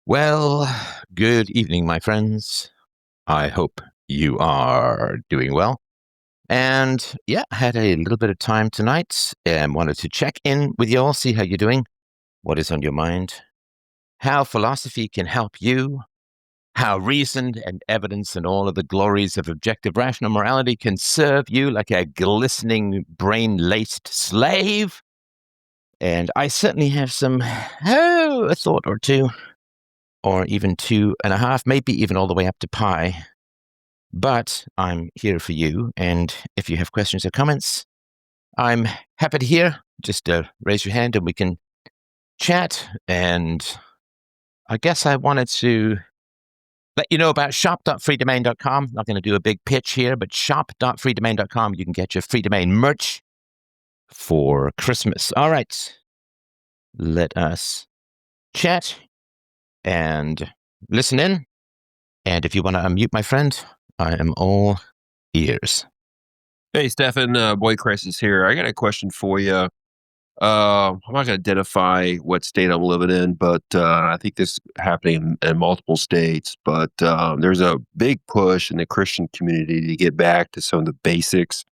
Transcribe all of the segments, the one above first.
Well, good evening, my friends. I hope you are doing well. And yeah, had a little bit of time tonight and wanted to check in with you all, see how you're doing, what is on your mind, how philosophy can help you, how reason and evidence and all of the glories of objective rational morality can serve you like a glistening brain-laced slave. And I certainly have a thought or two, or even two and a half, maybe even all the way up to pi. But I'm here for you, and if you have questions or comments, I'm happy to hear. Just raise your hand and we can chat. And I guess I wanted to let you know about shop.freedomain.com. Not going to do a big pitch here, but shop.freedomain.com. You can get your free domain merch for Christmas. All right, let us chat and listen in. And if you want to unmute my friend, I am all ears. Hey, Stefan, Boy Crisis here. I got a question for you. I'm not going to identify what state I'm living in, but I think this is happening in multiple states. But there's a big push in the Christian community to get back to some of the basics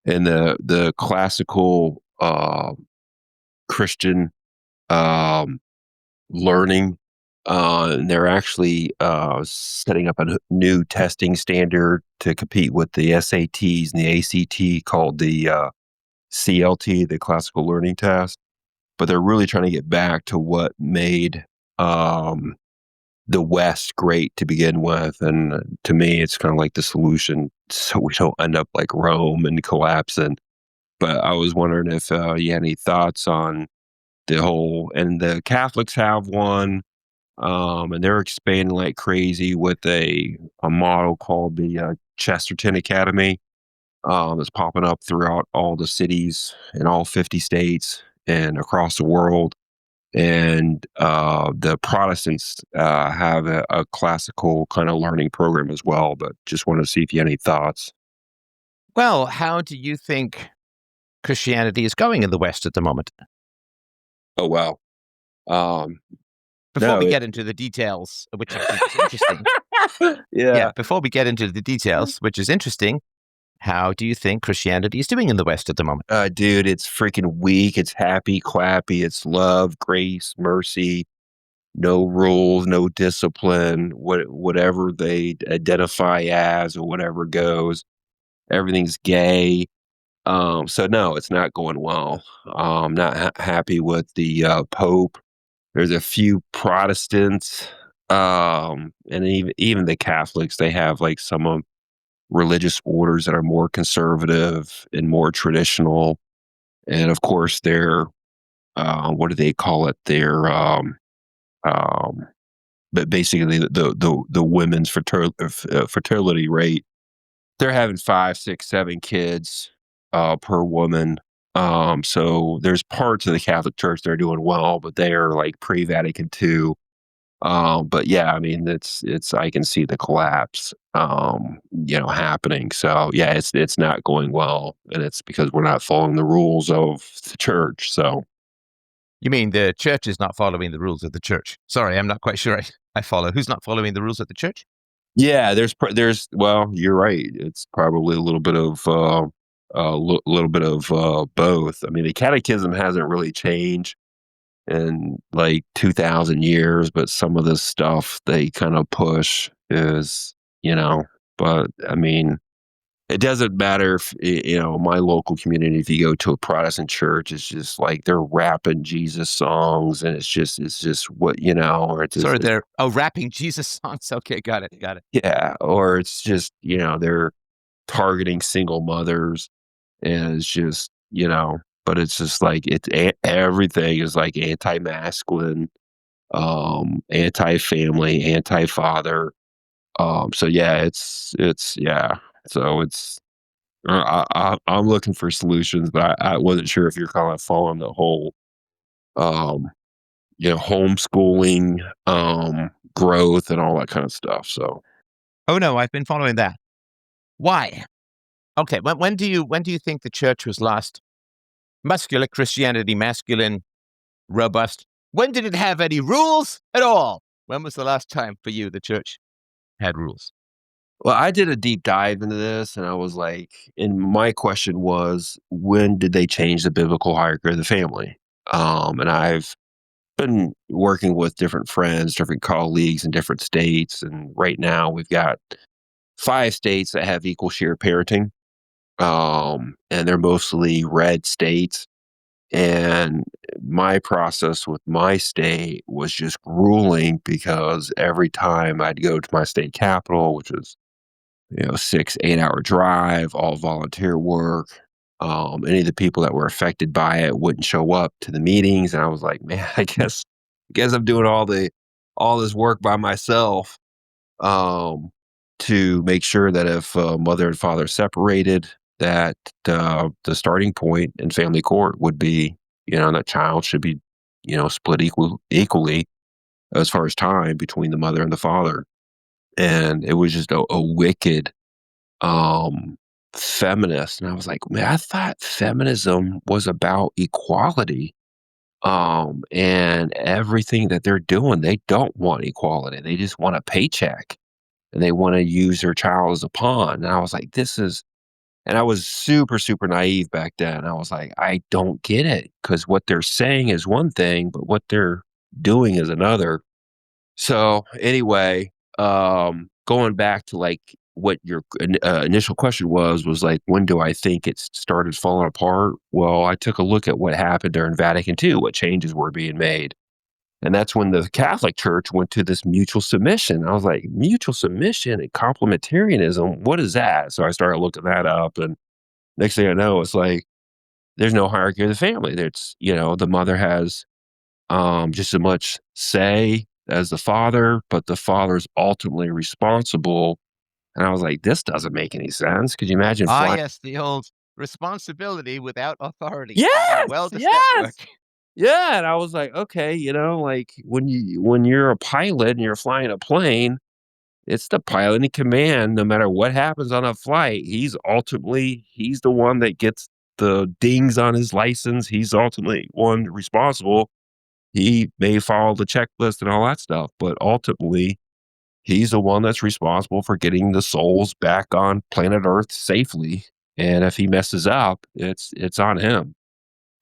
and the classical Christian um, learning. And they're actually setting up a new testing standard to compete with the SATs and the ACT called the CLT, the Classical Learning Test. But they're really trying to get back to what made the West great to begin with. And to me, it's kind of like the solution so we don't end up like Rome and collapsing. But I was wondering if you had any thoughts on the whole, and the Catholics have one. And they're expanding like crazy with a model called the Chesterton Academy. That's popping up throughout all the cities in all 50 states and across the world. And the Protestants have a classical kind of learning program as well. But just want to see if you had any thoughts. Well, how do you think Christianity is going in the West at the moment? Oh wow! Um, Before no, we get into the details, which I think is interesting. Yeah, yeah. before we get into the details, which is interesting, how do you think Christianity is doing in the West at the moment? Dude, it's freaking weak. It's happy, clappy. It's love, grace, mercy. No rules, no discipline, whatever they identify as or whatever goes. Everything's gay. So no, it's not going well. Not happy with the Pope. There's a few Protestants, and even the Catholics. They have like some religious orders that are more conservative and more traditional, and of course, they're what do they call it? They're um, but basically the women's fertility rate, they're having 5, 6, 7 kids per woman. So there's parts of the Catholic Church that are doing well, but they are like pre-Vatican II. But yeah, I mean it's I can see the collapse happening. So yeah, it's not going well, and it's because we're not following the rules of the church. So You mean the church is not following the rules of the church? Sorry, I'm not quite sure I follow. Who's not following the rules of the church? yeah, there's well, you're right. It's probably a little bit of little bit of both. I mean, the catechism hasn't really changed in like 2,000 years, but some of the stuff they kind of push is, you know, but I mean, it doesn't matter if, my local community, if you go to a Protestant church, it's just like they're rapping Jesus songs and it's just what, or it's just, Sorry, they're rapping Jesus songs. Okay, got it, got it. yeah, or it's just, they're targeting single mothers and it's just, but it's just like everything is like anti-masculine, anti-family, anti-father. So yeah, it's yeah. So it's I'm looking for solutions, but I wasn't sure if you're kind of following the whole um, homeschooling, growth and all that kind of stuff. So Oh no, I've been following that. Why? Okay, when do you think the church was last muscular Christianity, masculine, robust? When did it have any rules at all? When was the last time for you the church had rules? Well, I did a deep dive into this, and I was like, and my question was, when did they change the biblical hierarchy of the family? And I've been working with different friends, different colleagues in different states, and right now we've got 5 states that have equal share parenting, and they're mostly red states. And my process with my state was just grueling because every time I'd go to my state capital, which is 6, 8 hour drive, all volunteer work. Any of the people that were affected by it wouldn't show up to the meetings, and I was like, man, I guess I'm doing all this work by myself um, to make sure that if mother and father separated, that the starting point in family court would be, that child should be, split equally as far as time between the mother and the father. And it was just a wicked um, feminist, and I was like, "Man, I thought feminism was about equality." And everything that they're doing, they don't want equality. They just want a paycheck, and they wanna use their child as a pawn, and I was like, "This is." And I was super, super naive back then. I was like, "I don't get it because what they're saying is one thing, but what they're doing is another." So anyway, going back to like what your initial question was like, when do I think it started falling apart? Well, I took a look at what happened during Vatican II, what changes were being made. And that's when the Catholic Church went to this mutual submission. I was like, mutual submission and complementarianism, what is that? So I started looking that up. And next thing I know, it's like, there's no hierarchy of the family. There's, the mother has just as much say as the father, but the father's ultimately responsible. And I was like, this doesn't make any sense. Could you imagine Ah, flying? yes, the old responsibility without authority. How Yes, well does that work? yes. Yeah. And I was like, okay, like when you're a pilot and you're flying a plane, it's the pilot in command, no matter what happens on a flight. He's the one that gets the dings on his license. He's ultimately one responsible. He may follow the checklist and all that stuff, but ultimately, he's the one that's responsible for getting the souls back on planet Earth safely. And if he messes up, it's on him.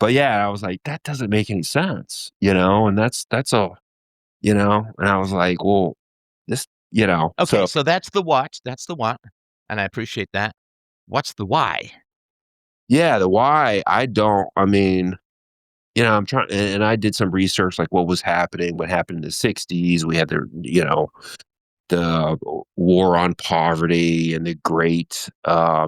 But yeah, I was like, that doesn't make any sense, and that's a and I was like, well, this, Okay, so so that's the what, and I appreciate that. What's the why? yeah, the why I mean, I'm trying, and I did some research like what happened in the 60s. We had the war on poverty and the Great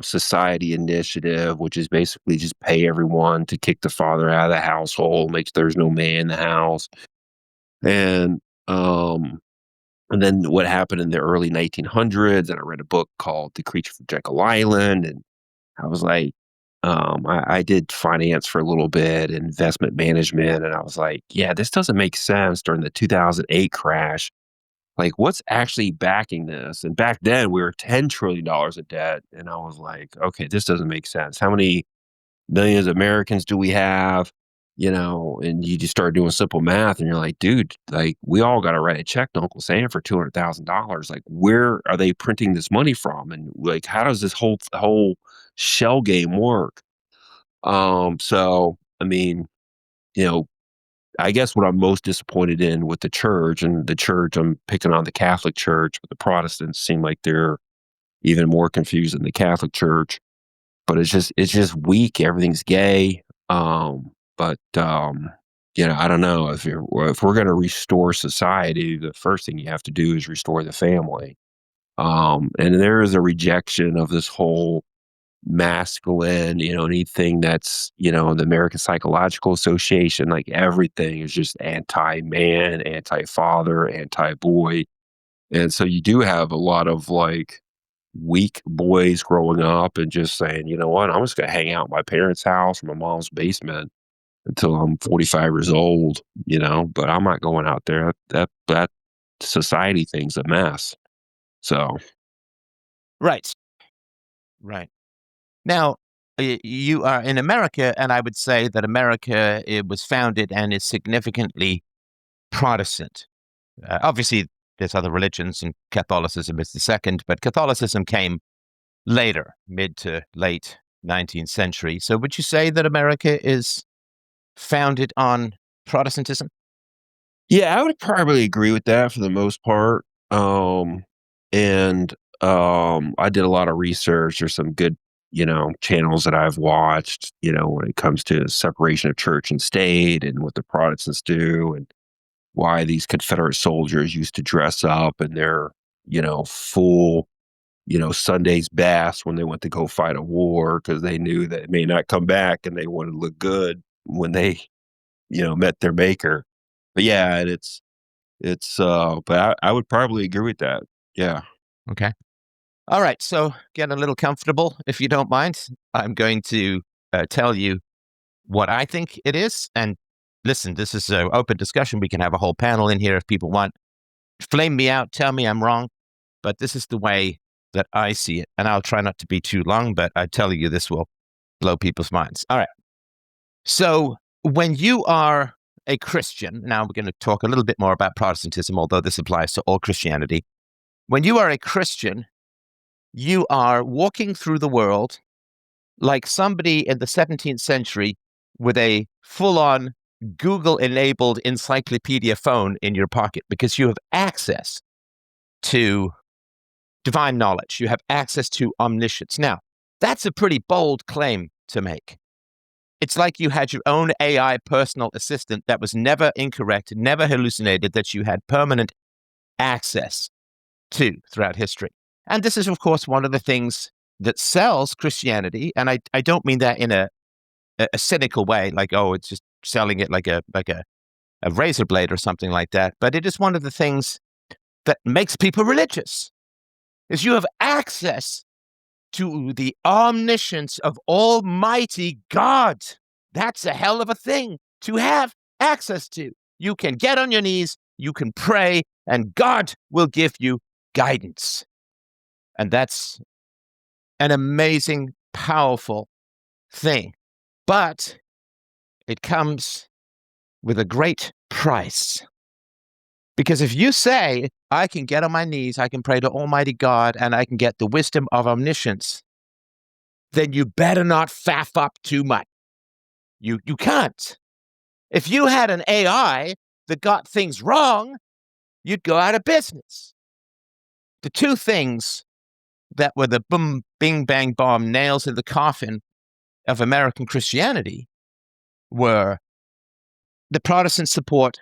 Society Initiative, which is basically just pay everyone to kick the father out of the household, make sure there's no man in the house. And um, and then what happened in the early 1900s? And I read a book called The Creature from Jekyll Island, and I was like, I did finance for a little bit, investment management, and I was like, yeah, this doesn't make sense during the 2008 crash. Like, what's actually backing this? And back then, we were $10 trillion in debt, and I was like, "Okay, this doesn't make sense. How many millions of Americans do we have?" And you just start doing simple math, and you're like, "Dude, like, we all gotta write a check to Uncle Sam for $200,000. Like, where are they printing this money from? And, like, how does this whole shell game work?" So, I mean, you know, I guess what I'm most disappointed in with the church, and the church, I'm picking on the Catholic Church, but the Protestants seem like they're even more confused than the Catholic Church. But it's just weak. Everything's gay. But I don't know if we're going to restore society. The first thing you have to do is restore the family. And there is a rejection of this whole masculine, anything that's, the American Psychological Association, like everything is just anti-man, anti-father, anti-boy. And so you do have a lot of like weak boys growing up and just saying, you know what, I'm just gonna hang out in my parents' house or my mom's basement until I'm 45 years old, but I'm not going out there. That society thing's a mess. So Right, right. Now, you are in America, and I would say that America, it was founded and is significantly Protestant. Obviously, there's other religions, and Catholicism is the second, but Catholicism came later, mid to late 19th century. So would you say that America is founded on Protestantism? Yeah, I would probably agree with that for the most part. And I did a lot of research. There's some good, channels that I've watched, when it comes to separation of church and state and what the Protestants do and why these Confederate soldiers used to dress up in their, full, Sunday's best when they went to go fight a war because they knew that it may not come back and they wanted to look good when they, met their maker. But yeah, and but I would probably agree with that. Yeah. Okay. All right. So get a little comfortable, if you don't mind. I'm going to tell you what I think it is. And listen, this is an open discussion. We can have a whole panel in here if people want. Flame me out. Tell me I'm wrong. But this is the way that I see it. And I'll try not to be too long, but I tell you, this will blow people's minds. All right. So when you are a Christian, now we're going to talk a little bit more about Protestantism, although this applies to all Christianity. When you are a Christian, you are walking through the world like somebody in the 17th century with a full-on Google-enabled encyclopedia phone in your pocket, because you have access to divine knowledge. You have access to omniscience. Now, that's a pretty bold claim to make. It's like you had your own AI personal assistant that was never incorrect, never hallucinated, that you had permanent access to throughout history. And this is, of course, one of the things that sells Christianity. And I don't mean that in a cynical way, like, oh, it's just selling it like a razor blade or something like that. But it is one of the things that makes people religious, is you have access to the omniscience of Almighty God. That's a hell of a thing to have access to. You can get on your knees, you can pray, and God will give you guidance. And that's an amazing, powerful thing. But it comes with a great price. Because if you say, I can get on my knees, I can pray to Almighty God, and I can get the wisdom of omniscience, then you better not faff up too much. You can't. If you had an AI that got things wrong, you'd go out of business. The two things that were the boom, bing, bang, bomb nails in the coffin of American Christianity were the Protestant support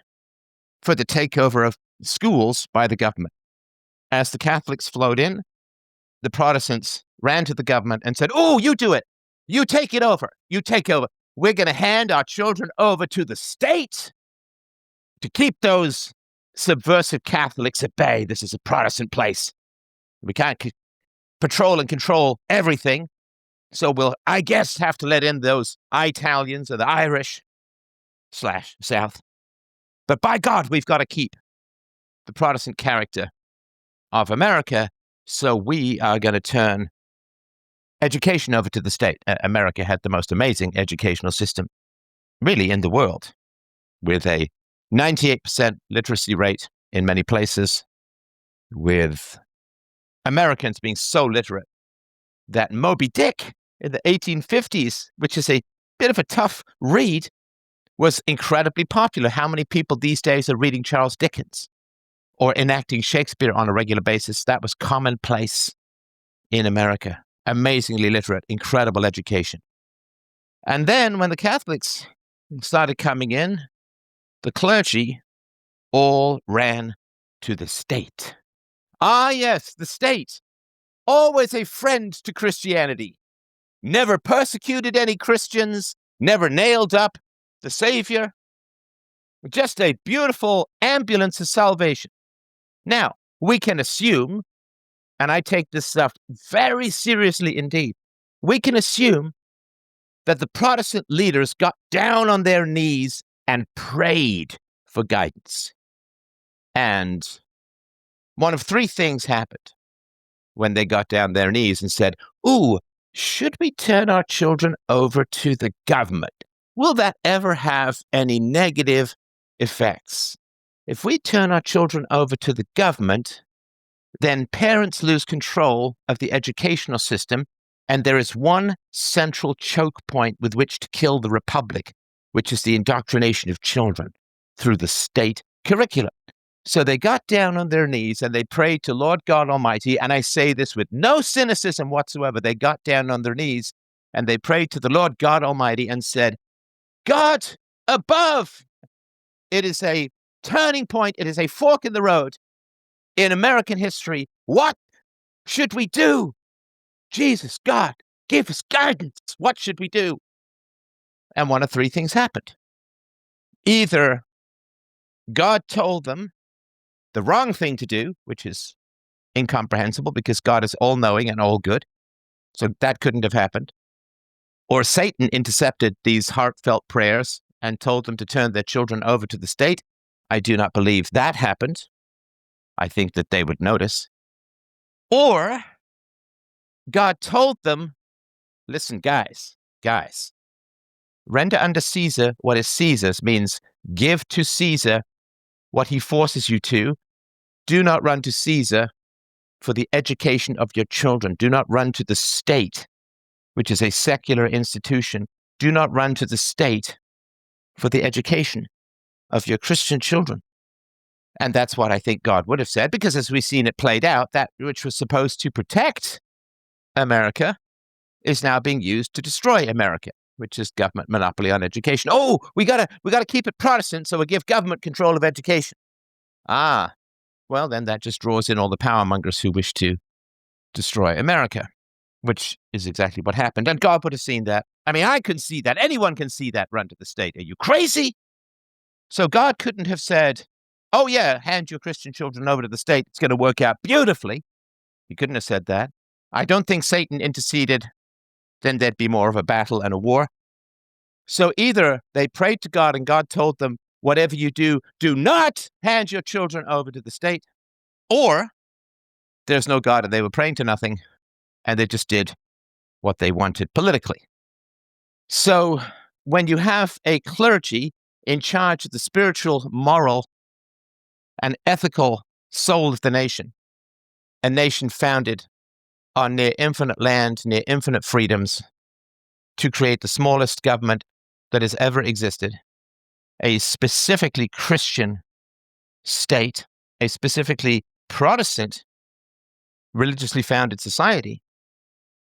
for the takeover of schools by the government. As the Catholics flowed in, the Protestants ran to the government and said, oh, you do it. You take it over. You take over. We're going to hand our children over to the state to keep those subversive Catholics at bay. This is a Protestant place. We can't patrol and control everything. So we'll, I guess, have to let in those Italians or the Irish / South. But by God, we've got to keep the Protestant character of America. So we are going to turn education over to the state. America had the most amazing educational system, really, in the world, with a 98% literacy rate in many places, with Americans being so literate that Moby Dick in the 1850s, which is a bit of a tough read, was incredibly popular. How many people these days are reading Charles Dickens or enacting Shakespeare on a regular basis? That was commonplace in America. Amazingly literate, incredible education. And then when the Catholics started coming in, the clergy all ran to the state. Ah, yes, the state, always a friend to Christianity. Never persecuted any Christians, never nailed up the Savior. Just a beautiful ambulance of salvation. Now, we can assume, and I take this stuff very seriously indeed, we can assume that the Protestant leaders got down on their knees and prayed for guidance. And one of three things happened when they got down their knees and said, ooh, should we turn our children over to the government? Will that ever have any negative effects? if we turn our children over to the government, then parents lose control of the educational system, and there is one central choke point with which to kill the republic, which is the indoctrination of children through the state curriculum. So they got down on their knees and they prayed to Lord God Almighty, and I say this with no cynicism whatsoever. They got down on their knees and they prayed to the Lord God Almighty and said, God above, it is a turning point, it is a fork in the road in American history. What should we do? Jesus, God, give us guidance. What should we do? And one of three things happened. Either God told them the wrong thing to do, which is incomprehensible because God is all-knowing and all-good, so that couldn't have happened. Or Satan intercepted these heartfelt prayers and told them to turn their children over to the state. I do not believe that happened. I think that they would notice. Or God told them, listen, guys, render unto Caesar what is Caesar's, means give to Caesar what he forces you to. Do not run to Caesar for the education of your children. Do not run to the state, which is a secular institution. Do not run to the state for the education of your Christian children. And that's what I think God would have said, because as we've seen it played out, that which was supposed to protect America is now being used to destroy America, which is government monopoly on education. Oh, we gotta keep it Protestant, so we give government control of education. Ah, well, then that just draws in all the power mongers who wish to destroy America, which is exactly what happened. And God would have seen that. I mean, I could see that. Anyone can see that run to the state. Are you crazy? So God couldn't have said, oh, yeah, hand your Christian children over to the state. It's going to work out beautifully. He couldn't have said that. I don't think Satan interceded. Then there'd be more of a battle and a war. So either they prayed to God and God told them, whatever you do, do not hand your children over to the state, or there's no God and they were praying to nothing and they just did what they wanted politically. So when you have a clergy in charge of the spiritual, moral, and ethical soul of the nation, a nation founded on near infinite land, near infinite freedoms, to create the smallest government that has ever existed, a specifically Christian state, a specifically Protestant, religiously founded society,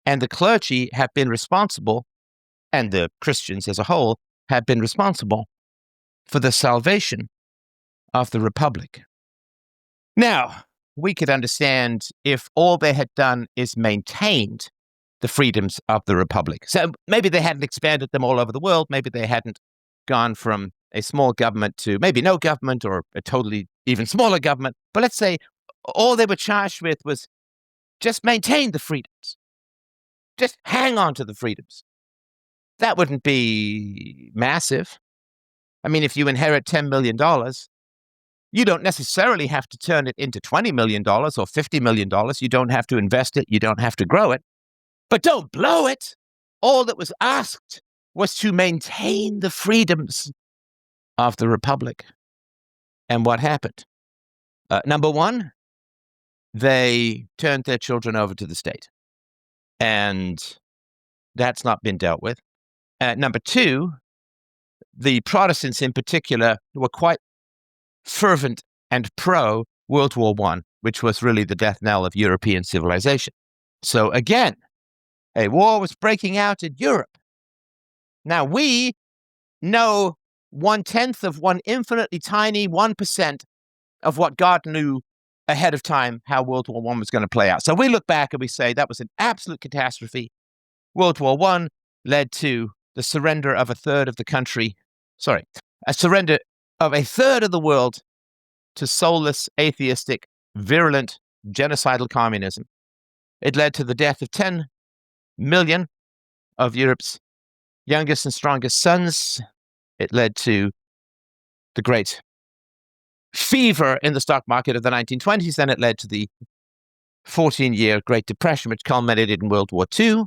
and the clergy have been responsible, and the Christians as a whole have been responsible for the salvation of the republic. Now, we could understand if all they had done is maintained the freedoms of the republic. So maybe they hadn't expanded them all over the world. Maybe they hadn't gone from a small government to maybe no government or a totally even smaller government. But let's say all they were charged with was just maintain the freedoms. Just hang on to the freedoms. That wouldn't be massive. I mean, if you inherit $10 million, you don't necessarily have to turn it into $20 million or $50 million. You don't have to invest it. You don't have to grow it. But don't blow it. All that was asked was to maintain the freedoms of the republic. And what happened? Number one, they turned their children over to the state. And that's not been dealt with. Number two, the Protestants in particular were quite fervent and pro World War I, which was really the death knell of European civilization. So again, a war was breaking out in Europe. Now we know 1/10 of one infinitely tiny 1% of what God knew ahead of time how World War I was going to play out. So we look back and we say that was an absolute catastrophe. World War I led to the surrender of a third of the country, a surrender of a third of the world to soulless, atheistic, virulent, genocidal communism. It led to the death of 10 million of Europe's youngest and strongest sons. It led to the great fever in the stock market of the 1920s, and it led to the 14-year Great Depression, which culminated in World War II,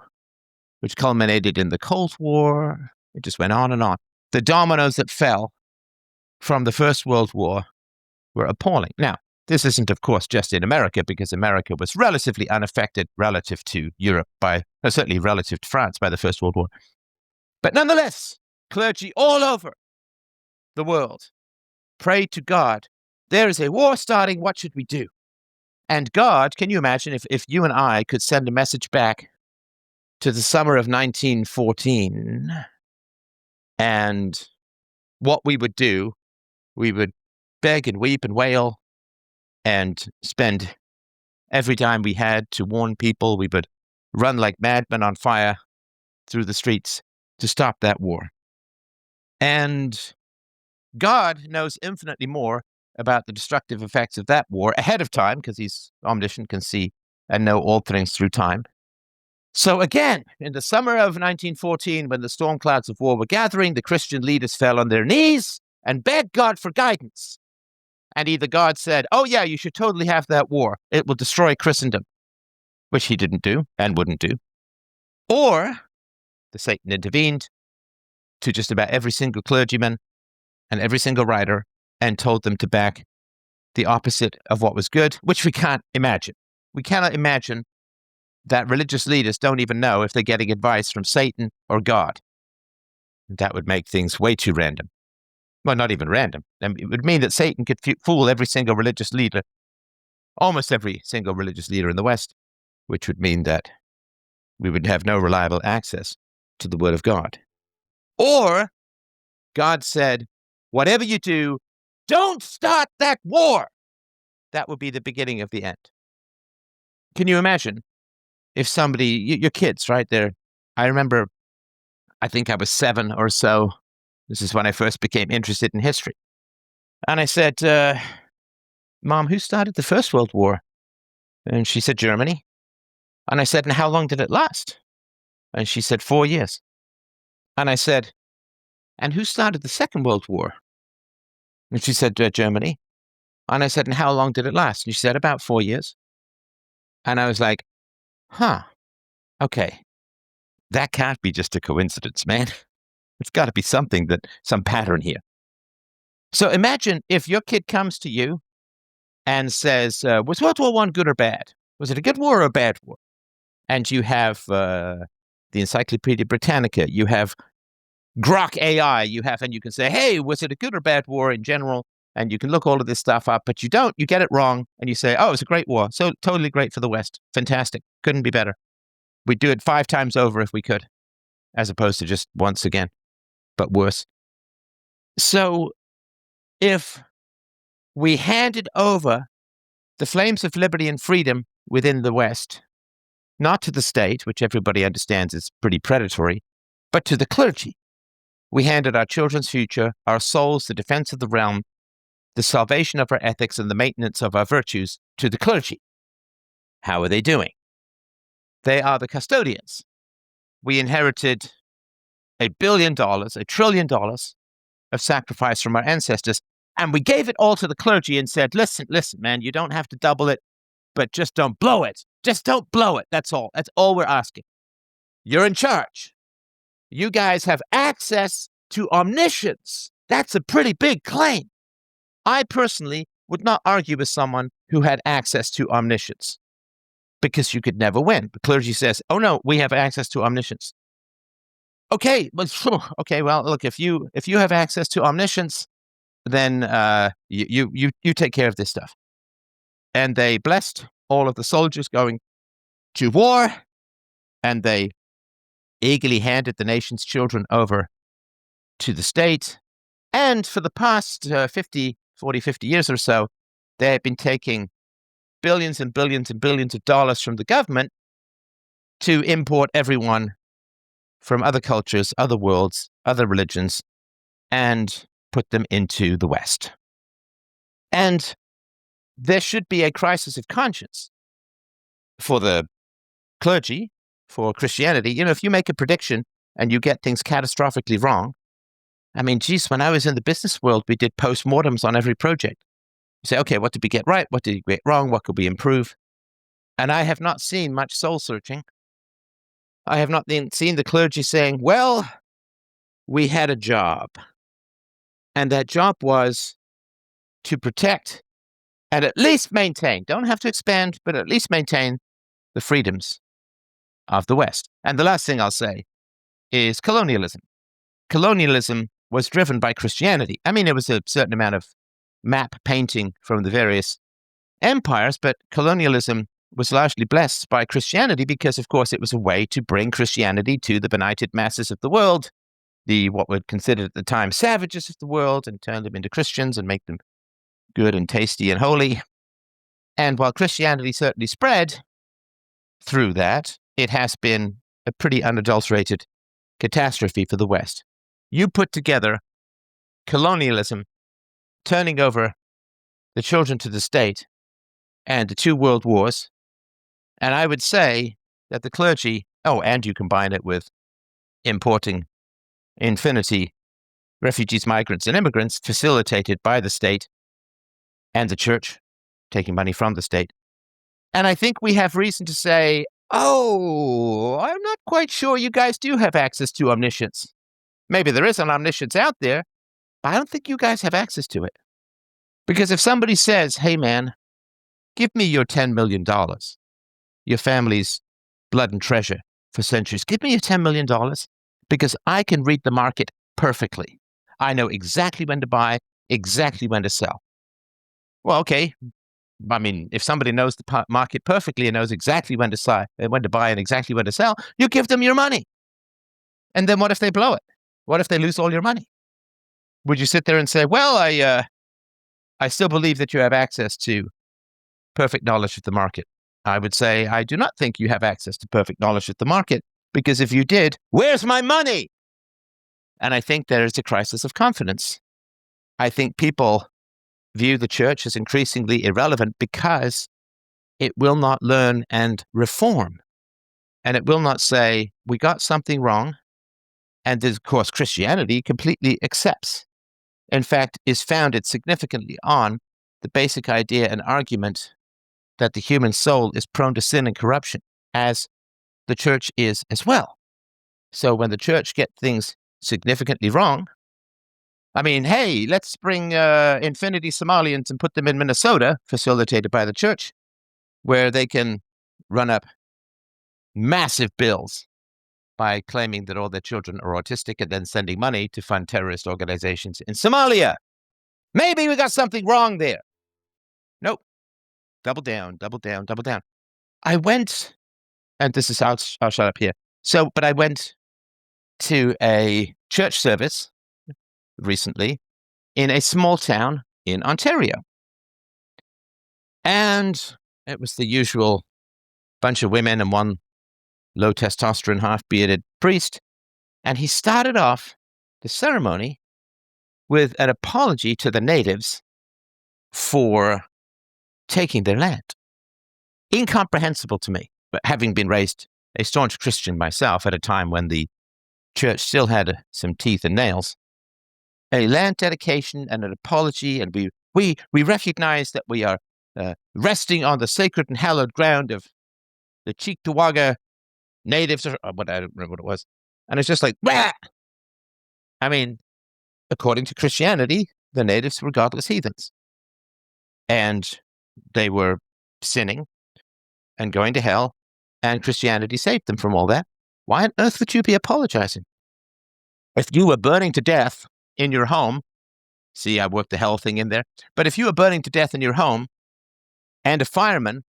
which culminated in the Cold War. It just went on and on. The dominoes that fell from the First World War were appalling. Now, this isn't, of course, just in America, because America was relatively unaffected relative to Europe, certainly relative to France by the First World War. But nonetheless, clergy all over the world prayed to God, there is a war starting, what should we do? And God, can you imagine if you and I could send a message back to the summer of 1914, and what we would do, we would beg and weep and wail and spend every dime we had to warn people. We would run like madmen on fire through the streets to stop that war. And God knows infinitely more about the destructive effects of that war ahead of time, because he's omniscient, can see and know all things through time. So again, in the summer of 1914, when the storm clouds of war were gathering, the Christian leaders fell on their knees and begged God for guidance. And either God said, oh yeah, you should totally have that war, it will destroy Christendom, which he didn't do and wouldn't do. Or the Satan intervened to just about every single clergyman and every single writer and told them to back the opposite of what was good, which we can't imagine. We cannot imagine that religious leaders don't even know if they're getting advice from Satan or God. That would make things way too random. Well, not even random. It would mean that Satan could fool every single religious leader, almost every single religious leader in the West, which would mean that we would have no reliable access to the Word of God. Or God said, whatever you do, don't start that war. That would be the beginning of the end. Can you imagine if somebody, your kids, right there? I remember, I think I was 7 or so. This is when I first became interested in history. And I said, Mom, who started the First World War? And she said, Germany. And I said, and how long did it last? And she said, 4 years. And I said, and who started the Second World War? And she said, Germany. And I said, and how long did it last? And she said, about 4 years. And I was like, huh, okay. That can't be just a coincidence, man. It's got to be some pattern here. So imagine if your kid comes to you and says, was World War I good or bad? Was it a good war or a bad war? And you have the Encyclopedia Britannica, you have Grok AI, and you can say, hey, was it a good or bad war in general? And you can look all of this stuff up, but you get it wrong. And you say, oh, it was a great war. So totally great for the West. Fantastic. Couldn't be better. We'd do it 5 times over if we could, as opposed to just once again, but worse. So if we handed over the flames of liberty and freedom within the West, not to the state, which everybody understands is pretty predatory, but to the clergy, we handed our children's future, our souls, the defense of the realm, the salvation of our ethics, and the maintenance of our virtues to the clergy. How are they doing? They are the custodians. We inherited $1 billion, $1 trillion of sacrifice from our ancestors, and we gave it all to the clergy and said, listen, man, you don't have to double it, but just don't blow it. Just don't blow it. That's all. That's all we're asking. You're in charge. You guys have access to omniscience. That's a pretty big claim. I personally would not argue with someone who had access to omniscience, because you could never win. The clergy says, oh no, we have access to omniscience. Okay, well, look, if you have access to omniscience, then you take care of this stuff. And they blessed all of the soldiers going to war, and they eagerly handed the nation's children over to the state. And for the past 50 years or so, they have been taking billions and billions and billions of dollars from the government to import everyone from other cultures, other worlds, other religions, and put them into the West. And there should be a crisis of conscience for the clergy, for Christianity. You know, if you make a prediction and you get things catastrophically wrong, I mean, geez, when I was in the business world, we did postmortems on every project. You say, okay, what did we get right? What did we get wrong? What could we improve? And I have not seen much soul searching. I have not seen the clergy saying, well, we had a job, and that job was to protect and at least maintain, don't have to expand, but at least maintain the freedoms of the West. And the last thing I'll say is colonialism. Colonialism was driven by Christianity. I mean, there was a certain amount of map painting from the various empires, but colonialism was largely blessed by Christianity because, of course, it was a way to bring Christianity to the benighted masses of the world, the what were considered at the time savages of the world, and turn them into Christians and make them good and tasty and holy. And while Christianity certainly spread through that, it has been a pretty unadulterated catastrophe for the West. You put together colonialism, turning over the children to the state, and the 2 world wars, and I would say that the clergy, and you combine it with importing infinity refugees, migrants, and immigrants facilitated by the state and the church, taking money from the state. And I think we have reason to say, I'm not quite sure you guys do have access to omniscience. Maybe there is an omniscience out there, but I don't think you guys have access to it. Because if somebody says, hey man, give me your $10 million, your family's blood and treasure for centuries, give me your $10 million because I can read the market perfectly. I know exactly when to buy, exactly when to sell. Well, okay. I mean, if somebody knows the market perfectly and knows exactly when to buy and exactly when to sell, you give them your money. And then what if they blow it? What if they lose all your money? Would you sit there and say, well, I still believe that you have access to perfect knowledge of the market? I would say, I do not think you have access to perfect knowledge of the market, because if you did, where's my money? And I think there is a crisis of confidence. I think people view the church as increasingly irrelevant because it will not learn and reform. And it will not say, we got something wrong. And of course, Christianity completely accepts. In fact, is founded significantly on the basic idea and argument that the human soul is prone to sin and corruption, as the church is as well. So when the church gets things significantly wrong, I mean, hey, let's bring infinity Somalians and put them in Minnesota, facilitated by the church, where they can run up massive bills by claiming that all their children are autistic and then sending money to fund terrorist organizations in Somalia. Maybe we got something wrong there. Nope. Double down, double down, double down. I went, and this is, I'll shut up here. But I went to a church service recently in a small town in Ontario. And it was the usual bunch of women and one low testosterone, half-bearded priest. And he started off the ceremony with an apology to the natives for taking their land. Incomprehensible to me, but having been raised a staunch Christian myself at a time when the church still had some teeth and nails, a land dedication and an apology, and we recognize that we are resting on the sacred and hallowed ground of the Cheektowaga natives, or what, I don't remember what it was. And it's just like, bah! I mean, according to Christianity, the natives were godless heathens. And they were sinning and going to hell, and Christianity saved them from all that. Why on earth would you be apologizing? If you were burning to death in your home, see, I worked the hell thing in there, but if you were burning to death in your home and a fireman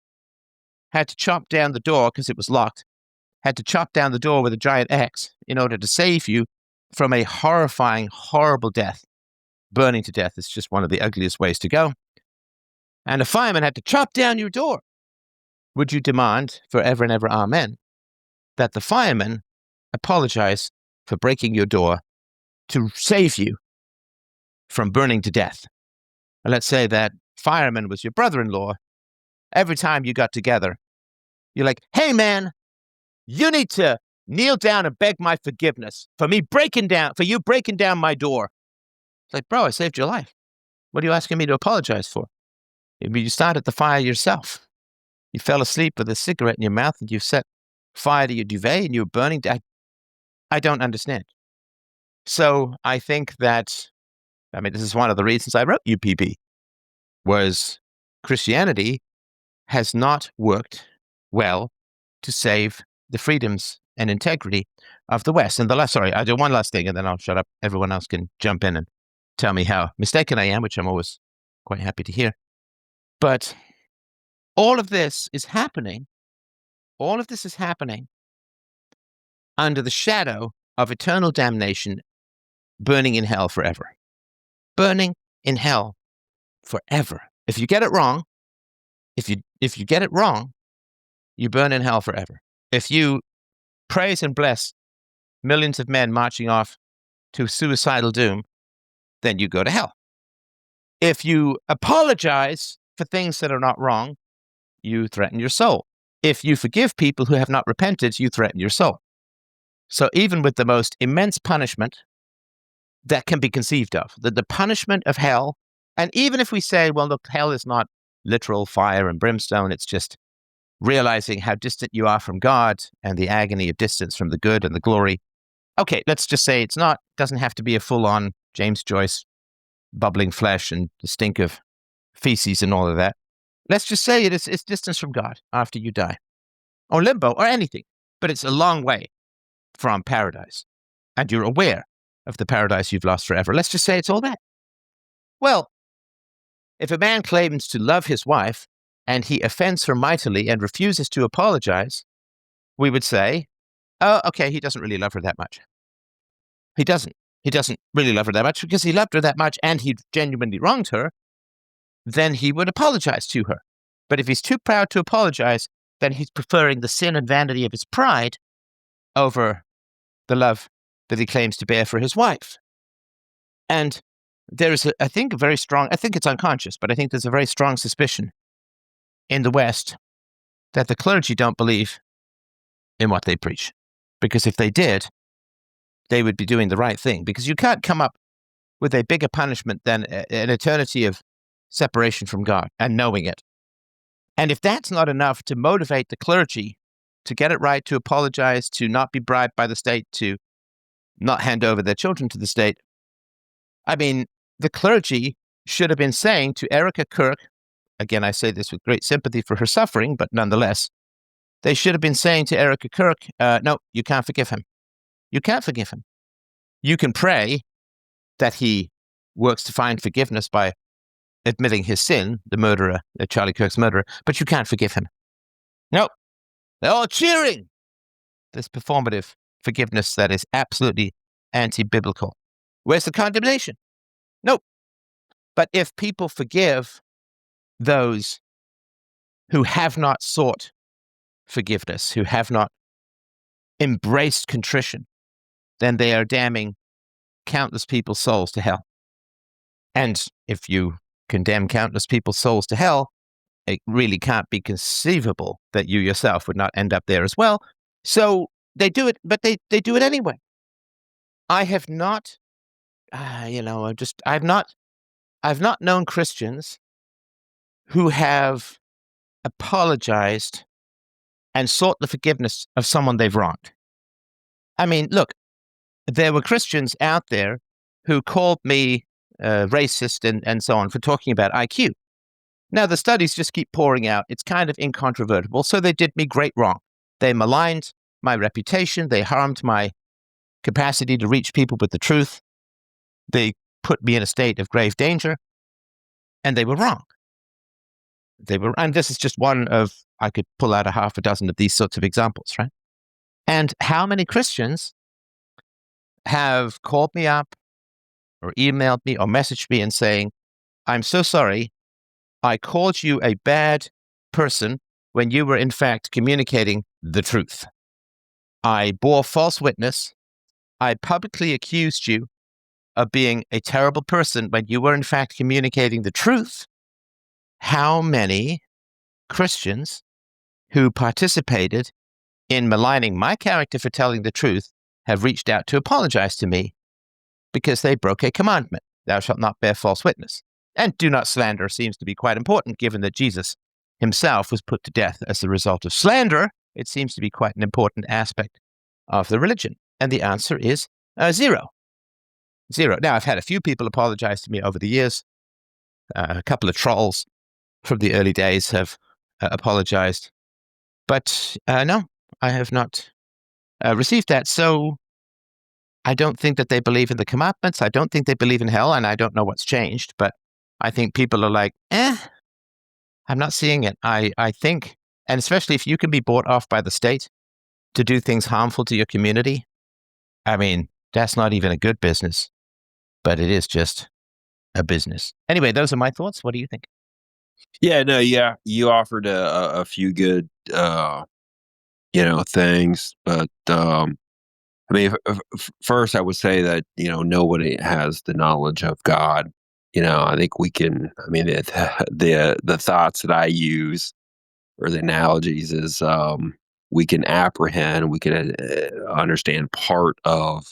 had to chop down the door because it was locked, had to chop down the door with a giant axe in order to save you from a horrifying, horrible death. Burning to death is just one of the ugliest ways to go. And a fireman had to chop down your door. Would you demand, forever and ever, amen, that the fireman apologize for breaking your door to save you from burning to death? And let's say that fireman was your brother-in-law. Every time you got together, you're like, hey man, you need to kneel down and beg my forgiveness for you breaking down my door. It's like, bro, I saved your life. What are you asking me to apologize for? I mean, you started the fire yourself. You fell asleep with a cigarette in your mouth and you set fire to your duvet and you were burning. I don't understand. So I think that, this is one of the reasons I wrote UPB, was Christianity has not worked well to save the freedoms and integrity of the West. And I do one last thing and then I'll shut up. Everyone else can jump in and tell me how mistaken I am, which I'm always quite happy to hear. But all of this is happening under the shadow of eternal damnation, burning in hell forever. Burning in hell forever. If you get it wrong, if you get it wrong, you burn in hell forever. If you praise and bless millions of men marching off to suicidal doom, then you go to hell. If you apologize for things that are not wrong, you threaten your soul. If you forgive people who have not repented, you threaten your soul. So even with the most immense punishment that can be conceived of, the punishment of hell, and even if we say, well, look, hell is not literal fire and brimstone, it's just realizing how distant you are from God and the agony of distance from the good and the glory. Okay, let's just say doesn't have to be a full-on James Joyce bubbling flesh and the stink of feces and all of that. Let's just say it's distance from God after you die, or limbo, or anything. But it's a long way from paradise, and you're aware of the paradise you've lost forever. Let's just say it's all that. Well, if a man claims to love his wife and he offends her mightily and refuses to apologize, we would say, oh, okay, he doesn't really love her that much. He doesn't really love her that much because he loved her that much and he genuinely wronged her, then he would apologize to her. But if he's too proud to apologize, then he's preferring the sin and vanity of his pride over the love that he claims to bear for his wife. And there is, I think it's unconscious, but I think there's a very strong suspicion in the West that the clergy don't believe in what they preach. Because if they did, they would be doing the right thing. Because you can't come up with a bigger punishment than an eternity of separation from God and knowing it. And if that's not enough to motivate the clergy to get it right, to apologize, to not be bribed by the state, to not hand over their children to the state, I mean, the clergy should have been saying to Erica Kirk, again, I say this with great sympathy for her suffering, but nonetheless, they should have been saying to Erica Kirk, no, you can't forgive him. You can't forgive him. You can pray that he works to find forgiveness by admitting his sin, the murderer, Charlie Kirk's murderer, but you can't forgive him. No, they're all cheering this performative forgiveness that is absolutely anti-biblical. Where's the condemnation? Nope. But if people forgive those who have not sought forgiveness, who have not embraced contrition, then they are damning countless people's souls to hell. And if you condemn countless people's souls to hell, it really can't be conceivable that you yourself would not end up there as well. So they do it, but they do it anyway. I have not, I've not known Christians who have apologized and sought the forgiveness of someone they've wronged. I mean, look, there were Christians out there who called me racist and so on for talking about IQ. Now, the studies just keep pouring out. It's kind of incontrovertible. So they did me great wrong. They maligned my reputation. They harmed my capacity to reach people with the truth. They put me in a state of grave danger. And they were wrong. And this is just one of, I could pull out a half a dozen of these sorts of examples, right? And how many Christians have called me up or emailed me or messaged me and saying, I'm so sorry, I called you a bad person when you were in fact communicating the truth. I bore false witness. I publicly accused you of being a terrible person when you were in fact communicating the truth. How many Christians who participated in maligning my character for telling the truth have reached out to apologize to me because they broke a commandment, thou shalt not bear false witness. And do not slander seems to be quite important, given that Jesus himself was put to death as the result of slander. It seems to be quite an important aspect of the religion. And the answer is zero. Zero. Now, I've had a few people apologize to me over the years, a couple of trolls from the early days have apologized. But no, I have not received that. So I don't think that they believe in the commandments. I don't think they believe in hell, and I don't know what's changed. But I think people are like, I'm not seeing it. I think, and especially if you can be bought off by the state to do things harmful to your community, I mean, that's not even a good business, but it is just a business. Anyway, those are my thoughts. What do you think? Yeah, no, yeah, you offered a few good, things, but I mean, first, I would say that nobody has the knowledge of God. I think we can. I mean, the thoughts that I use or the analogies is we can apprehend, we can understand part of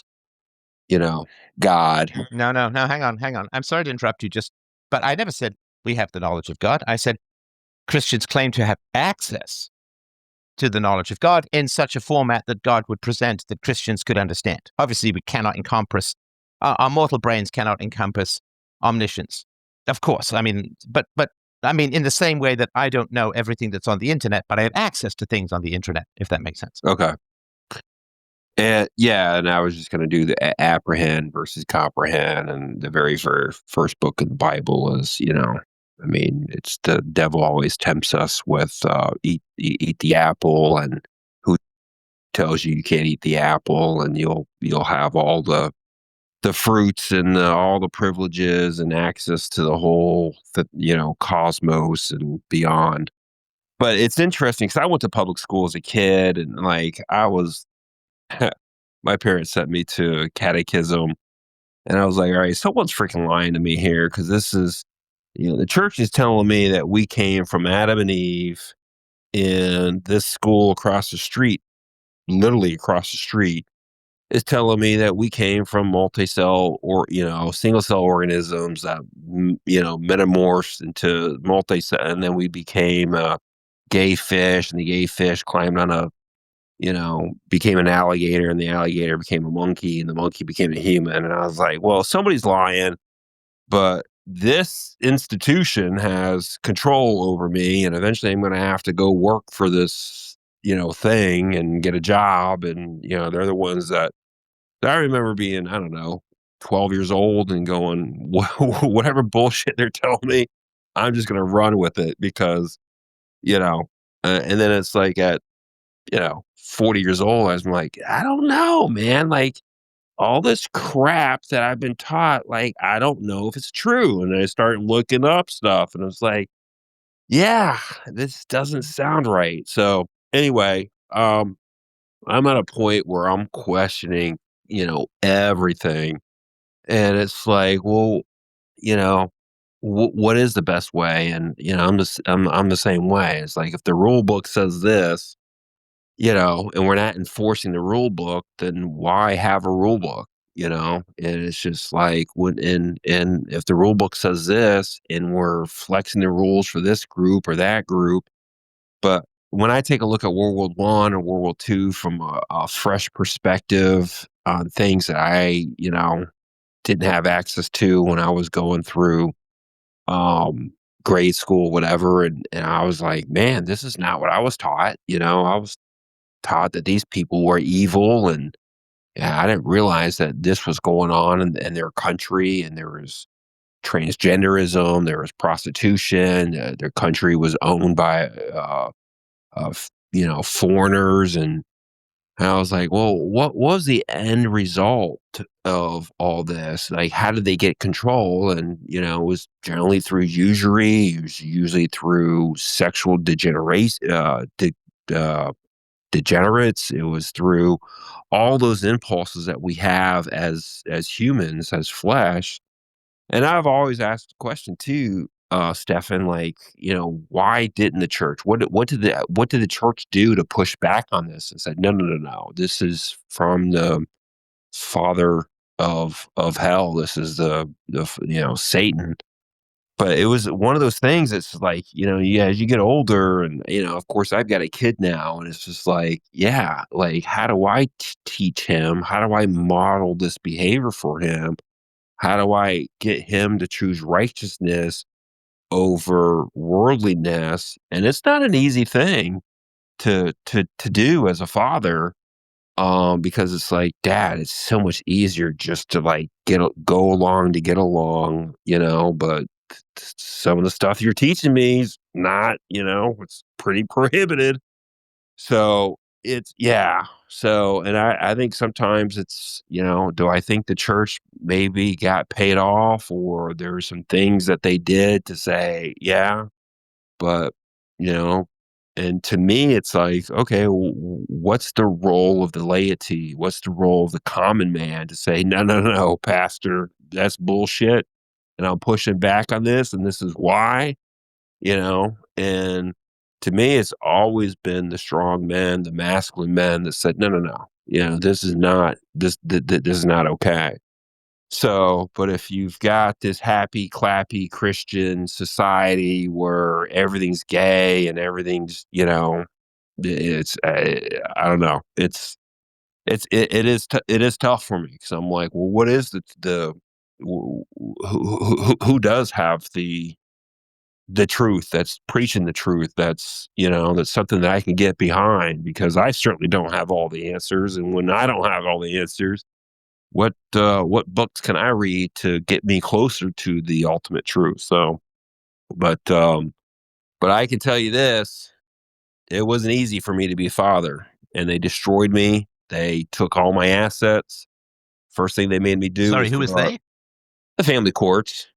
you know God. No, no, no. Hang on, hang on. I'm sorry to interrupt you. But I never said we have the knowledge of God. I said Christians claim to have access to the knowledge of God in such a format that God would present that Christians could understand. Obviously, we cannot encompass, our mortal brains cannot encompass omniscience. Of course, I mean, but I mean, in the same way that I don't know everything that's on the internet, but I have access to things on the internet, if that makes sense. Okay. And yeah, and I was just going to do the apprehend versus comprehend, and the very first book of the Bible is, I mean, it's the devil always tempts us with eat the apple, and who tells you you can't eat the apple, and you'll have all the fruits and all the privileges and access to the whole cosmos and beyond. But it's interesting because I went to public school as a kid, and like I was my parents sent me to catechism, and I was like, all right, someone's freaking lying to me here because this is, the church is telling me that we came from Adam and Eve in this school across the street, literally across the street, is telling me that we came from multi-cell or, single cell organisms that, metamorphosed into multi-cell. And then we became a gay fish, and the gay fish climbed on became an alligator, and the alligator became a monkey, and the monkey became a human. And I was like, well, somebody's lying, but this institution has control over me. And eventually I'm going to have to go work for this, thing and get a job. And, they're the ones that I remember being, I don't know, 12 years old and going, whatever bullshit they're telling me, I'm just going to run with it because, and then it's like at 40 years old, I was like, I don't know, man. Like all this crap that I've been taught, like, I don't know if it's true. And I started looking up stuff, and I was like, yeah, this doesn't sound right. So anyway, I'm at a point where I'm questioning, everything. And it's like, well, you know, what is the best way? And, I'm the same way. It's like, if the rule book says this, and we're not enforcing the rule book, then why have a rule book? And it's just like and if the rule book says this and we're flexing the rules for this group or that group, but when I take a look at World War I or World War II from a fresh perspective on things that I, didn't have access to when I was going through um grade school, whatever, and I was like, man, this is not what I was taught. I was taught that these people were evil, and yeah, I didn't realize that this was going on in their country, and there was transgenderism, there was prostitution, their country was owned by foreigners, and I was like, well, what was the end result of all this? Like, how did they get control? And it was generally through usury, it was usually through sexual degeneration, degenerates. It was through all those impulses that we have as humans, as flesh. And I've always asked the question too, Stefan, like, why didn't the church? What did the church do to push back on this? And said, no, no, no, no. This is from the father of hell. This is the Satan. But it was one of those things that's like, yeah, as you get older, and, of course, I've got a kid now, and it's just like, yeah, like, how do I teach him? How do I model this behavior for him? How do I get him to choose righteousness over worldliness, and it's not an easy thing to do as a father, because it's like, Dad, it's so much easier just to like go along to get along, but some of the stuff you're teaching me is not, it's pretty prohibited. So it's, yeah. So, and I think sometimes it's, do I think the church maybe got paid off, or there's some things that they did to say, yeah, but, you know, and to me, it's like, okay, what's the role of the laity? What's the role of the common man to say, no, no, no, pastor, that's bullshit. And I'm pushing back on this, and this is why, and to me, it's always been the strong men, the masculine men that said, no, no, no, this is not, this is not okay. So, but if you've got this happy, clappy Christian society where everything's gay and everything's, it's I don't know. It is tough for me because I'm like, well, what is who does have the truth, that's preaching the truth, that's that's something that I can get behind, because I certainly don't have all the answers, and when I don't have all the answers, what books can I read to get me closer to the ultimate truth? So, but I can tell you this: it wasn't easy for me to be a father, and they destroyed me. They took all my assets. First thing they made me do Sorry, was who go is to they? the family courts.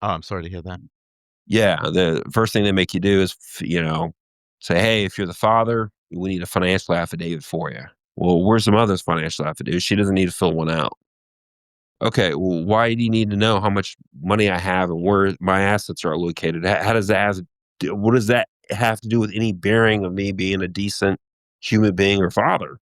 Oh, I'm sorry to hear that. Yeah, the first thing they make you do is, say, hey, if you're the father, we need a financial affidavit for you. Well, where's the mother's financial affidavit? She doesn't need to fill one out. Okay, well, why do you need to know how much money I have and where my assets are located? How does that what does that have to do with any bearing of me being a decent human being or father?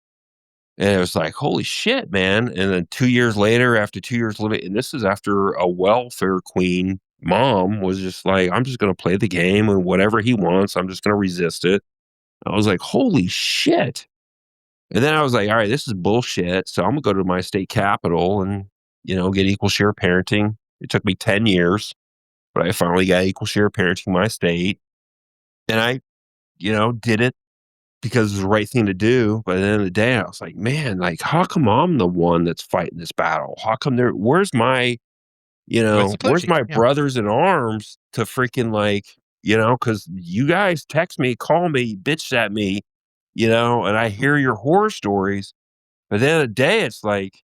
And it was like, holy shit, man. And then 2 years later, after 2 years living, and this is after a welfare queen mom was just like, I'm just going to play the game, and whatever he wants, I'm just going to resist it. I was like, holy shit. And then I was like, all right, this is bullshit. So I'm gonna go to my state capital and, get equal share parenting. It took me 10 years, but I finally got equal share parenting in my state. And I, did it because it was the right thing to do. But at the end of the day, I was like, man, like, how come I'm the one that's fighting this battle? How come Where's the where's clergy? my Yeah. brothers in arms to freaking like, because you guys text me, call me, bitch at me, and I hear your horror stories. But at the end of the day, it's like,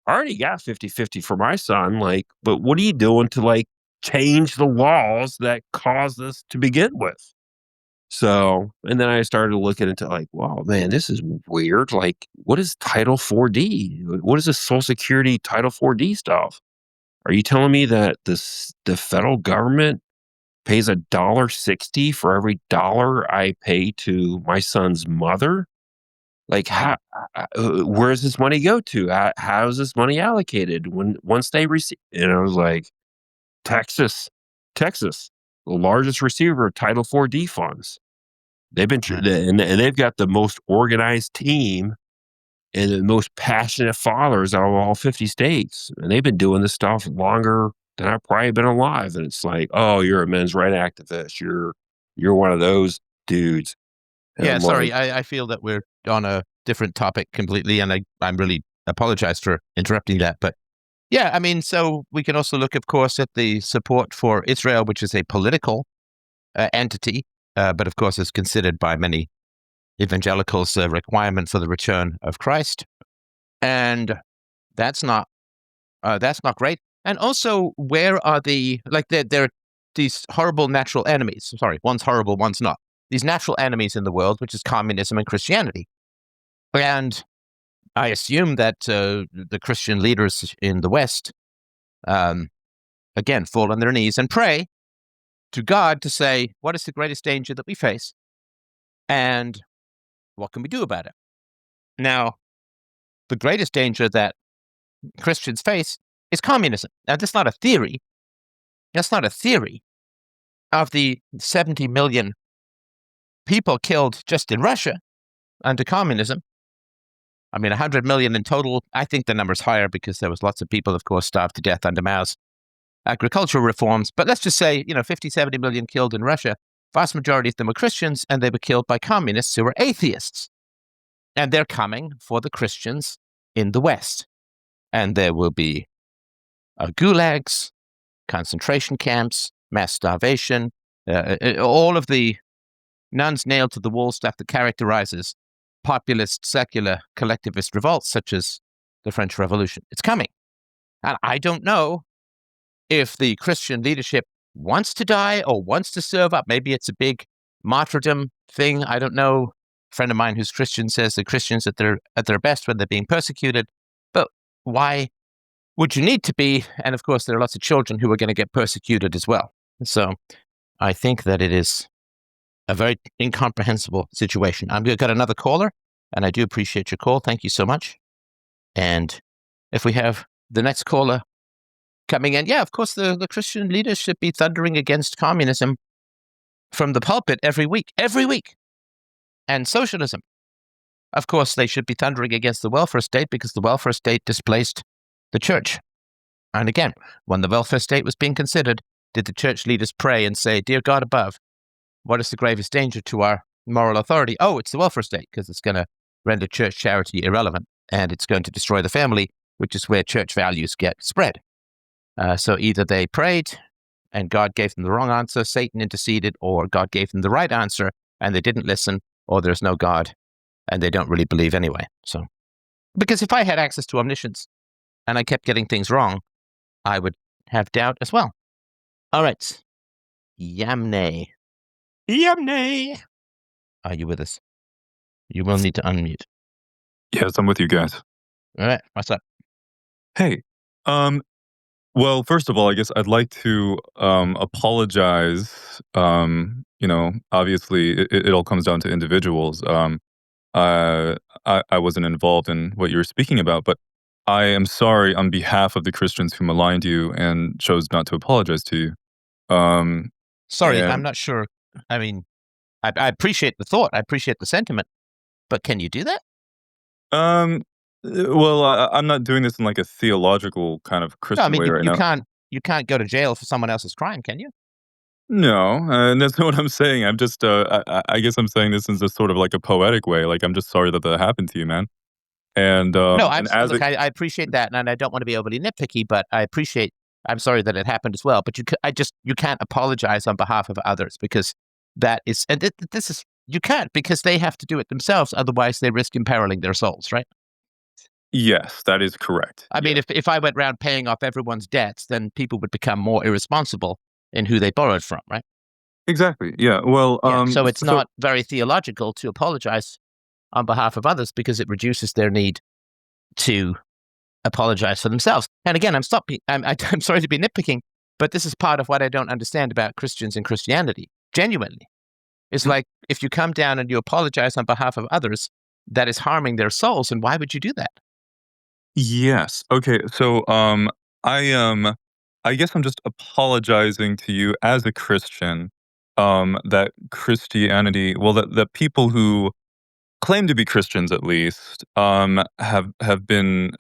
I already got 50-50 for my son. Like, but what are you doing to like change the laws that caused this to begin with? So, and then I started looking into like, wow, man, this is weird. Like, what is Title 4D? What is this Social Security Title 4D stuff? Are you telling me that the federal government pays $1.60 for every dollar I pay to my son's mother? Like, where does this money go to? How is this money allocated once they receive? And I was like, Texas, Texas, the largest receiver of Title 4D funds. They've been Right. and they've got the most organized team and the most passionate fathers out of all 50 states, and they've been doing this stuff longer than I've probably been alive. And it's like, oh, you're a men's right activist. You're one of those dudes. And Yeah, I'm like, sorry. I feel that we're on a different topic completely, and I'm really apologize for interrupting that. But yeah, I mean, so we can also look, of course, at the support for Israel, which is a political entity, but of course is considered by many evangelicals a requirement for the return of Christ, and that's not great. And also, where are the like there are these horrible natural enemies? Sorry, one's horrible, one's not. These natural enemies in the world, which is communism and Christianity. And I assume that the Christian leaders in the West, um, again, fall on their knees and pray to God to say, what is the greatest danger that we face? And what can we do about it? Now, the greatest danger that Christians face is communism. Now, that's not a theory. That's not a theory. Of the 70 million people killed just in Russia under communism, I mean, 100 million in total. I think the number's higher because there was lots of people, of course, starved to death under Mao's. agricultural reforms. But let's just say, 50, 70 million killed in Russia. Vast majority of them were Christians, and they were killed by communists who were atheists. And they're coming for the Christians in the West. And there will be gulags, concentration camps, mass starvation, all of the nuns nailed to the wall stuff that characterizes populist, secular, collectivist revolts, such as the French Revolution. It's coming. And I don't know if the Christian leadership wants to die or wants to serve up. Maybe it's a big martyrdom thing. I don't know. A friend of mine who's Christian says the Christians at their best when they're being persecuted. But why would you need to be? And of course, there are lots of children who are going to get persecuted as well. So I think that it is a very incomprehensible situation. I've got another caller, and I do appreciate your call. Thank you so much. And if we have the next caller coming in, yeah, of course, the Christian leaders should be thundering against communism from the pulpit every week. And socialism. Of course, they should be thundering against the welfare state because the welfare state displaced the church. And again, when the welfare state was being considered, did the church leaders pray and say, "Dear God above, what is the gravest danger to our moral authority?" Oh, it's the welfare state, because it's going to render church charity irrelevant, and it's going to destroy the family, which is where church values get spread. So either they prayed and God gave them the wrong answer, Satan interceded, or God gave them the right answer and they didn't listen, or there's no God and they don't really believe anyway. So, because if I had access to omniscience and I kept getting things wrong, I would have doubt as well. All right. Yamne. Are you with us? You will need to unmute. Yes, I'm with you guys. All right. What's up? Hey, well, first of all, I guess I'd like to apologize. Obviously, it all comes down to individuals. I wasn't involved in what you were speaking about, but I am sorry on behalf of the Christians who maligned you and chose not to apologize to you. Sorry, I'm and not sure. I mean, I appreciate the thought. I appreciate the sentiment. But can you do that? well, I'm not doing this in like a theological kind of No, I Christian mean, way right you now. can't go to jail for someone else's crime, can you? No, and that's not what I'm saying. I'm just, I guess I'm saying this in just sort of like a poetic way. Like, I'm just sorry that that happened to you, man. No, And as look, it, I appreciate that, and I don't want to be overly nitpicky, but I'm sorry that it happened as well. But you can't apologize on behalf of others, because that is, and this is, you can't, because they have to do it themselves. Otherwise, they risk imperiling their souls, right? yes, that is correct. I mean, Yes. if I went around paying off everyone's debts, then people would become more irresponsible in who they borrowed from, right? Exactly. Yeah. Well, Yeah. So it's so not very theological to apologize on behalf of others, because it reduces their need to apologize for themselves. And again, I'm sorry to be nitpicking, but this is part of what I don't understand about Christians and Christianity. Genuinely, it's Mhm. like, if you come down and you apologize on behalf of others, that is harming their souls. And why would you do that? Yes. Okay. So, I guess I'm just apologizing to you as a Christian, that Christianity, well, that people who claim to be Christians at least, have been,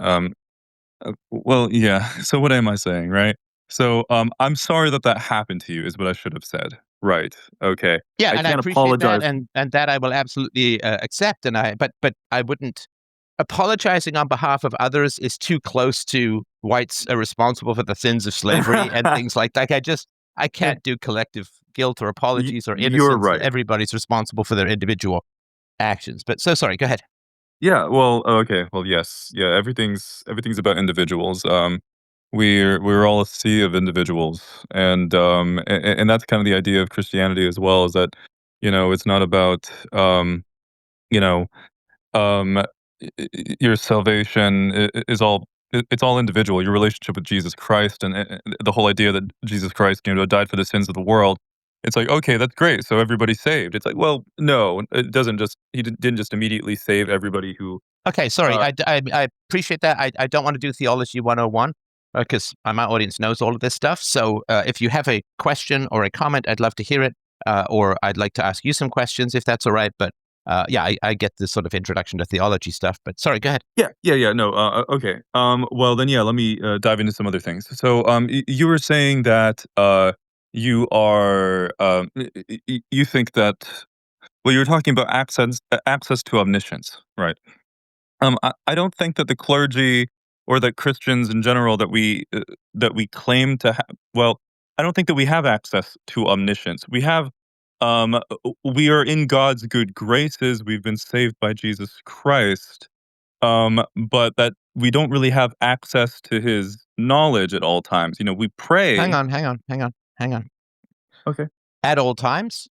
well, yeah. So what am I saying, right? So, I'm sorry that that happened to you is what I should have said. Right. Okay. Yeah, I and I can't appreciate that, apologize. and that I will absolutely accept. But I wouldn't. Apologizing on behalf of others is too close to whites are responsible for the sins of slavery and things like that. I can't do collective guilt or apologies or You're innocence. right. Everybody's responsible for their individual actions. But so sorry. Go ahead. Yeah, well, okay. Well, yes. Yeah, everything's about individuals. We're all a sea of individuals. And that's kind of the idea of Christianity as well, is that, it's not about you know, um your salvation is all it's all individual. Your relationship with Jesus Christ and the whole idea that Jesus Christ, died for the sins of the world. It's like, okay, that's great. So everybody's saved. It's like, well, no, it doesn't just he didn't just immediately save everybody who Okay, sorry. uh I appreciate that. I don't want to do Theology 101, because my audience knows all of this stuff. So if you have a question or a comment, I'd love to hear it. Or I'd like to ask you some questions if that's all right. But I get this sort of introduction to theology stuff, but sorry, go ahead. Yeah. No. Okay. Well, then, yeah. Let me dive into some other things. So, you were saying that you are you think that, well, you were talking about access to omniscience, right? I don't think that the clergy or that Christians in general that we claim to have. Well, I don't think that we have access to omniscience. We are in God's good graces. We've been saved by Jesus Christ, but that we don't really have access to His knowledge at all times. You know, we Hang pray. on, hang on, hang on, hang on. Okay. At all times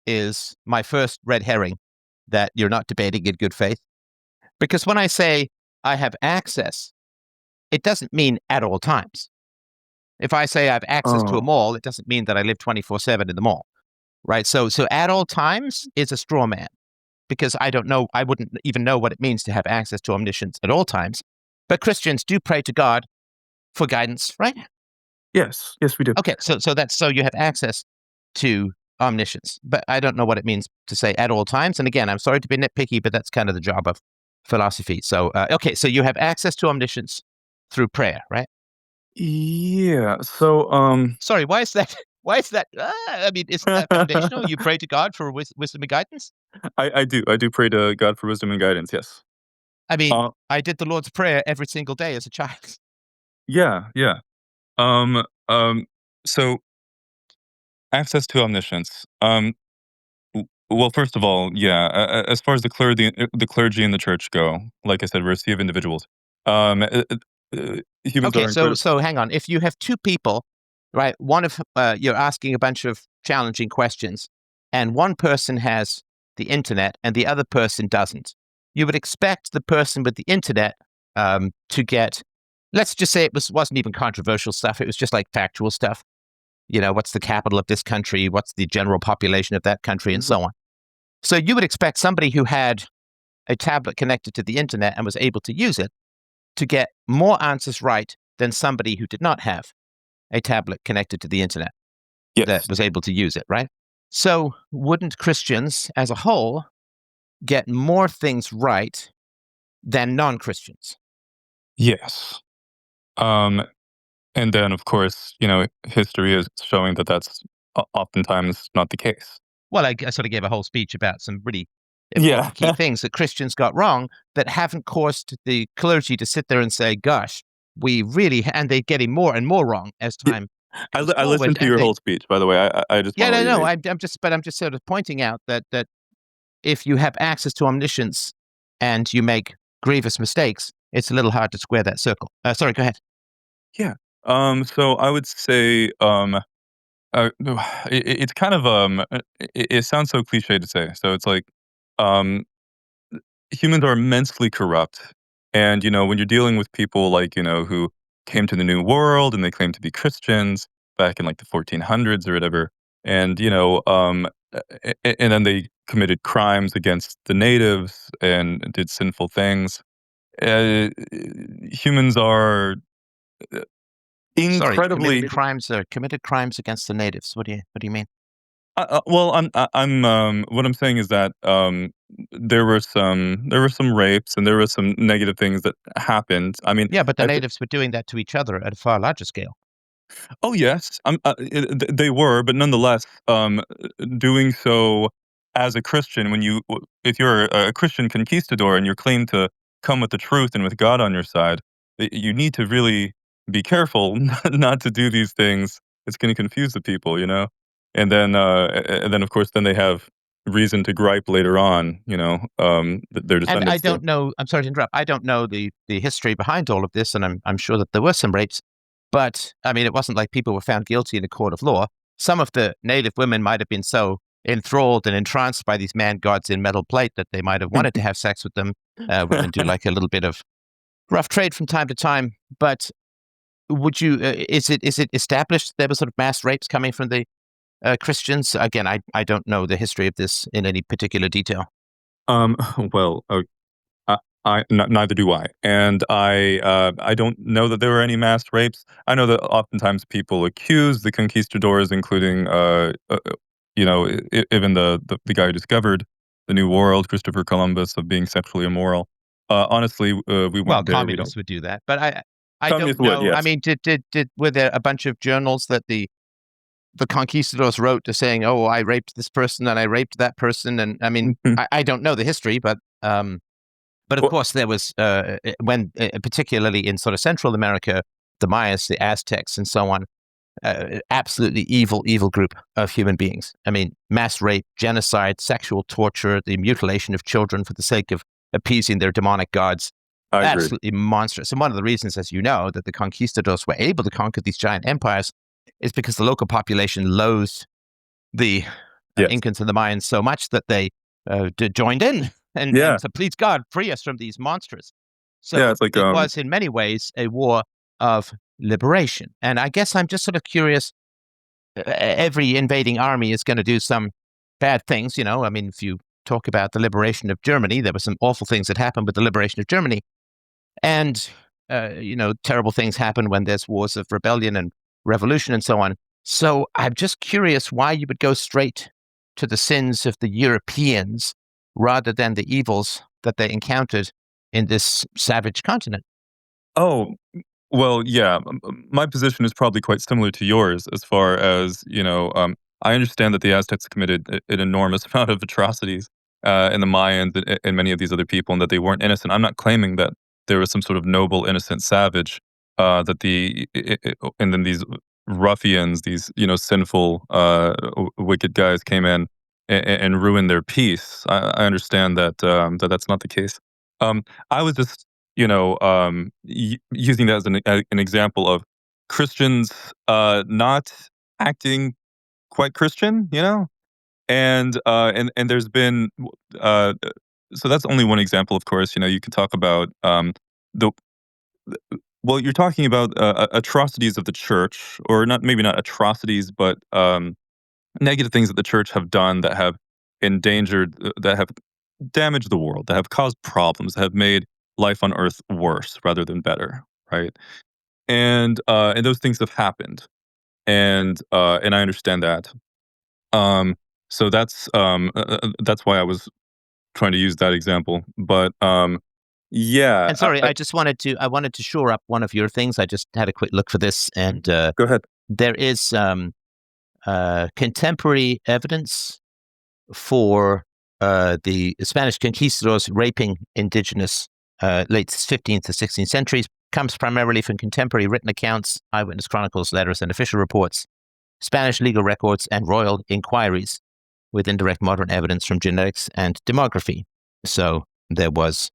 is my first red herring that you're not debating in good faith. Because when I say I have access, it doesn't mean at all times. If I say I have access to a Oh. mall, it doesn't mean that I live 24/7 in the mall, right? So at all times is a straw man because I don't know, I wouldn't even know what it means to have access to omniscience at all times. But Christians do pray to God for guidance, right? Yes. Yes, we do. Okay, so you have access to omniscience, but I don't know what it means to say at all times. And again, I'm sorry to be nitpicky, but that's kind of the job of philosophy. So okay, so you have access to omniscience through prayer, right? Yeah. So, Sorry, why is that? Why is that? I mean, isn't that foundational? You pray to God for wisdom and guidance. I do pray to God for wisdom and guidance. Yes. I mean, Uh, I did the Lord's Prayer every single day as a child. yeah. Um, um, so access to omniscience. Well, first of all, yeah. As far as the clergy and the church go, like I said, we're a sea of individuals. Humans Okay, are incredible. so hang on. If you have two people, right? One of you're asking a bunch of challenging questions, and one person has the internet and the other person doesn't. You would expect the person with the internet to get. Let's just say wasn't even controversial stuff. It was just like factual stuff. You know, what's the capital of this country? What's the general population of that country, and so on. So you would expect somebody who had a tablet connected to the internet and was able to use it to get more answers right than somebody who did not have a tablet connected to the internet that Yes. was able to use it, right? So, wouldn't Christians as a whole get more things right than non Christians? Yes. Um, and then, of course, you know, history is showing that that's oftentimes not the case. Well, I sort of gave a whole speech about some really Yeah. important key things that Christians got wrong that haven't caused the clergy to sit there and say, gosh, we really, and they're getting more and more wrong as time goes I forward. listened to And your they, whole speech, by the way. I just yeah, want to no, let you know. no, I'm just sort of pointing out that if you have access to omniscience and you make grievous mistakes, it's a little hard to square that circle. Sorry, go ahead. Yeah. So I would say, no, it's kind of, it sounds so cliche to say. So it's like, um, humans are immensely corrupt. And, you know, when you're dealing with people like, you know, who came to the New World and they claim to be Christians back in like the 1400s or whatever, and, you know, and then they committed crimes against the natives and did sinful things. Uh, Humans are Sorry, incredibly. committed crimes against the natives. What do you mean? Well, what I'm saying is that there were some rapes and there were some negative things that happened. I mean, Yeah, but the I th- natives were doing that to each other at a far larger scale. oh yes, they were, but nonetheless, doing so as a Christian, if you're a Christian conquistador and you're claimed to come with the truth and with God on your side, you need to really be careful not to do these things. It's going to confuse the people, you know. And then of course, then they have reason to gripe later on, you know, their And I descendants do. don't know. I'm sorry to interrupt. I don't know the history behind all of this, and I'm sure that there were some rapes, but I mean, it wasn't like people were found guilty in a court of law. Some of the native women might have been so enthralled and entranced by these man gods in metal plate that they might have wanted to have sex with them, and do like a little bit of rough trade from time to time. But would you? Is it established there were sort of mass rapes coming from the Christians? Again, I don't know the history of this in any particular detail. Well, neither do I, and I don't know that there were any mass rapes. I know that oftentimes people accuse the conquistadors, including you know, even the guy who discovered the New World, Christopher Columbus, of being sexually immoral. Honestly, we Well, weren't there. We don't. communists would do that, but I don't Communists would, know. I yes. mean, were there a bunch of journals that the conquistadors wrote to saying, "Oh, I raped this person and I raped that person," and I mean, I don't know the history, but of Well, course there was particularly in sort of Central America, the Mayas, the Aztecs, and so on. Absolutely evil group of human beings. I mean, mass rape, genocide, sexual torture, the mutilation of children for the sake of appeasing their demonic gods. I agree. Absolutely monstrous. And one of the reasons, as you know, that the conquistadors were able to conquer these giant empires is because the local population loathed the Yes. Incans and the Mayans so much that they joined in Yeah. and said, please God, free us from these monsters. Yeah. So It's like it was in many ways a war of liberation. And I guess I'm just sort of curious. Every invading army is going to do some bad things, you know. I mean, if you talk about the liberation of Germany, there were some awful things that happened with the liberation of Germany. And, terrible things happen when there's wars of rebellion and revolution and so on. So I'm just curious why you would go straight to the sins of the Europeans rather than the evils that they encountered in this savage continent. Oh, well, yeah. My position is probably quite similar to yours as far as, I understand that the Aztecs committed an enormous amount of atrocities, and the Mayans and many of these other people, and that they weren't innocent. I'm not claiming that there was some sort of noble, innocent savage, that and then these ruffians, these, sinful, wicked guys came in and ruined their peace. I understand that, that's not the case. I was just using that as an example of Christians not acting quite Christian, and there's been uh, so that's only one example, of course. You can talk about the well, you're talking about atrocities of the church, or not, maybe not atrocities, but negative things that the church have done that have endangered, that have damaged the world, that have caused problems, that have made life on Earth worse rather than better, right? And those things have happened, and I understand that. Um, so that's why I was trying to use that example. But yeah, And sorry, I wanted to shore up one of your things. I just had a quick look for this, and go ahead. there is contemporary evidence for the Spanish conquistadors raping indigenous late 15th to 16th centuries. Comes primarily from contemporary written accounts, eyewitness chronicles, letters, and official reports, Spanish legal records, and royal inquiries, with indirect modern evidence from genetics and demography. So there was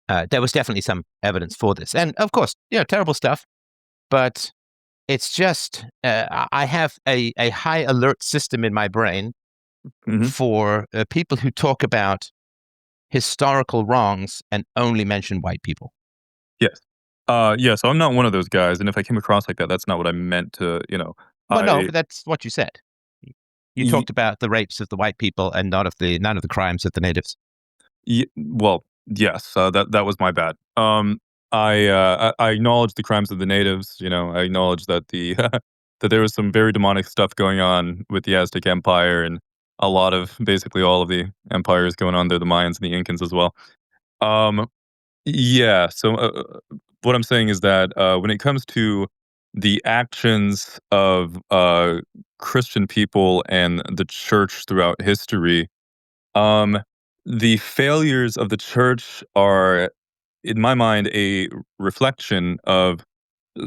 definitely some evidence for this, and of course, terrible stuff. But it's just I have a high alert system in my brain Hmm. for people who talk about historical wrongs and only mention white people. Yes. Yeah. So I'm not one of those guys, and if I came across like that, that's not what I meant to. Well, no, I but that's what you said. You y- talked about the rapes of the white people and not of the none of the crimes of the natives. well, yes. That was my bad. I acknowledge the crimes of the natives. I acknowledge that that there was some very demonic stuff going on with the Aztec Empire, and basically all of the empires going on there, the Mayans and the Incans as well. Um, yeah. So what I'm saying is that when it comes to the actions of Christian people and the church throughout history, um, the failures of the church are, in my mind, a reflection of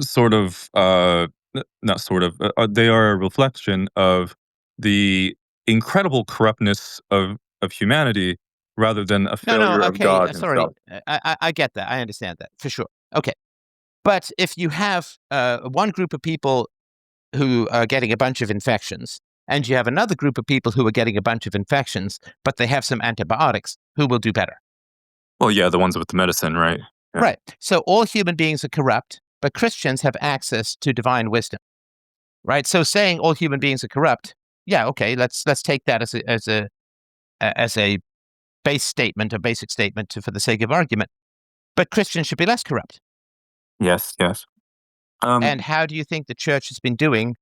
sort of, not sort of, they are a reflection of the incredible corruptness of humanity rather than a No, failure of okay, God sorry. himself. I get that. I understand that for sure. Okay, but if you have one group of people who are getting a bunch of infections, and you have another group of people who are getting a bunch of infections, but they have some antibiotics, who will do better? Well, yeah, the ones with the medicine, right? Yeah. Right. So all human beings are corrupt, but Christians have access to divine wisdom. Right. So saying all human beings are corrupt, yeah, okay. Let's take that as a base statement, a basic statement for the sake of argument. But Christians should be less corrupt. Yes, yes. And Um, how do you think the church has been doing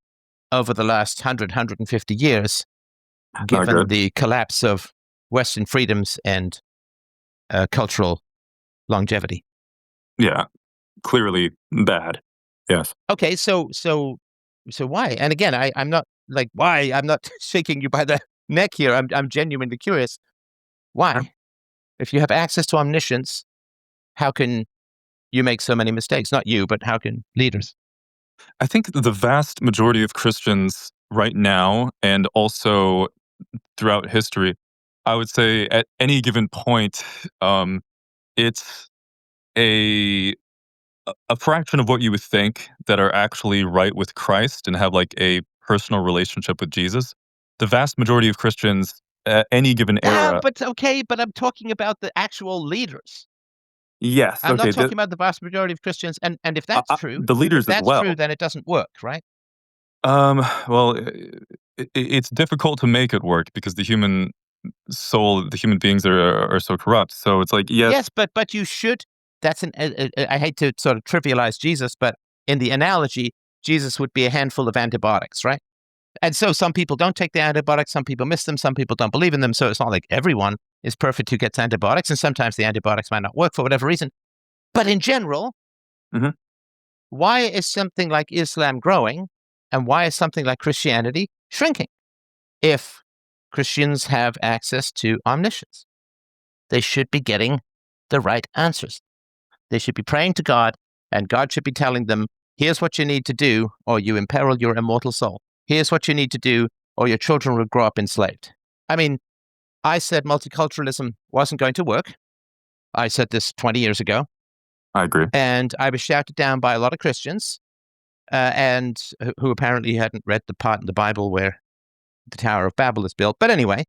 over the last 100, 150 years, Not given good. the collapse of Western freedoms and cultural longevity. Yeah, clearly bad. Yes. Okay, so why? And again, I'm not like why. I'm not shaking you by the neck here. I'm genuinely curious. Why? If you have access to omniscience, how can you make so many mistakes? Not you, but how can leaders? I think the vast majority of Christians right now, and also throughout history, I would say at any given point, it's a a fraction of what you would think that are actually right with Christ and have like a personal relationship with Jesus. The vast majority of Christians at any given Ah, era. but okay, but I'm talking about the actual leaders. Yes, I'm not okay. talking about the vast majority of Christians. And The if leaders as that's true, well. then it doesn't work, right? Well, it's difficult to make it work because the human soul, the human beings are so corrupt. So it's like, yes. Yes, but you should. That's an. I hate to sort of trivialize Jesus, but in the analogy, Jesus would be a handful of antibiotics, right? And so some people don't take the antibiotics, some people miss them, some people don't believe in them. So it's not like everyone is perfect who gets antibiotics, and sometimes the antibiotics might not work for whatever reason. But in general, Mhm. why is something like Islam growing, and why is something like Christianity shrinking? If Christians have access to omniscience, they should be getting the right answers. They should be praying to God, and God should be telling them, here's what you need to do, or you imperil your immortal soul. Here's what you need to do, or your children will grow up enslaved. I mean, I said multiculturalism wasn't going to work. I said this 20 years ago, I agree. and I was shouted down by a lot of Christians, and who apparently hadn't read the part in the Bible where the Tower of Babel is built. But anyway,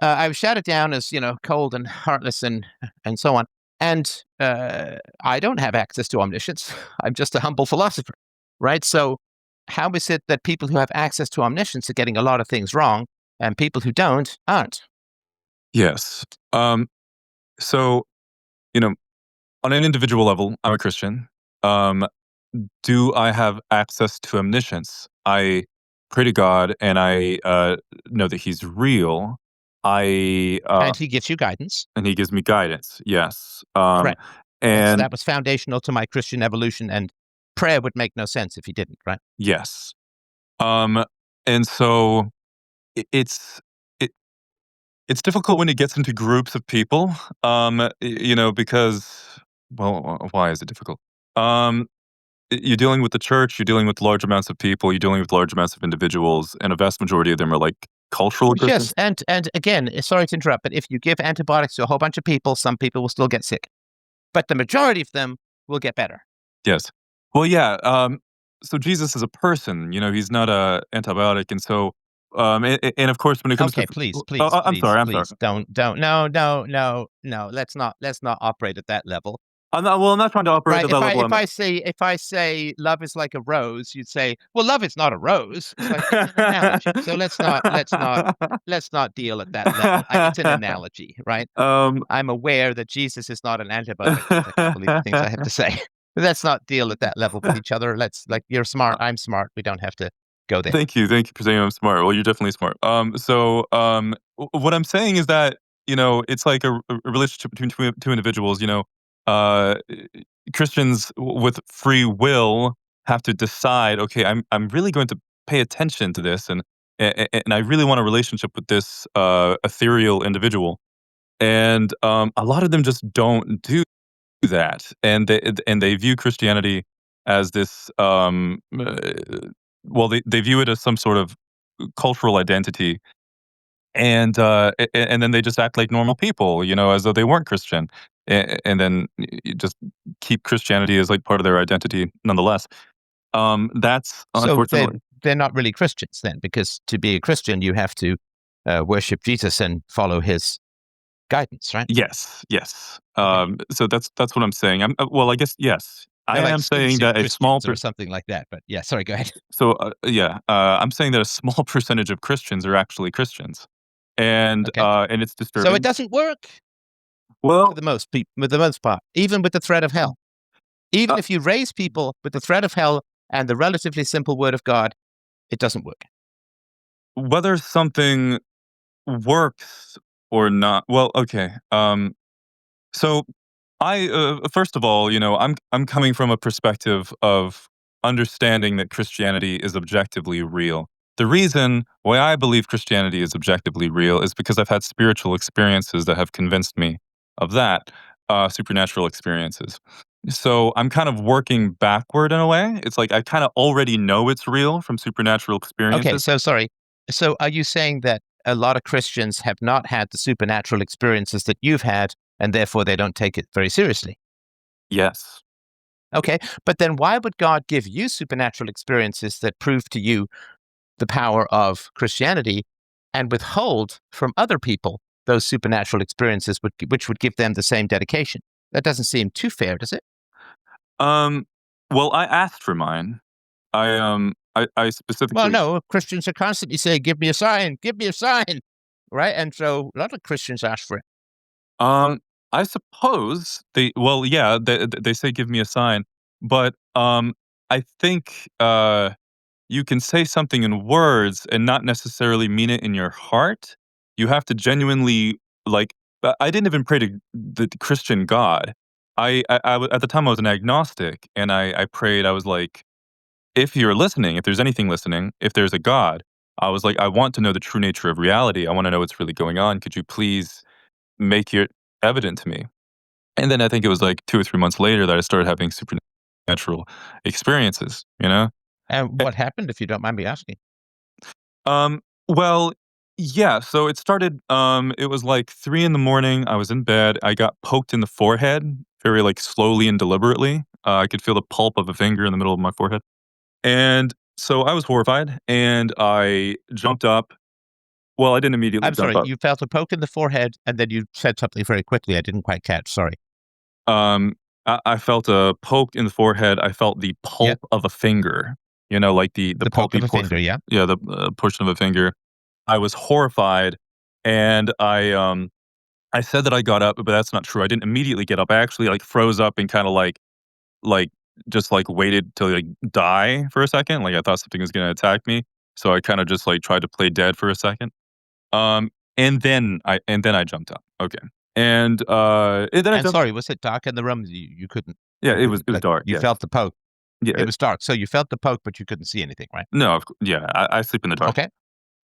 I was shouted down as cold and heartless and so on. And I don't have access to omniscience. I'm just a humble philosopher, right? So how is it that people who have access to omniscience are getting a lot of things wrong, and people who don't aren't? Yes. So, you know, on an individual level, I'm a Christian. Um, do I have access to omniscience? I pray to God and I know that He's real. I And he gives you guidance. and He gives me guidance. Yes. Correct. And That was foundational to my Christian evolution, and prayer would make no sense if he didn't, right? yes. Um, and so it's it, it's difficult when it gets into groups of people. Because well, why is it difficult? Um, you're dealing with the church, you're dealing with large amounts of people, you're dealing with large amounts of individuals, and a vast majority of them are like cultural Yes, Christians. and again, sorry to interrupt, but if you give antibiotics to a whole bunch of people, some people will still get sick, but the majority of them will get better. Yes. Well, yeah. So Jesus is a person, he's not a antibiotic, and so, and of course, when it comes to, Okay, please, oh, please, I'm please, sorry, I'm sorry. please, don't, no, no, no, no. Let's not operate at that level, I'm not trying to operate right? at that level. If I say love is like a rose, you'd say, well, love is not a rose. It's like it's an analogy. So let's not deal at that level. It's an analogy, right? um, I'm aware that Jesus is not an antibiotic. I can't believe the things I have to say. Let's not deal at that level with each other. Let's like you're smart, I'm smart. We don't have to go there. Thank you for saying I'm smart. Well, you're definitely smart. What I'm saying is that it's like a relationship between two individuals. Uh, Christians with free will have to decide. Okay, I'm really going to pay attention to this, and I really want a relationship with this ethereal individual. And a lot of them just don't do that, and they view Christianity as this. Well, they view it as some sort of cultural identity, and then they just act like normal people, as though they weren't Christian, and then you just keep Christianity as like part of their identity, nonetheless. That's So unfortunately. they're not really Christians then, because to be a Christian you have to worship Jesus and follow his guidance, right? Yes, yes. Okay. So that's what I'm saying. Well, I guess yes. I They're like am saying stooges that a small Christians or something like that. But yeah, sorry, go ahead. So, yeah, I'm saying that a small percentage of Christians are actually Christians, Okay. and it's So it disturbing. doesn't work for Well, the most people, with the most part, even with the threat of hell. Even uh, if you raise people with the threat of hell and the relatively simple word of God, it doesn't work. whether something works or not. Well, okay. So I first of all, I'm coming from a perspective of understanding that Christianity is objectively real. The reason why I believe Christianity is objectively real is because I've had spiritual experiences that have convinced me of that, supernatural experiences. So I'm kind of working backward in a way. It's like I kind of already know it's real from supernatural Okay, experiences. so sorry. So are you saying that a lot of Christians have not had the supernatural experiences that you've had, and therefore they don't take it very seriously? Yes. Okay, but then why would God give you supernatural experiences that prove to you the power of Christianity and withhold from other people those supernatural experiences which would give them the same dedication? That doesn't seem too fair, does it? Um. Well, I asked for mine. I Well, specifically. no, Christians are constantly saying, give me a sign, right? And so a lot of Christians ask for it. Um, I suppose they. Well, yeah, they say give me a sign, but I think you can say something in words and not necessarily mean it in your heart. You have to genuinely like. I didn't even pray to the Christian God. At the time I was an agnostic, and I prayed. I was like, if you're listening, if there's anything listening, if there's a God, I was like, I want to know the true nature of reality. I want to know what's really going on. Could you please make it evident to me? And then I think it was like 2 or 3 months later that I started having supernatural experiences, you know? And Eh, what happened, if you don't mind me asking? well, yeah, so it started, it was like 3 in the morning, I was in bed, I got poked in the forehead very, like, slowly and deliberately. I could feel the pulp of a finger in the middle of my forehead. And so I was horrified, and I jumped up. Well, I didn't immediately I'm jump sorry, up. you felt a poke in the forehead, and then you said something very quickly I didn't quite catch. Sorry. Um, I felt a poke in the forehead. I felt the Yeah, pulp of a finger, like the the poke pulpy of a finger. Yeah. yeah, the portion of a finger. I was horrified, and I said that I got up, but that's not true. I didn't immediately get up. I actually like froze up and kind of like just like waited to like die for a second. Like I thought something was going to attack me, so I kind of just like tried to play dead for a second. Um, and then I jumped up. Okay, and then I And jumped. sorry, was it dark in the room? Yeah, You it couldn't, was like, dark. you Yeah, felt the poke. It yeah. was dark. So you felt the poke, but you couldn't see anything, right? No, yeah, I sleep in the dark. Okay.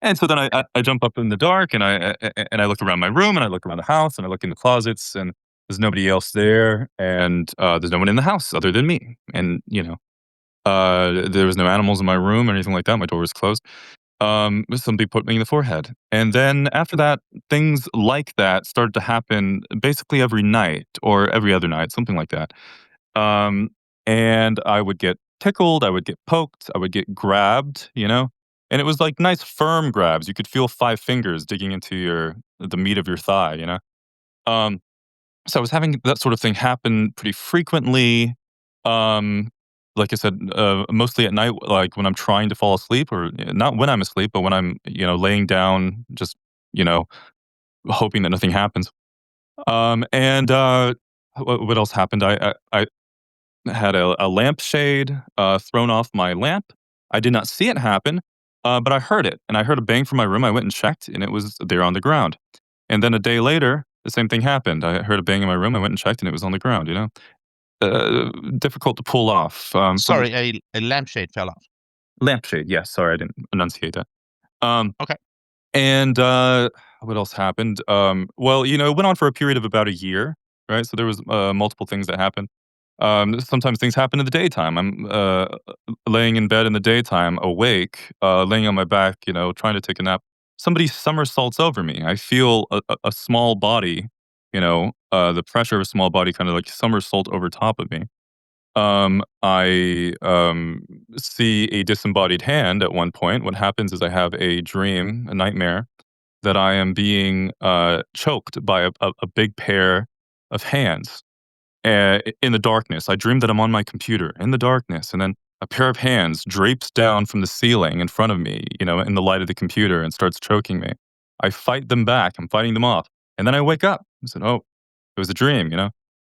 And so then I jump up in the dark and I look around my room and I look around the house and I look in the closets and there's nobody else there and there's no one in the house other than me. And there was no animals in my room or anything like that. My door was closed. Somebody put me in the forehead. And then after that, things like that started to happen basically every night or every other night, something like that. Um, and I would get tickled, I would get poked, I would get grabbed, And it was like nice firm grabs. You could feel 5 fingers digging into the meat of your thigh, you know? Um, so I was having that sort of thing happen pretty frequently. Um, like I said, mostly at night, like when I'm trying to fall asleep, or not when I'm asleep, but when I'm, laying down, just, you know, hoping that nothing happens. And what else happened? I had a lampshade thrown off my lamp. I did not see it happen, but I heard it, and I heard a bang from my room. I went and checked, and it was there on the ground. And then a day later, the same thing happened. I heard a bang in my room. I went and checked, and it was on the ground. Difficult to pull off. Sorry, a lampshade fell off. Lampshade. Yes, sorry, I didn't enunciate that. Um, Okay. and what else happened? Well, it went on for a period of about a year, right? So there was multiple things that happened. Sometimes things happen in the daytime. I'm laying in bed in the daytime, awake, laying on my back, trying to take a nap. Somebody somersaults over me. I feel a small body, the pressure of a small body kind of like somersault over top of me. I see a disembodied hand at one point. What happens is I have a dream, a nightmare, that I am being choked by a big pair of hands in the darkness. I dream that I'm on my computer in the darkness, and then a pair of hands drapes down from the ceiling in front of me, in the light of the computer and starts choking me. I fight them back. I'm fighting them off. And then I wake up. I said, oh, it was a dream.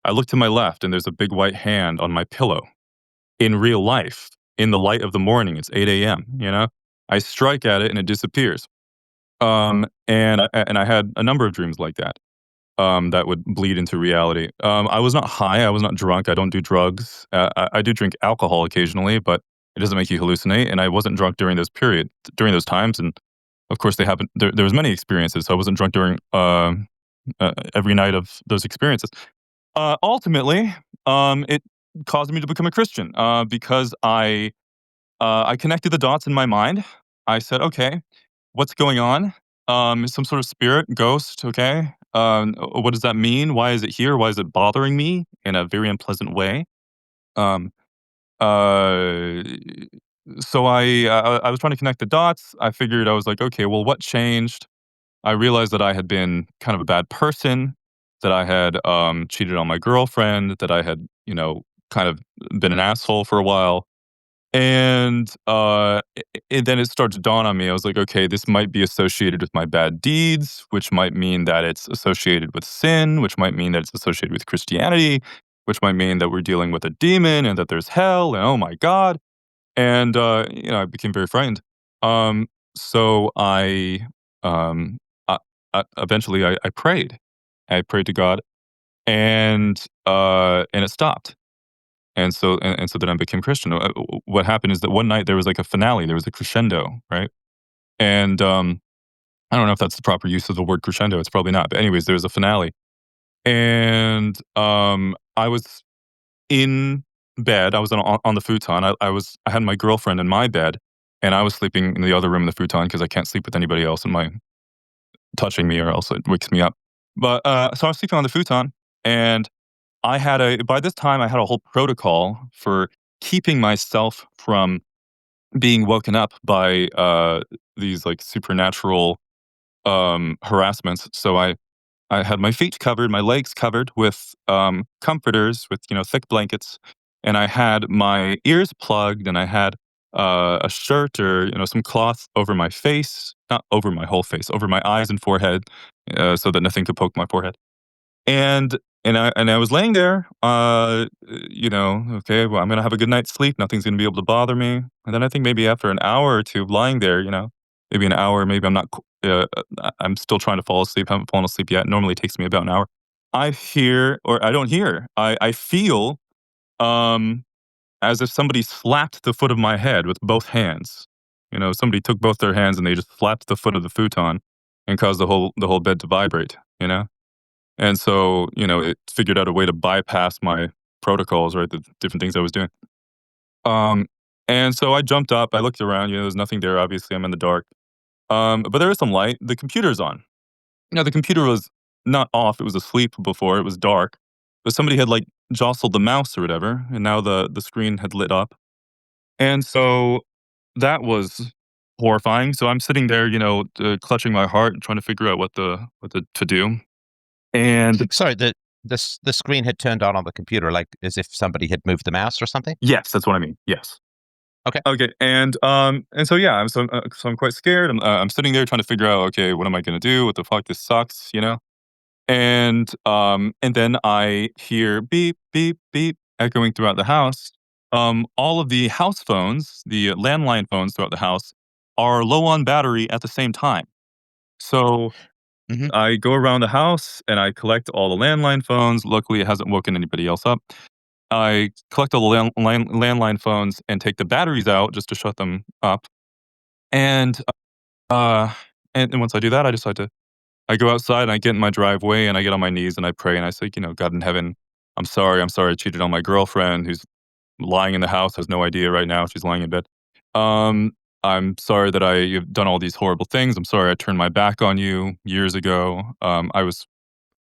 I look to my left and there's a big white hand on my pillow in real life, in the light of the morning. It's 8 a.m. I strike at it and it disappears. And I had a number of dreams like that, that would bleed into reality. I was not high, I was not drunk, I don't do drugs. I do drink alcohol occasionally, but it doesn't make you hallucinate, and I wasn't drunk during those times, and of course, they happened there was many experiences, so I wasn't drunk during, every night of those experiences. Ultimately, it caused me to become a Christian, because I connected the dots in my mind. I said, "Okay, what's going on? Some sort of spirit, ghost, okay? What does that mean? Why is it here? Why is it bothering me in a very unpleasant way?" Um, uh, I was trying to connect the dots. I figured I was like, "Okay, well, what changed?" I realized that I had been kind of a bad person, that I had, cheated on my girlfriend, that I had, kind of been an asshole for a while. And, then it started to dawn on me. I was like, "Okay, this might be associated with my bad deeds, which might mean that it's associated with sin, which might mean that it's associated with Christianity, which might mean that we're dealing with a demon and that there's hell, and oh my god." And, I became very frightened. Um, so um, I eventually I prayed. I prayed to God, and it stopped. And so then I became Christian. What happened is that one night there was like a finale, there was a crescendo, right? And, I don't know if that's the proper use of the word crescendo, it's probably not, but anyways, there was a finale. And, I was in bed, I was on the futon, I had my girlfriend in my bed, and I was sleeping in the other room in the futon because I can't sleep with anybody else in my touching me or else it wakes me up. But, so I was sleeping on the futon, and by this time, I had a whole protocol for keeping myself from being woken up by, these, like, supernatural, harassments. So I had my feet covered, my legs covered with, comforters, with, thick blankets, and I had my ears plugged, and I had, a shirt or, some cloth over my face, not over my whole face, over my eyes and forehead, so that nothing could poke my forehead. And and I was laying there, okay, well, I'm gonna have a good night's sleep, nothing's gonna be able to bother me. And then I think maybe after an hour or 2 of lying there, maybe an hour, maybe I'm not I'm still trying to fall asleep, haven't fallen asleep yet, normally it takes me about an hour. I hear or I don't hear, I feel, um, as if somebody slapped the foot of my head with both hands. Somebody took both their hands and they just slapped the foot of the futon and caused the whole bed to vibrate, you know? And so, it figured out a way to bypass my protocols, right? The different things I was doing. Um, and so I jumped up, I looked around, there's nothing there, obviously, I'm in the dark. But there is some light. The computer's on. The computer was not off, it was asleep before, it was dark. But somebody had like jostled the mouse or whatever, and now the screen had lit up. And so that was horrifying. So I'm sitting there, clutching my heart, trying to figure out what the to do. And Sorry, the screen had turned on the computer, like as if somebody had moved the mouse or something? yes, that's what I mean. Yes. Okay. Okay. And so yeah, so I'm quite scared. I'm sitting there trying to figure out, okay, what am I gonna do? What the fuck? This sucks, you know? And then I hear beep, beep, beep echoing throughout the house. All of the house phones, the landline phones throughout the house, are low on battery at the same time. So Mhm. I go around the house and I collect all the landline phones. Luckily, it hasn't woken anybody else up. I collect all the landline phones and take the batteries out just to shut them up. And uh, and once I do that, I go outside and I get in my driveway and I get on my knees and I pray and I say, God in heaven, I'm sorry I cheated on my girlfriend who's lying in the house, has no idea right now. She's lying in bed. Um, I'm sorry that you've done all these horrible things. I'm sorry I turned my back on you years ago. I was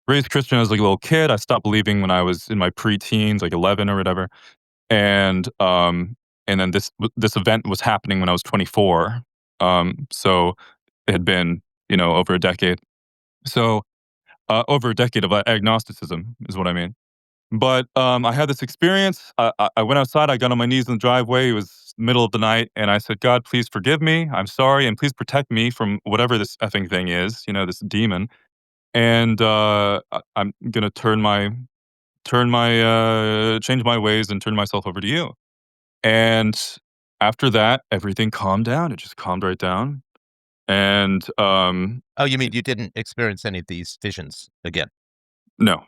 raised Christian as like a little kid. I stopped believing when I was in my preteens, like 11 or whatever. And and then this event was happening when I was 24. So it had been, over a decade. So over a decade of agnosticism is what I mean. But I had this experience. I went outside. I got on my knees in the driveway. It was middle of the night, and I said, "God, please forgive me. I'm sorry, and please protect me from whatever this effing thing is. This demon." And I'm gonna change my ways and turn myself over to you. And after that, everything calmed down. It just calmed right down. And Oh, you mean you didn't experience any of these visions again? no,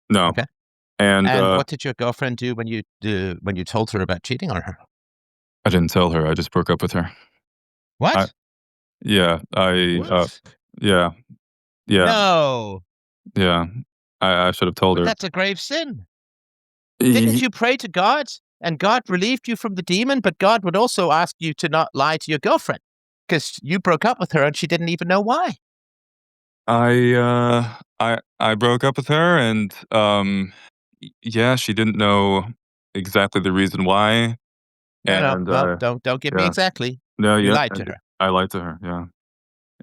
no. Okay. And And what did your girlfriend do when you told her about cheating on her? I didn't tell her. I just broke up with her. I What? yeah, What? yeah, yeah, No. yeah. I should have told But her. that's a grave sin. Didn't Y you pray to God and God relieved you from the demon, but God would also ask you to not lie to your girlfriend because you broke up with her and she didn't even know why. I broke up with her and, yeah, she didn't know exactly the reason why, No, no, and, no, don't give me yeah. exactly. No, You yeah, lied to and her. I lied to her, yeah,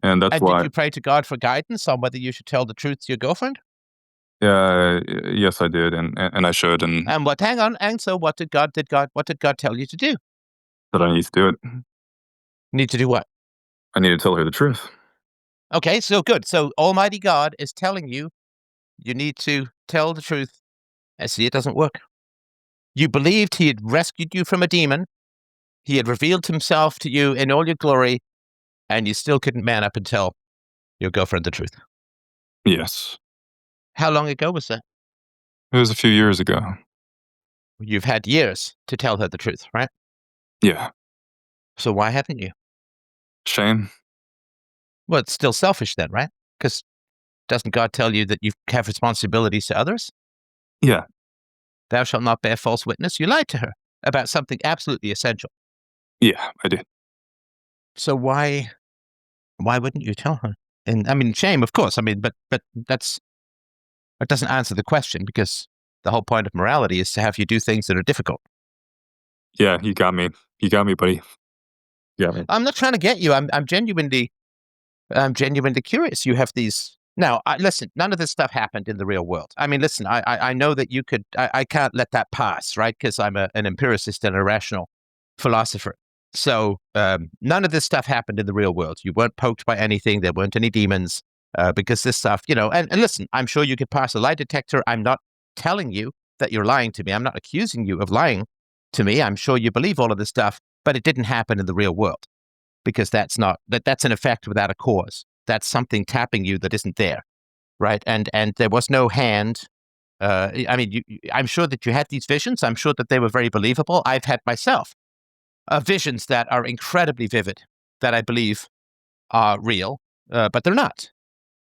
and that's And did why. you pray to God for guidance on whether you should tell the truth to your girlfriend? Yeah, yes, I did, and I should, and And what hang on, and so what did God tell you to do? that I need to do it. Need to do what? I need to tell her the truth. Okay, so good. So Almighty God is telling you you need to tell the truth. And see, it doesn't work. You believed he had rescued you from a demon. He had revealed himself to you in all your glory, and you still couldn't man up and tell your girlfriend the truth. Yes. How long ago was that? It was a few years ago. You've had years to tell her the truth, right? Yeah. So why haven't you? Shame? Well, it's still selfish then, right? Because doesn't God tell you that you have responsibilities to others? Yeah. Thou shalt not bear false witness. You lied to her about something absolutely essential. Yeah, I did. So why wouldn't you tell her? And I mean, shame, of course. I mean, but that doesn't answer the question because the whole point of morality is to have you do things that are difficult. Yeah, you got me. You got me, buddy. You got me. I'm not trying to get you. I'm genuinely curious. You have these now. Listen, none of this stuff happened in the real world. I mean, listen, I know that you could. I can't let that pass, right? Because I'm an empiricist and a rational philosopher. So none of this stuff happened in the real world. You weren't poked by anything. There weren't any demons. Because this stuff, and listen, I'm sure you could pass a lie detector. I'm not telling you that you're lying to me. I'm not accusing you of lying to me. I'm sure you believe all of this stuff, but it didn't happen in the real world because that's an effect without a cause. That's something tapping you that isn't there, right? And there was no hand. I mean, I'm sure that you had these visions. I'm sure that they were very believable. I've had myself visions that are incredibly vivid that I believe are real, but they're not.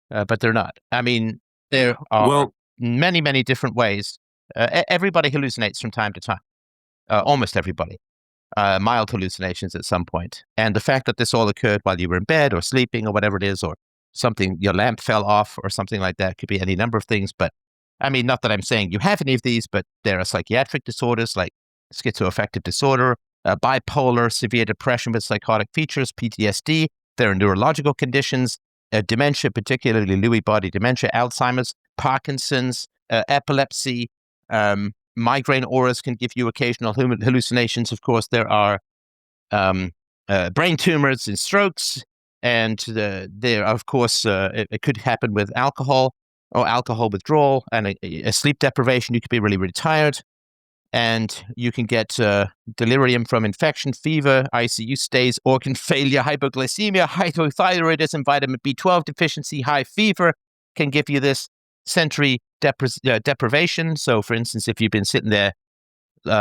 But they're not. I mean, there are Well, many, many different ways. Everybody hallucinates from time to time. Almost everybody. Mild hallucinations at some point. And the fact that this all occurred while you were in bed or sleeping or whatever it is, or something, your lamp fell off or something like that, could be any number of things. But I mean, not that I'm saying you have any of these, but there are psychiatric disorders like schizoaffective disorder, bipolar, severe depression with psychotic features, PTSD. There are neurological conditions, dementia, particularly Lewy body dementia, Alzheimer's, Parkinson's, epilepsy, migraine auras can give you occasional hallucinations. Of course, there are brain tumors and strokes, and there, of course, it could happen with alcohol or alcohol withdrawal and a sleep deprivation. You could be really, really tired, and you can get delirium from infection, fever, ICU stays, organ failure, hypoglycemia, hypothyroidism, vitamin B12 deficiency, high fever can give you this sensory deprivation. So, for instance, if you've been sitting there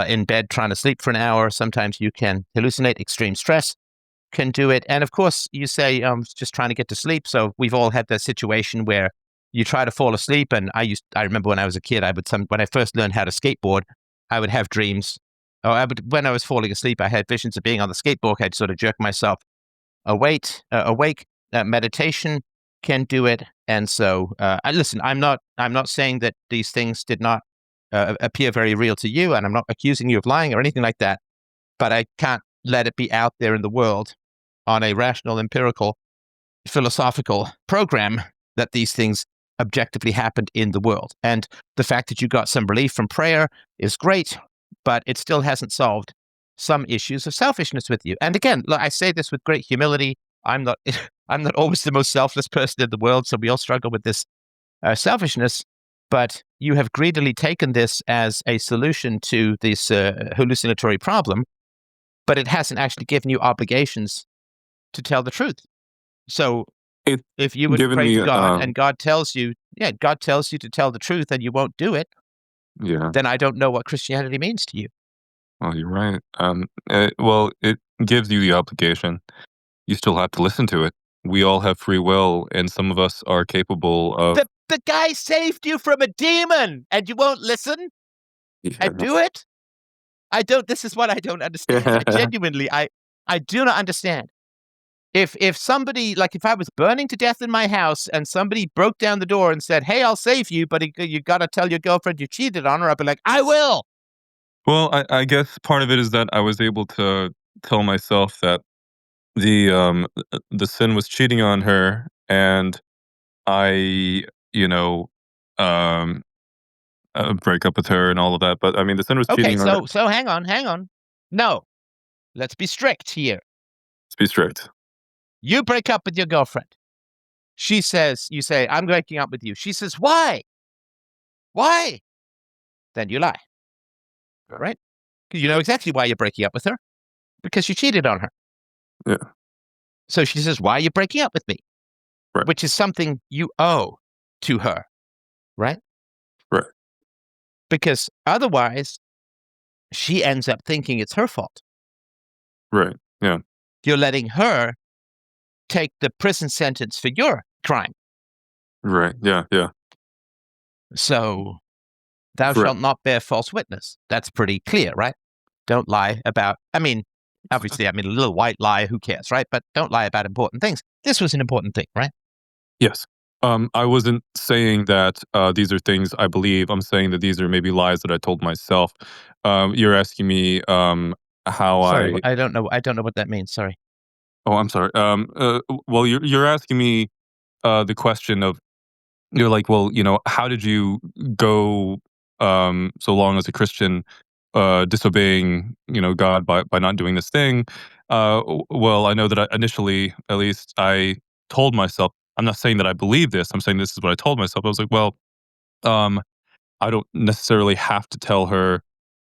in bed trying to sleep for an hour, sometimes you can hallucinate. Extreme stress can do it. And of course, you say, I'm just trying to get to sleep. So we've all had that situation where you try to fall asleep. And I remember when I was a kid, when I first learned how to skateboard, I would have dreams. When I was falling asleep, I had visions of being on the skateboard. I'd sort of jerk myself awake. Meditation can do it. And so, listen, I'm not saying that these things did not appear very real to you, and I'm not accusing you of lying or anything like that. But I can't let it be out there in the world on a rational, empirical, philosophical program that these things objectively happened in the world. And the fact that you got some relief from prayer is great, but it still hasn't solved some issues of selfishness with you. And again, look, I say this with great humility. I'm not I'm not always the most selfless person in the world, so we all struggle with this selfishness. But you have greedily taken this as a solution to this hallucinatory problem, but it hasn't actually given you obligations to tell the truth. So It's if you would given pray to me, God and God tells you to tell the truth and you won't do it, yeah. then I don't know what Christianity means to you. Well, you're right. Well, it gives you the obligation. You still have to listen to it. We all have free will, and some of us are capable of. The guy saved you from a demon and you won't listen and Yeah. do it? This is what I don't understand. Genuinely, I do not understand. If somebody, like if I was burning to death in my house and somebody broke down the door and said, "Hey, I'll save you, but you got to tell your girlfriend you cheated on her," I'd be like, "I will." Well, I guess part of it is that I was able to tell myself that the sin was cheating on her, and I, you know, um, break up with her and all of that. But I mean, the sin was Okay, cheating on her. so hang on. No, let's be strict here. Let's be strict. You break up with your girlfriend. You say, "I'm breaking up with you." She says, "Why? Why?" Then you lie, right? Because you know exactly why you're breaking up with her, because you cheated on her. Yeah. So she says, "Why are you breaking up with me?" Right. Which is something you owe to her, right? Right. Because otherwise, she ends up thinking it's her fault. Right. Yeah. You're letting her take the prison sentence for your crime. Right. Yeah. Yeah. So thou Right. shalt not bear false witness. That's pretty clear, right? Don't lie about, obviously, a little white lie, who cares, right? But don't lie about important things. This was an important thing, right? Yes. I wasn't saying that these are things I believe. I'm saying that these are maybe lies that I told myself. You're asking me how Sorry, I. I don't know. I don't know what that means. Sorry. Oh, I'm sorry. Well, you're asking me the question of, you're like, well, how did you go so long as a Christian, disobeying, God by not doing this thing? Well, I know that initially, at least, I told myself. I'm not saying that I believe this. I'm saying this is what I told myself. I was like, well, um, I don't necessarily have to tell her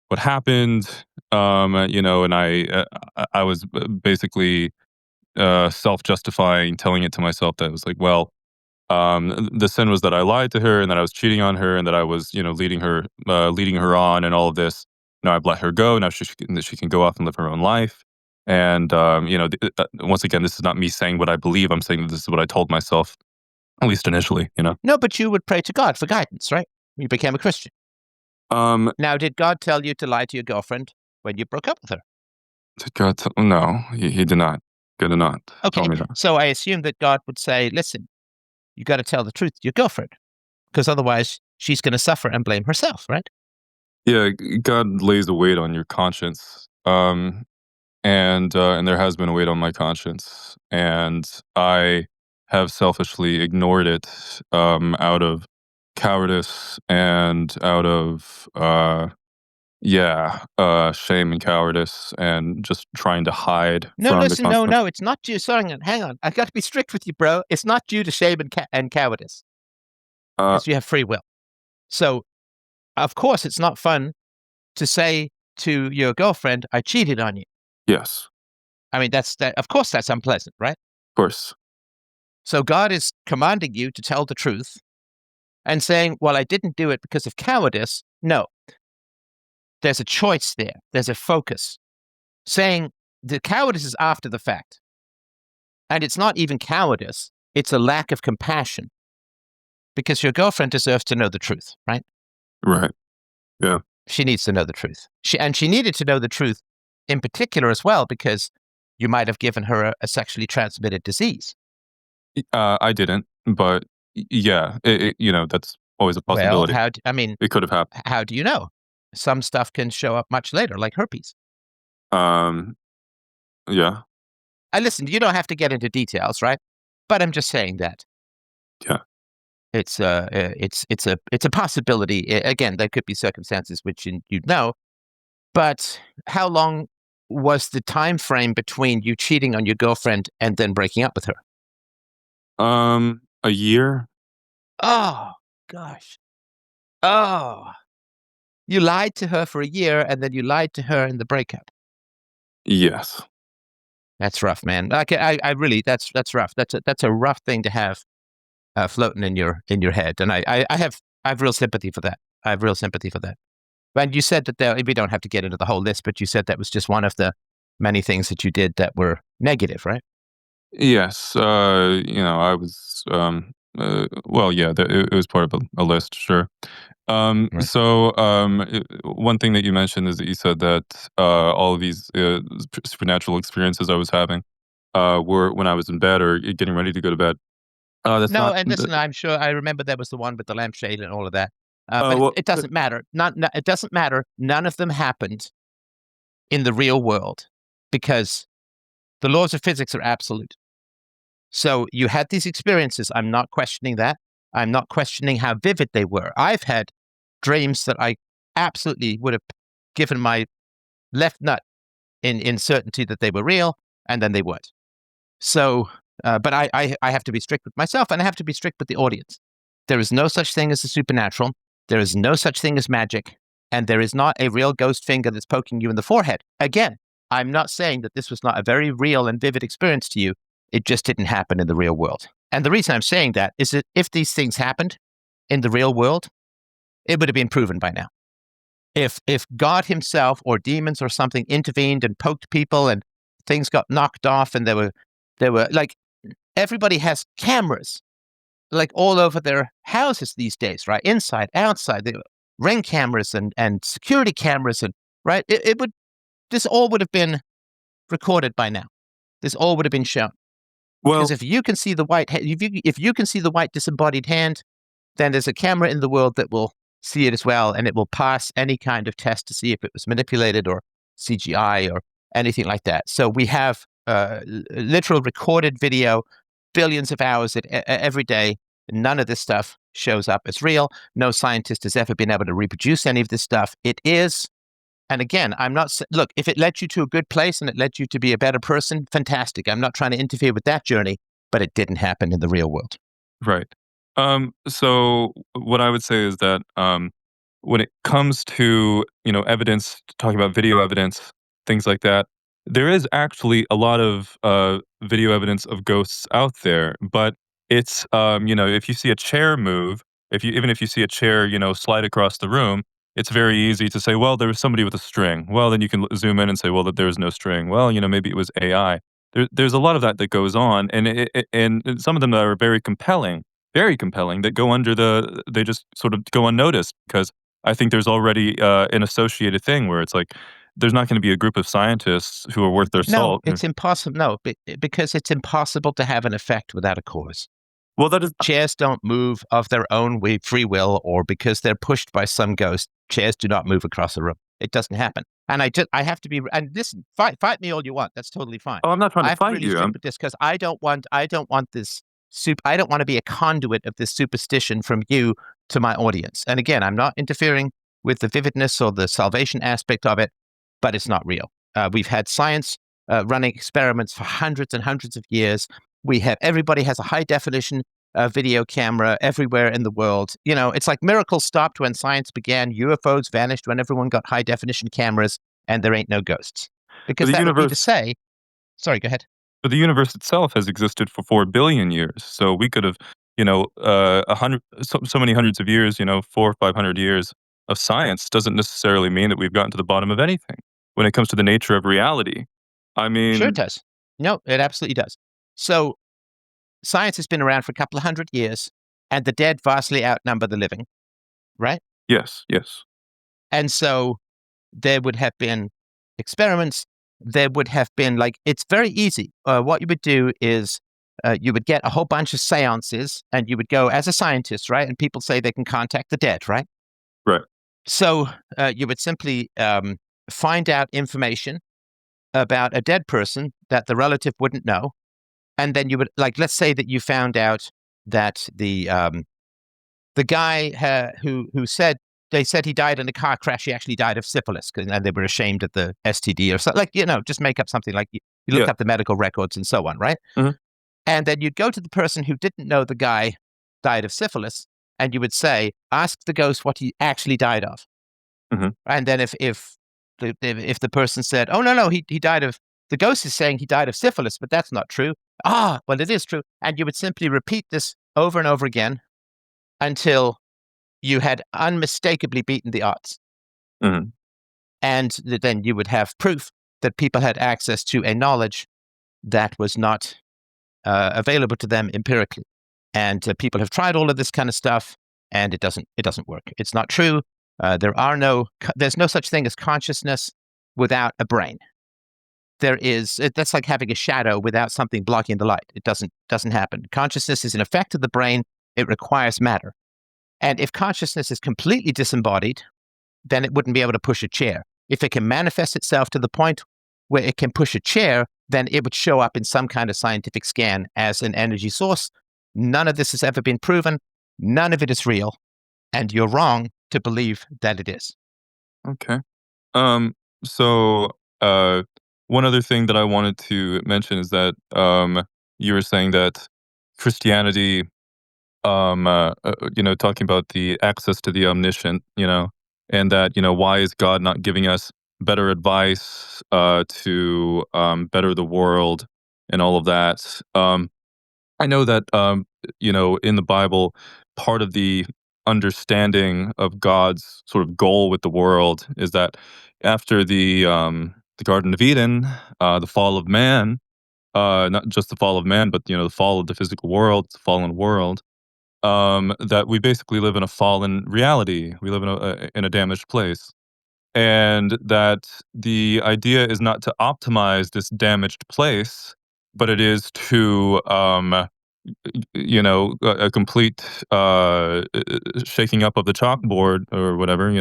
what happened. And I was basically self-justifying, telling it to myself that it was like, well, the sin was that I lied to her and that I was cheating on her and that I was, leading her on and all of this. Now I've let her go. Now she can go off and live her own life. And once again, this is not me saying what I believe. I'm saying that this is what I told myself, at least initially. No, but you would pray to God for guidance, right? You became a Christian. Um, Now, did God tell you to lie to your girlfriend when you broke up with her? did God no, he did not. God did not tell Okay, me that. so I assume that God would say, "Listen, you got to tell the truth to your girlfriend, because otherwise she's going to suffer and blame herself," right? Yeah, God lays a weight on your conscience. And there has been a weight on my conscience, and I have selfishly ignored it, out of cowardice and out of shame and cowardice, and just trying to hide No, from the listen, consequence. no, it's not due. Sorry, hang on. I got to be strict with you, bro. It's not due to shame and cowardice, Uh, because you have free will. So, of course, it's not fun to say to your girlfriend, "I cheated on you." yes, That's that. Of course, that's unpleasant, right? of course, So God is commanding you to tell the truth and saying, "Well, I didn't do it because of cowardice." No, there's a choice there. There's a focus. Saying the cowardice is after the fact, and it's not even cowardice. It's a lack of compassion, because your girlfriend deserves to know the truth, right? right, yeah. She needs to know the truth. She needed to know the truth in particular as well, because you might have given her a sexually transmitted disease. I didn't, but yeah, that's always a Well, possibility. It could have happened. how do you know? Some stuff can show up much later, like herpes. Um, yeah, Listen, you don't have to get into details, right? But I'm just saying that yeah. it's a possibility. Again, there could be circumstances which you'd know, but how long was the time frame between you cheating on your girlfriend and then breaking up with her? A year. Oh gosh. Oh, you lied to her for a year, and then you lied to her in the breakup. Yes. That's rough, man. Like I really, that's rough. That's a rough thing to have floating in your head, and I have real sympathy for that. I have real sympathy for that. And you said that we don't have to get into the whole list, but you said that was just one of the many things that you did that were negative, right? Yes, I was, well, yeah, it was part of a list, sure. Right. One thing that you mentioned is that you said that all of these supernatural experiences I was having were when I was in bed or getting ready to go to bed. That's No, not. and listen, I'm sure I remember there was the one with the lampshade and all of that. But Well, it doesn't matter. It doesn't matter. None of them happened in the real world because the laws of physics are absolute. So you had these experiences. I'm not questioning that. I'm not questioning how vivid they were. I've had dreams that I absolutely would have given my left nut in certainty that they were real, and then they weren't. So, but I have to be strict with myself, and I have to be strict with the audience. There is no such thing as the supernatural. There is no such thing as magic, and there is not a real ghost finger that's poking you in the forehead. Again, I'm not saying that this was not a very real and vivid experience to you. It just didn't happen in the real world. And the reason I'm saying that is that if these things happened in the real world, it would have been proven by now. If God himself or demons or something intervened and poked people and things got knocked off and there were like everybody has cameras like all over their houses these days, right? Inside, outside, the ring cameras and security cameras and right. It would this all would have been recorded by now. This all would have been shown because well, if you can see the white, if you can see the white disembodied hand, then there's a camera in the world that will see it as well, and it will pass any kind of test to see if it was manipulated or CGI or anything like that. So we have literal recorded video, billions of hours every day. None of this stuff shows up as real. No scientist has ever been able to reproduce any of this stuff. It is, and again, I'm not, look, if it led you to a good place and it led you to be a better person, fantastic. I'm not trying to interfere with that journey, but it didn't happen in the real world. right. So what I would say is that when it comes to evidence, talking about video evidence, things like that, there is actually a lot of video evidence of ghosts out there. But it's if you see a chair move, if you see a chair slide across the room, it's very easy to say, well, there was somebody with a string. Well, then you can zoom in and say, well, that there was no string. Well, maybe it was AI. There's a lot of that that goes on, and and some of them that are very compelling, that go under they just sort of go unnoticed because I think there's already an associated thing where it's like there's not going to be a group of scientists who are worth their No, salt. it's impossible. No, because it's impossible to have an effect without a cause. Well, that is Chairs don't move of their own free will or because they're pushed by some ghost. Chairs do not move across the room. It doesn't happen. And I have to be, and listen, fight me all you want. That's totally fine. oh, I'm not trying I to have to be fight really you. strict with this because I don't want this I don't want to be a conduit of this superstition from you to my audience. And again, I'm not interfering with the vividness or the salvation aspect of it, but it's not real. We've had science running experiments for hundreds and hundreds of years. Everybody has a high definition video camera everywhere in the world. It's like miracles stopped when science began. UFOs vanished when everyone got high definition cameras, and there ain't no ghosts. but Because the that would be to universe, say, sorry, go ahead. but the universe itself has existed for 4 billion years. So we could have, a hundred, so many hundreds of years, 400 or 500 years of science doesn't necessarily mean that we've gotten to the bottom of anything when it comes to the nature of reality. I Sure, it mean, does. No, it absolutely does. So science has been around for a couple of hundred years, and the dead vastly outnumber the living, right? yes, yes, And so there would have been experiments. There would have been it's very easy. What you would do is you would get a whole bunch of seances and you would go as a scientist, right? And people say they can contact the dead, right? right. So you would simply find out information about a dead person that the relative wouldn't know. And then you would, let's say that you found out that the guy who said they said he died in a car crash. He actually died of syphilis, and they were ashamed of the STD or something. Just make up something like you look Yeah. up the medical records and so on, right? Mhm. And then you'd go to the person who didn't know the guy died of syphilis, and you would say, "Ask the ghost what he actually died of." Mhm. And then if the person said, "Oh no, he died of the ghost is saying he died of syphilis, but that's not true. Well, it is true. And you would simply repeat this over and over again until you had unmistakably beaten the odds. Mhm. And then you would have proof that people had access to a knowledge that was not available to them empirically. And people have tried all of this kind of stuff, and it doesn't work. It's not true. There's no such thing as consciousness without a brain. That's like having a shadow without something blocking the light. It doesn't happen. Consciousness is an effect of the brain. It requires matter. And if consciousness is completely disembodied, then it wouldn't be able to push a chair. If it can manifest itself to the point where it can push a chair, then it would show up in some kind of scientific scan as an energy source. None of this has ever been proven. None of it is real. And you're wrong to believe that it is. Okay. So, one other thing that I wanted to mention is that, you were saying that Christianity, talking about the access to the omniscient, and that, why is God not giving us better advice, to, better the world and all of that? I know that, in the Bible, part of the understanding of God's sort of goal with the world is that after the Garden of Eden, the fall of man, not just the fall of man, but the fall of the physical world, the fallen world, that we basically live in a fallen reality. We live in a damaged place, and that the idea is not to optimize this damaged place, but it is to a complete shaking up of the chalkboard or whatever.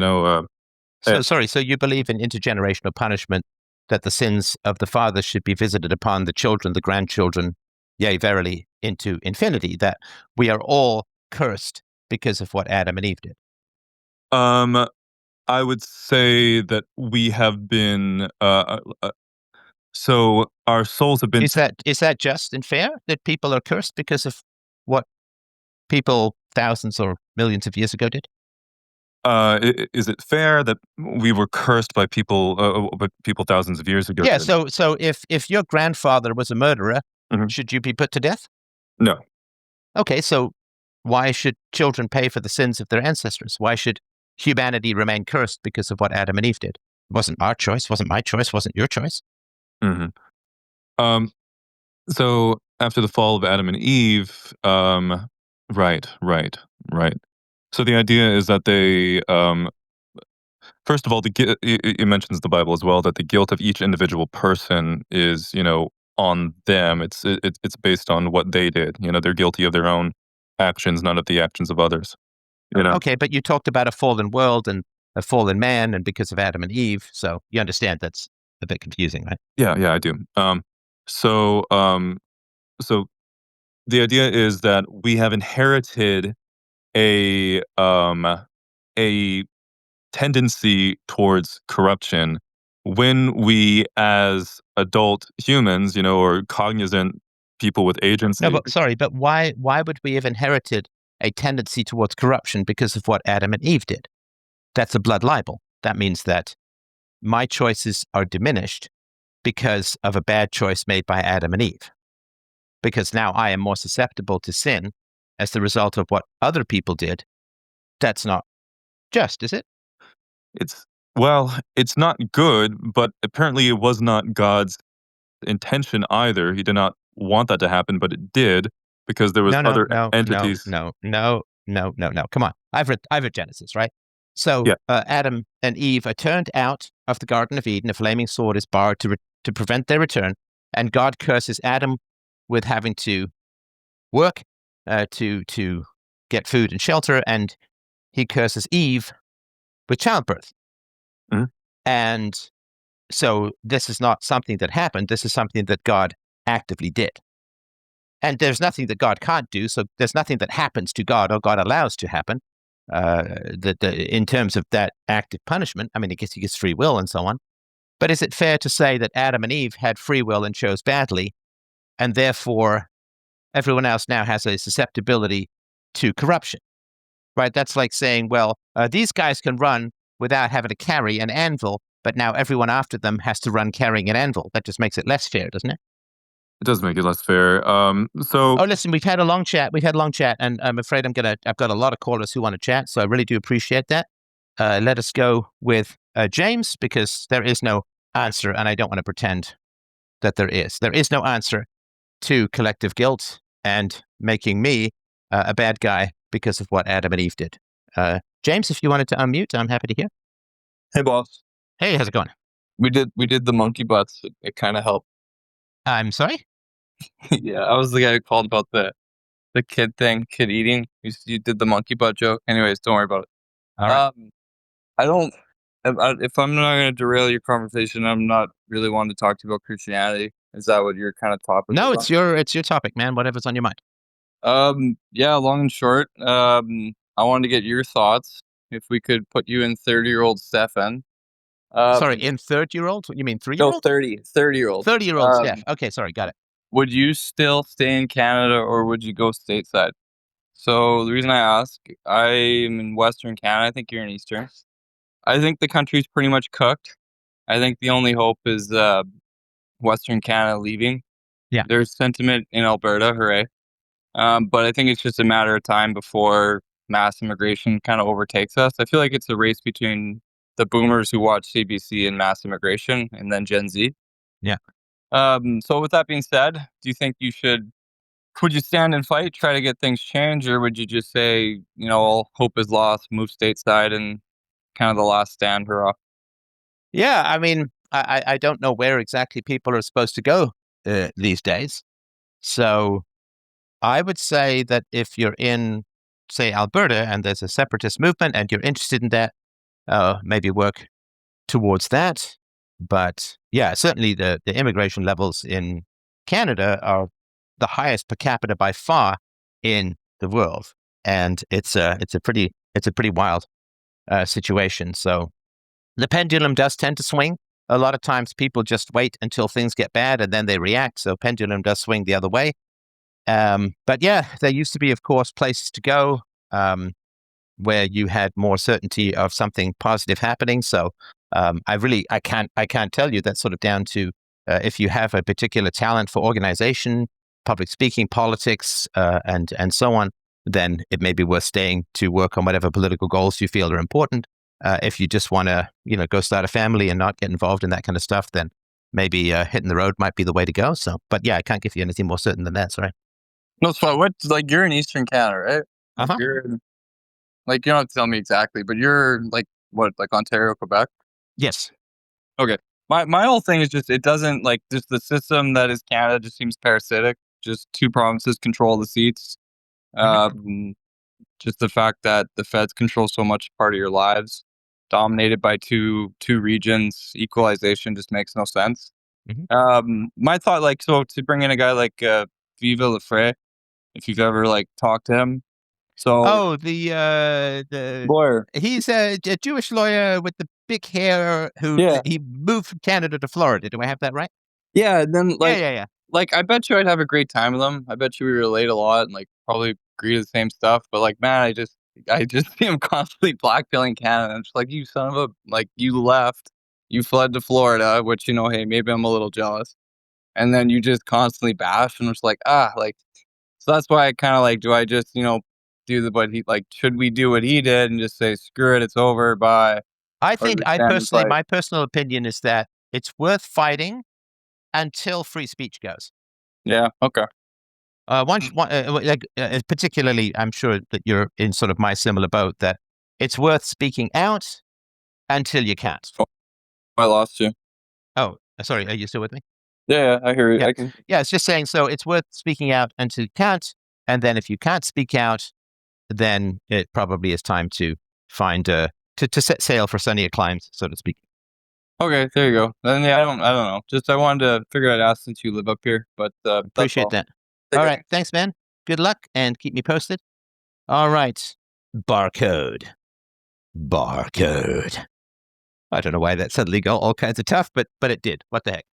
So sorry, so you believe in intergenerational punishment, that the sins of the fathers should be visited upon the children, the grandchildren, yea, verily, into infinity, that we are all cursed because of what Adam and Eve did. um, I would say that we have been. So our souls have been. Is that just and fair that people are cursed because of what people thousands or millions of years ago did? Is it fair that we were cursed by people thousands of years ago? Yeah. So if your grandfather was a murderer, Mhm. should you be put to death? No. Okay. So why should children pay for the sins of their ancestors? Why should humanity remain cursed because of what Adam and Eve did? It wasn't our choice. Wasn't my choice. Wasn't your choice. Hmm. Um, so after the fall of Adam and Eve, right, right, right. So the idea is that they, first of all, it mentions the Bible as well that the guilt of each individual person is, on them. It's based on what they did. They're guilty of their own actions, not of the actions of others. Okay, but you talked about a fallen world and a fallen man, and because of Adam and Eve, so you understand that's a bit confusing, right? Yeah, yeah, I do. So, so the idea is that we have inherited a tendency towards corruption when we, as adult humans, or cognizant people with No, agency. but sorry, but why would we have inherited a tendency towards corruption because of what Adam and Eve did? That's a blood libel. That means that my choices are diminished because of a bad choice made by Adam and Eve. Because now I am more susceptible to sin as the result of what other people did. That's not just, is it? It's it's not good, but apparently it was not God's intention either. He did not want that to happen, but it did because there was No, no, other no, no, entities. no, no, no, no, no. Come on. I've read Genesis, right? So Yeah. Adam and Eve are turned out of the Garden of Eden. A flaming sword is barred to prevent their return. And God curses Adam with having to work to get food and shelter. And he curses Eve with childbirth. Mhm. And so this is not something that happened. This is something that God actively did. And there's nothing that God can't do. So there's nothing that happens to God or God allows to happen in terms of that active punishment. I mean, I guess he gets free will and so on. But is it fair to say that Adam and Eve had free will and chose badly, and therefore everyone else now has a susceptibility to corruption? Right? That's like saying, well, these guys can run without having to carry an anvil, but now everyone after them has to run carrying an anvil. That just makes it less fair, doesn't it? It does make it less fair. So Oh, listen, we've had a long chat. And I'm afraid I've got a lot of callers who want to chat, so I really do appreciate that. Let us go with James, because there is no answer, and I don't want to pretend that there is. There is no answer to collective guilt and making me a bad guy because of what Adam and Eve did. James, if you wanted to unmute, I'm happy to hear. Hey, boss. Hey, how's it going? We did the monkey butts. It kind of helped. I'm sorry? Yeah, I was the guy who called about the kid thing, kid eating. You did the monkey butt joke. Anyways, don't worry about it. All right. I don't. If I'm not going to derail your conversation, I'm not really wanting to talk to you about Christianity. Is that what your kind of topic? No, is it's your topic, man. Whatever's on your mind. Yeah, long and short. I wanted to get your thoughts. If we could put you in 30-year-old Stefan. Sorry, in 30-year-old? You mean 3-year-old? 30-year-old. 30-year-old Steph. Okay, sorry, got it. Would you still stay in Canada or would you go stateside? So the reason I ask, I'm in Western Canada. I think you're in Eastern. I think the country's pretty much cooked. I think the only hope is Western Canada leaving. Yeah. There's sentiment in Alberta, hooray. But I think it's just a matter of time before mass immigration kind of overtakes us. I feel like it's a race between the boomers who watch CBC and mass immigration and then Gen Z. Yeah. So with that being said, do you think would you stand and fight, try to get things changed, or would you just say, all hope is lost, move stateside, and kind of the last stand, hurrah? Yeah, I mean, I don't know where exactly people are supposed to go these days. So I would say that if you're in, say, Alberta and there's a separatist movement and you're interested in that, maybe work towards that. But yeah, certainly the immigration levels in Canada are the highest per capita by far in the world, and it's a pretty wild situation. So the pendulum does tend to swing. A lot of times people just wait until things get bad and then they react. So pendulum does swing the other way. But yeah, there used to be, of course, places to go where you had more certainty of something positive happening. So I can't tell you. That's sort of down to if you have a particular talent for organization, public speaking, politics, and so on, then it may be worth staying to work on whatever political goals you feel are important. If you just want to, go start a family and not get involved in that kind of stuff, then maybe hitting the road might be the way to go. So, but yeah, I can't give you anything more certain than that. Sorry. No, so you're in Eastern Canada, right? Uh-huh. You're you don't have to tell me exactly, but you're like Ontario, Quebec? Yes. Okay. My whole thing is just it doesn't just the system that is Canada just seems parasitic. Just two provinces control the seats. Just the fact that the feds control so much part of your lives, dominated by two regions, equalization just makes no sense. My thought, so to bring in a guy like Viva Lefray, if you've ever talked to him. So the lawyer. He's a Jewish lawyer with the big hair he moved from Canada to Florida. Do I have that right? Yeah, and then Yeah. I bet you I'd have a great time with him. I bet you we relate a lot and probably agree to the same stuff. But man, I just see him constantly blackpilling Canada. I'm just you son of a you left, you fled to Florida, which hey, maybe I'm a little jealous. And then you just constantly bash, and I'm just so that's why I kind of do I just do what he should we do what he did and just say screw it, it's over, bye. I think my personal opinion is that it's worth fighting until free speech goes. Yeah. Okay. Particularly, I'm sure that you're in sort of my similar boat, that it's worth speaking out until you can't. Oh, I lost you. Oh, sorry. Are you still with me? Yeah, I hear you. Yeah. Yeah, it's just saying, so it's worth speaking out until you can't. And then if you can't speak out, then it probably is time to find to set sail for sunnier climes, so to speak. Okay, there you go. Then yeah, I don't know. Just I wanted to figure out ask since you live up here, but appreciate that. All right, thanks, man. Good luck and keep me posted. All right, barcode. I don't know why that suddenly got all kinds of tough, but it did. What the heck?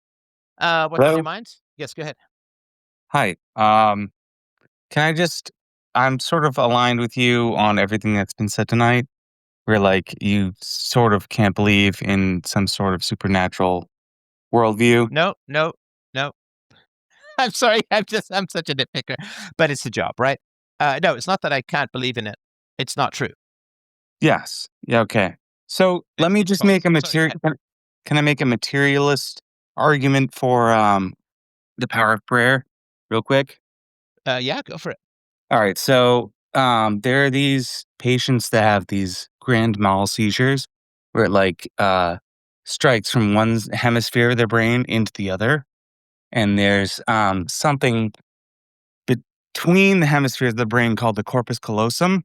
What's on your mind? Yes, go ahead. Hi. I'm sort of aligned with you on everything that's been said tonight. where like you sort of can't believe in some sort of supernatural worldview? No. I'm sorry. I'm such a nitpicker, but it's a job, right? No, it's not that I can't believe in it. It's not true. Yes. Yeah. Okay. So let me It's just false. make a Sorry, material. Can I make a materialist argument for the power of prayer, real quick? yeah, go for it. All right. So there are these patients that have these grand mal seizures, where it like strikes from one hemisphere of their brain into the other, and there's something between the hemispheres of the brain called the corpus callosum,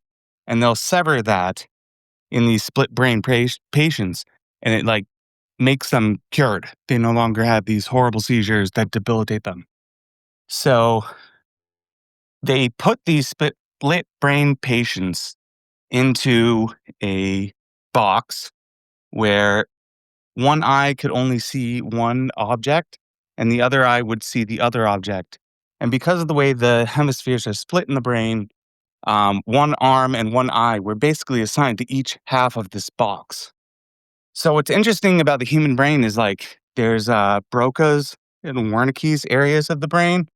and they'll sever that in these split brain patients, and it like makes them cured. They no longer have these horrible seizures that debilitate them. So they put these split brain patients into a box where one eye could only see one object and the other eye would see the other object. And because of the way the hemispheres are split in the brain, one arm and one eye were basically assigned to each half of this box. So what's interesting about the human brain is like there's Broca's and Wernicke's areas of the brain,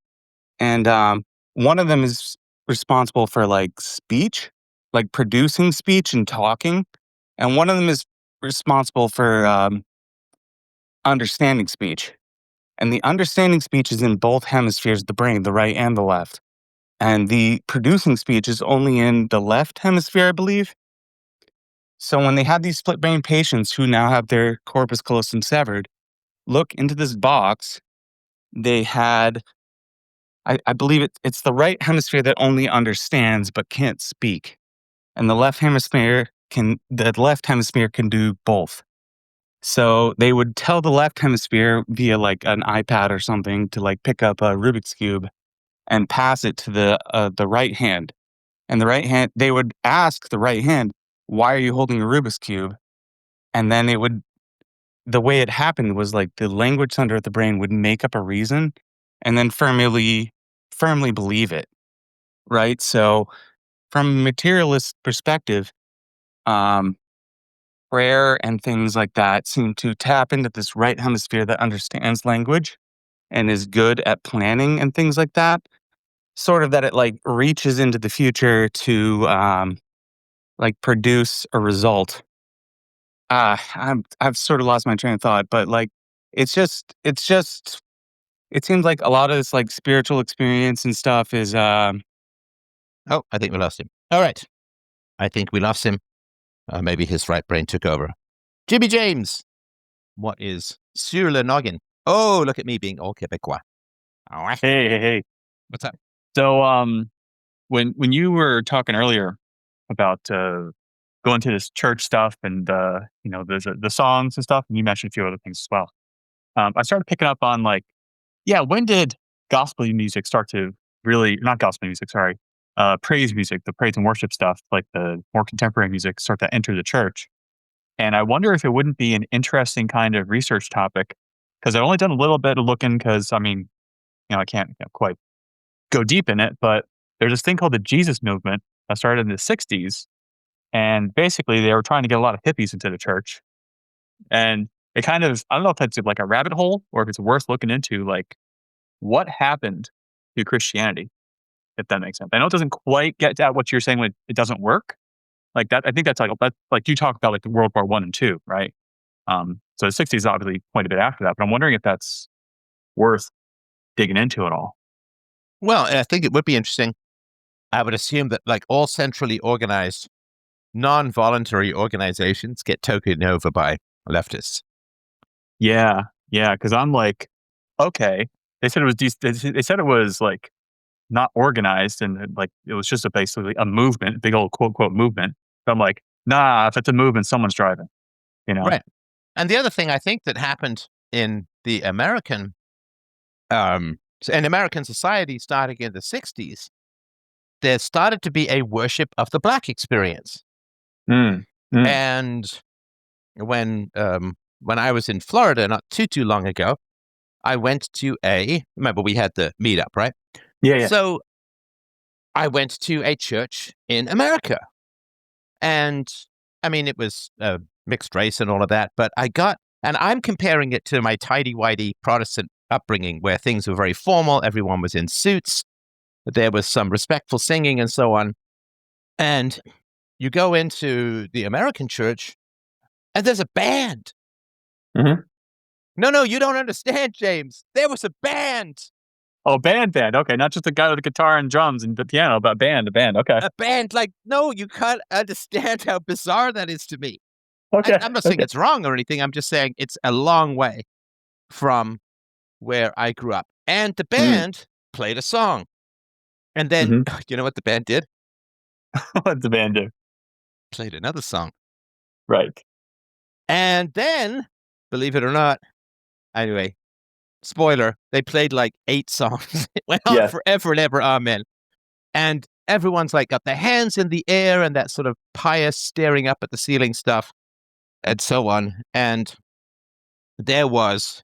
and one of them is responsible for like speech, like producing speech and talking, and one of them is responsible for understanding speech. And the understanding speech is in both hemispheres of the brain, the right and the left. And the producing speech is only in the left hemisphere, I believe. So when they had these split brain patients who now have their corpus callosum severed, look into this box, they had, I believe it's the right hemisphere that only understands but can't speak. And the left hemisphere can do both. So they would tell the left hemisphere via like an iPad or something to like pick up a Rubik's Cube and pass it to the right hand. And the right hand, they would ask the right hand, "Why are you holding a Rubik's Cube?" And then the way it happened was like the language center of the brain would make up a reason and then firmly believe it. Right. So from a materialist perspective, um, prayer and things like that seem to tap into this right hemisphere that understands language and is good at planning and things like that. Sort of that it like reaches into the future to like produce a result. I've sort of lost my train of thought, but like it's just it seems like a lot of this like spiritual experience and stuff is Oh, I think we lost him. All right. I think we lost him. Maybe his right brain took over. Jimmy James, what is sur le noggin? Oh, look at me being all Quebecois. Hey. What's up? So, when you were talking earlier about going to this church stuff and there's the songs and stuff, and you mentioned a few other things as well. I started picking up on like, yeah, when did gospel music start to really not gospel music, sorry, praise music, the praise and worship stuff, like the more contemporary music, start to enter the church? And I wonder if it wouldn't be an interesting kind of research topic because I've only done a little bit of looking because I mean, I can't quite go deep in it, but there's this thing called the Jesus movement that started in the 60s. And basically, they were trying to get a lot of hippies into the church. And it kind of, I don't know if it's like a rabbit hole or if it's worth looking into, like what happened to Christianity, if that makes sense. I know it doesn't quite get at what you're saying when it doesn't work. Like that, I think that's like you talk about like the World War I and II, right? So the 60s is obviously quite a bit after that, but I'm wondering if that's worth digging into at all. Well, I think it would be interesting. I would assume that like all centrally organized, non-voluntary organizations get taken over by leftists. Yeah, because I'm like, okay, they said it was they said it was like not organized and like it was just basically a movement, big old quote quote movement. But I'm like, nah, if it's a movement, someone's driving, Right. And the other thing I think that happened in the American society starting in the 60s, there started to be a worship of the Black experience. And when I was in Florida not too long ago, I went to remember we had the meetup, right? Yeah. So I went to a church in America, and I mean, it was mixed race and all of that, but and I'm comparing it to my tidy-whitey Protestant upbringing where things were very formal. Everyone was in suits. There was some respectful singing and so on. And you go into the American church and there's a band. Mhm. No, you don't understand, James. There was a band. Oh, band. Okay, not just a guy with a guitar and drums and the piano, but a band. Okay. A band. Like, no, you can't understand how bizarre that is to me. Okay. I'm not saying it's wrong or anything. I'm just saying it's a long way from where I grew up. And the band played a song. And then, you know what the band did? What's the band do? Played another song. Right. And then, believe it or not, anyway, spoiler, they played like 8 songs. It went on forever and ever, amen. And everyone's like got their hands in the air and that sort of pious staring up at the ceiling stuff and so on. And there was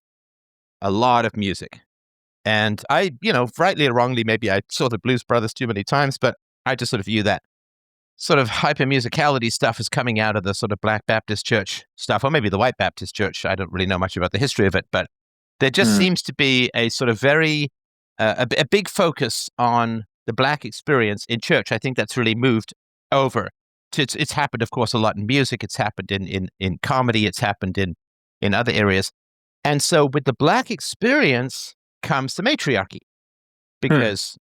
a lot of music. And I, rightly or wrongly, maybe I saw the Blues Brothers too many times, but I just sort of view that sort of hyper musicality stuff as coming out of the sort of Black Baptist church stuff, or maybe the White Baptist church. I don't really know much about the history of it, but there just seems to be a sort of very, a big focus on the Black experience in church. I think that's really moved over. It's happened, of course, a lot in music. It's happened in comedy. It's happened in other areas. And so with the Black experience comes the matriarchy, because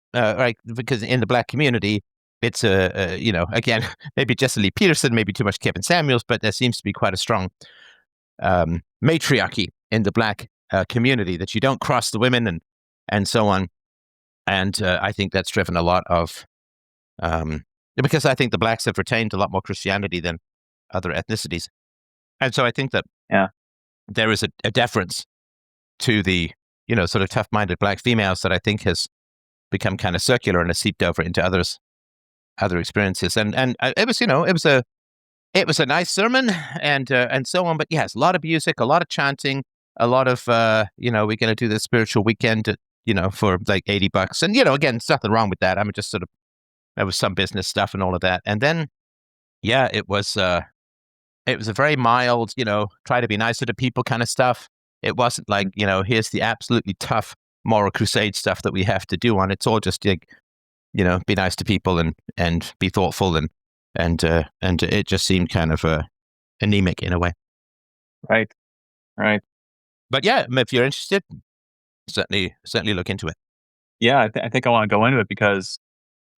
because in the Black community, it's again, maybe Jesse Lee Peterson, maybe too much Kevin Samuels, but there seems to be quite a strong matriarchy in the Black community that you don't cross the women and so on. And I think that's driven a lot of, because I think the Blacks have retained a lot more Christianity than other ethnicities. And so I think that there is a deference to the, sort of tough-minded Black females that I think has become kind of circular and has seeped over into other experiences. And it was, it was a nice sermon and so on. But yes, a lot of music, a lot of chanting, a lot of, we're going to do this spiritual weekend, for like $80. And, again, there's nothing wrong with that. I'm just sort of, there was some business stuff and all of that. And then, it was a very mild, try to be nicer to people kind of stuff. It wasn't like, here's the absolutely tough moral crusade stuff that we have to do on. It's all just like, be nice to people and be thoughtful and it just seemed kind of anemic in a way. Right. But yeah, if you're interested, certainly look into it. Yeah, I think I want to go into it because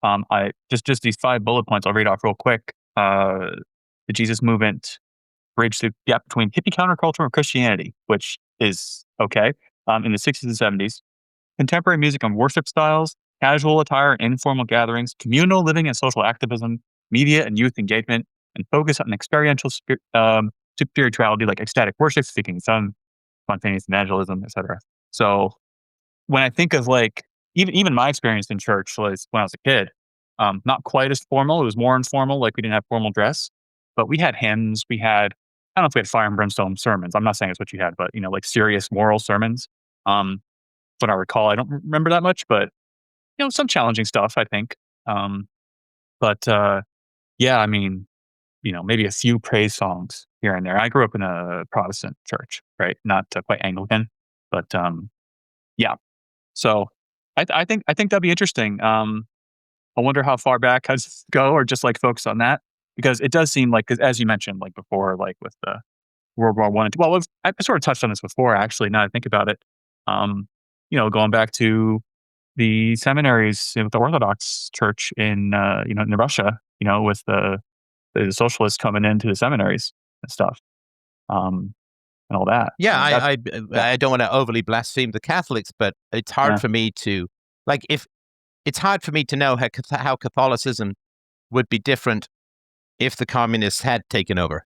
I just these 5 bullet points I'll read off real quick. The Jesus movement bridged the gap between hippie counterculture and Christianity, which is okay. In the 60s and 70s, contemporary music and worship styles, casual attire and informal gatherings, communal living and social activism, media and youth engagement, and focus on experiential spirituality like ecstatic worship, speaking in tongues, spontaneous evangelism, etc. So when I think of like even my experience in church was when I was a kid, not quite as formal. It was more informal. Like we didn't have formal dress, but we had hymns. I don't know if we had fire and brimstone sermons. I'm not saying it's what you had, but like serious moral sermons. What I recall, I don't remember that much, but some challenging stuff, I think. Yeah, I mean, maybe a few praise songs here and there. I grew up in a Protestant church, right? Not quite Anglican, but yeah. So I think that'd be interesting. I wonder how far back I go, or just like focus on that, because it does seem like, 'cause as you mentioned, like before, like with the World War I and II. Well, I sort of touched on this before, actually. Now that I think about it, going back to the seminaries with the Orthodox Church in Russia, with the socialists coming into the seminaries and stuff, and all that. Yeah, I mean, I don't want to overly blaspheme the Catholics, but it's hard for me to it's hard for me to know how Catholicism would be different if the communists had taken over.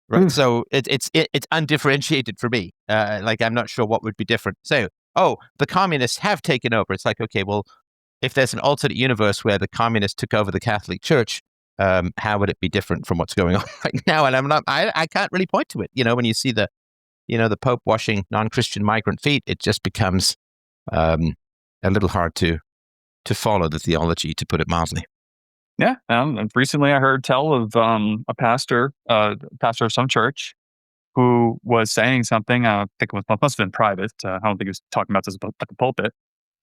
Right. So it's undifferentiated for me. Like, I'm not sure what would be different. So, the communists have taken over. It's like, okay, well, if there's an alternate universe where the communists took over the Catholic Church, how would it be different from what's going on right now? And I can't really point to it. When you see the Pope washing non-Christian migrant feet, it just becomes a little hard to follow the theology, to put it mildly. Yeah. And recently I heard tell of a pastor of some church who was saying something. I think it must have been private. I don't think he was talking about this at the pulpit,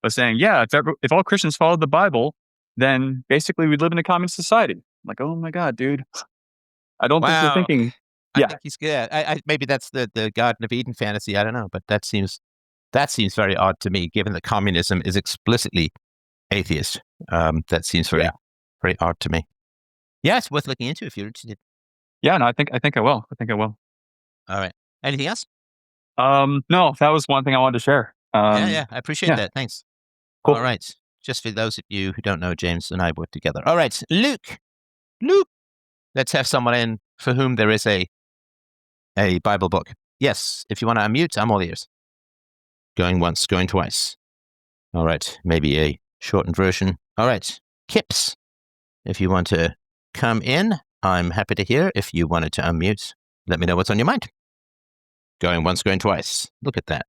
but saying, yeah, if all Christians followed the Bible, then basically we'd live in a communist society. I'm like, oh my God, dude. I don't think they're Wow. thinking. I Yeah. think he's good. Maybe that's the Garden of Eden fantasy. I don't know, but that seems very odd to me, given that communism is explicitly atheist. That seems very odd to me. Yeah, it's worth looking into if you're interested. Yeah, no, I think I will. All right. Anything else? No, that was one thing I wanted to share. I appreciate yeah. that. Thanks. Cool. All right. Just for those of you who don't know, James and I work together. All right, Luke. Let's have someone in for whom there is a Bible book. Yes, if you want to unmute, I'm all ears. Going once, going twice. All right, maybe a shortened version. All right, Kips, if you want to come in, I'm happy to hear. If you wanted to unmute, let me know what's on your mind. Going once, going twice. Look at that.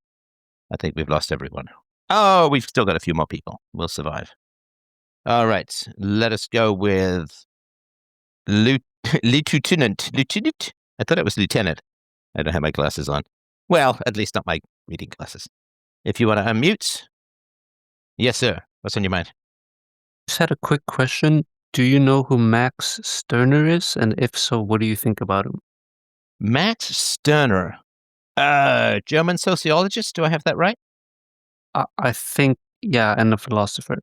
I think we've lost everyone. Oh, we've still got a few more people. We'll survive. All right, let us go with Lieutenant. I thought it was Lieutenant. I don't have my glasses on. Well, at least not my reading glasses. If you want to unmute. Yes, sir. What's on your mind? Just had a quick question. Do you know who Max Stirner is? And if so, what do you think about him? Max Stirner. German sociologist. Do I have that right? I think, yeah, and a philosopher.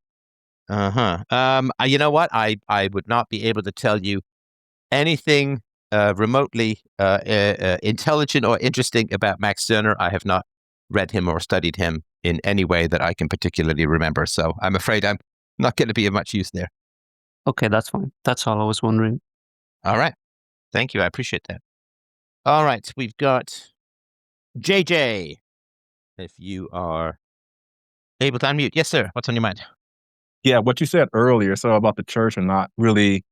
You know what? I would not be able to tell you anything remotely intelligent or interesting about Max Stirner. I have not read him or studied him in any way that I can particularly remember. So I'm afraid I'm not going to be of much use there. Okay, that's fine. That's all I was wondering. All right. Thank you. I appreciate that. All right. We've got JJ. If you are able to unmute. Yes, sir. What's on your mind? Yeah, what you said earlier, so about the church and not really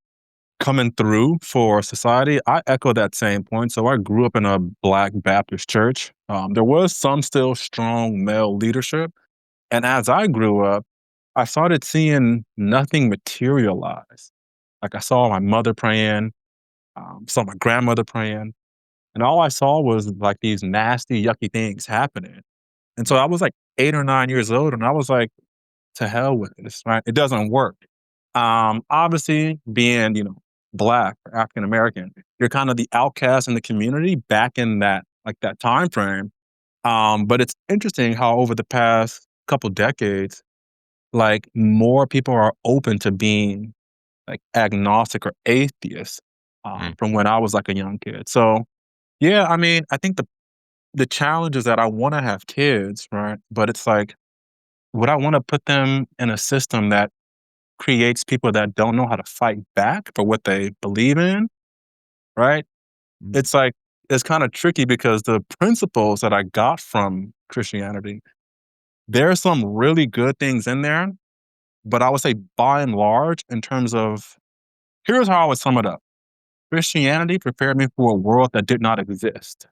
coming through for society, I echo that same point. So I grew up in a Black Baptist church. There was some still strong male leadership. And as I grew up, I started seeing nothing materialize. Like I saw my mother praying, saw my grandmother praying, and all I saw was like these nasty, yucky things happening. And so I was like 8 or 9 years old, and I was like, to hell with it. It's right. It doesn't work. Obviously, being Black or African American, you're kind of the outcast in the community back in that time frame. But it's interesting how over the past couple decades, like more people are open to being like agnostic or atheist from when I was like a young kid. So yeah, I mean, I think the challenge is that I want to have kids, right? But it's like, would I want to put them in a system that creates people that don't know how to fight back for what they believe in, right? It's like, it's kind of tricky because the principles that I got from Christianity, there's some really good things in there, but I would say by and large, in terms of, here's how I would sum it up. Christianity prepared me for a world that did not exist.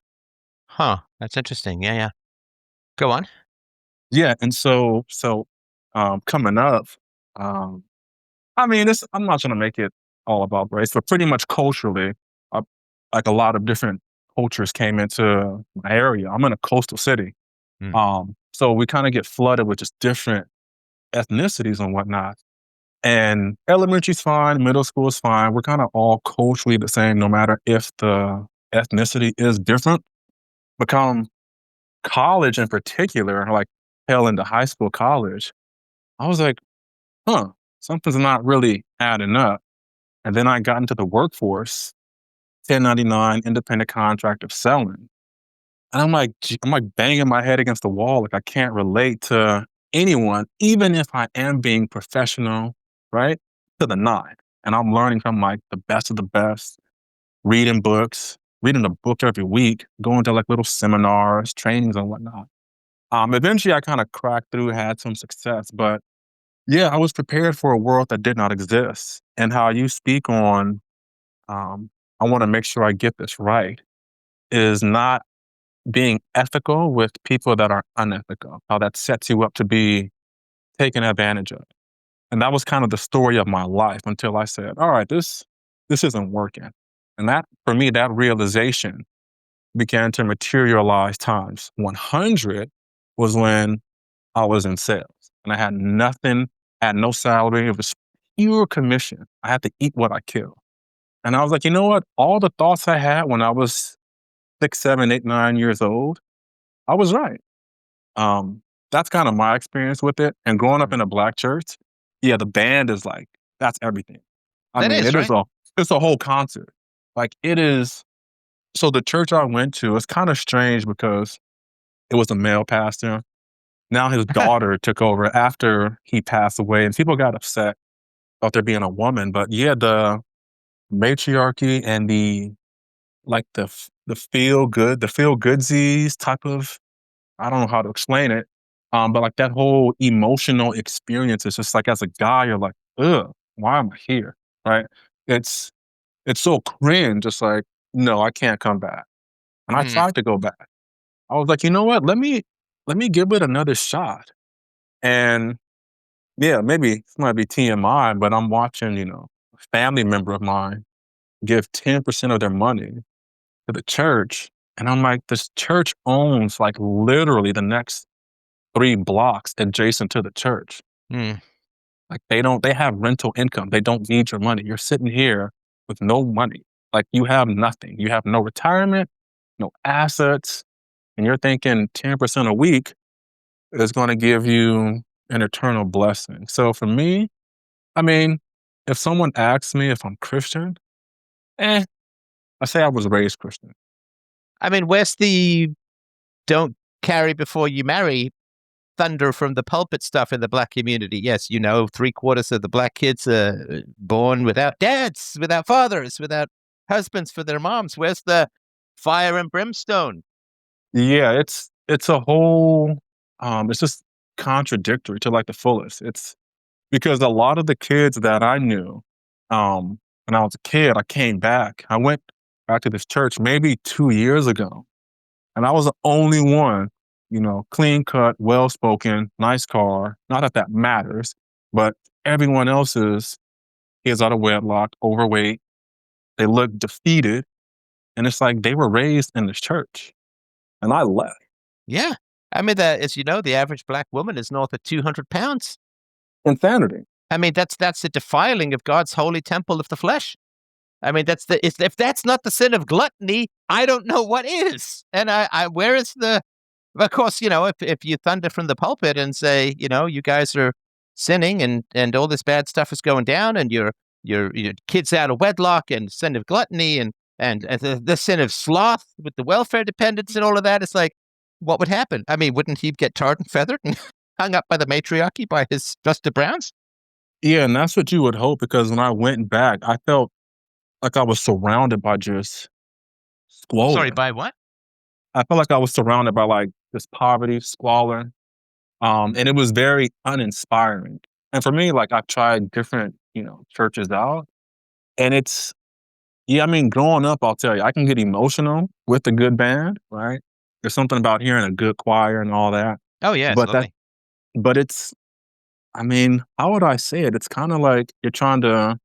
Huh. That's interesting. Yeah. Go on. Yeah, and so coming up, I mean, I'm not trying to make it all about race, but pretty much culturally, uh, like a lot of different cultures came into my area. I'm in a coastal city, so we kind of get flooded with just different ethnicities and whatnot. And elementary's fine, middle school is fine. We're kind of all culturally the same, no matter if the ethnicity is different. Become college in particular, like hell into high school, college, I was like, something's not really adding up. And then I got into the workforce, 1099, independent contractor selling. And I'm like, I'm like banging my head against the wall. Like I can't relate to anyone, even if I am being professional, right? To the nine. And I'm learning from like the best of the best, reading books, reading a book every week, going to like little seminars, trainings and whatnot. Eventually I kind of cracked through, had some success, but yeah, I was prepared for a world that did not exist. And how you speak on, I want to make sure I get this right, is not being ethical with people that are unethical, how that sets you up to be taken advantage of. And that was kind of the story of my life until I said, all right, this isn't working. And that, for me, that realization began to materialize times 100 was when I was in sales and I had nothing, had no salary. It was pure commission. I had to eat what I kill. And I was like, you know what? All the thoughts I had when I was 6, 7, 8, 9 years old, I was right. That's kind of my experience with it. And growing up in a Black church, yeah, the band is like, that's everything. I That mean, is, right? it's a whole concert. Like it is. So the church I went to, it's kind of strange because it was a male pastor. Now his daughter took over after he passed away, and people got upset about there being a woman. But yeah, the matriarchy and the feel goodsies type of, I don't know how to explain it. But like that whole emotional experience is just like as a guy, you're like, ugh, why am I here? Right? It's so cringe. Just like, no, I can't come back. And I Mm. tried to go back. I was like, you know what? Let me give it another shot. And yeah, maybe this might be TMI, but I'm watching, a family member of mine give 10% of their money to the church. And I'm like, this church owns like literally the next 3 blocks adjacent to the church. Mm. Like they have rental income. They don't need your money. You're sitting here with no money. Like you have nothing. You have no retirement, no assets. And you're thinking 10% a week is going to give you an eternal blessing. So for me, I mean, if someone asks me if I'm Christian, I say I was raised Christian. I mean, where's the don't carry before you marry thunder from the pulpit stuff in the Black community? Yes, 3/4 of the Black kids are born without dads, without fathers, without husbands for their moms. Where's the fire and brimstone? Yeah, it's a whole it's just contradictory to like the fullest. It's because a lot of the kids that I knew when I was a kid, I came back. I went back to this church maybe 2 years ago. And I was the only one, clean cut, well spoken, nice car. Not that that matters, but everyone else is out of wedlock, overweight. They look defeated. And it's like they were raised in this church. And I left. Yeah. I mean, as you know, the average Black woman is north of 200 pounds. Insanity. I mean, that's the defiling of God's holy temple of the flesh. I mean, if that's not the sin of gluttony, I don't know what is. And where is of course, if you thunder from the pulpit and say, you guys are sinning and all this bad stuff is going down and your kids out of wedlock and sin of gluttony and the sin of sloth with the welfare dependents and all of that, it's like, what would happen? I mean, wouldn't he get tarred and feathered and hung up by the matriarchy by his Buster Browns? Yeah, and that's what you would hope because when I went back, I felt like I was surrounded by just squalor. Sorry, by what? I felt like I was surrounded by like this poverty, squalor. And it was very uninspiring. And for me, like I've tried different, churches out. And yeah, I mean, growing up, I'll tell you, I can get emotional with a good band, right? There's something about hearing a good choir and all that. Oh, yeah, it's But lovely. but I mean, how would I say it? It's kind of like you're trying to,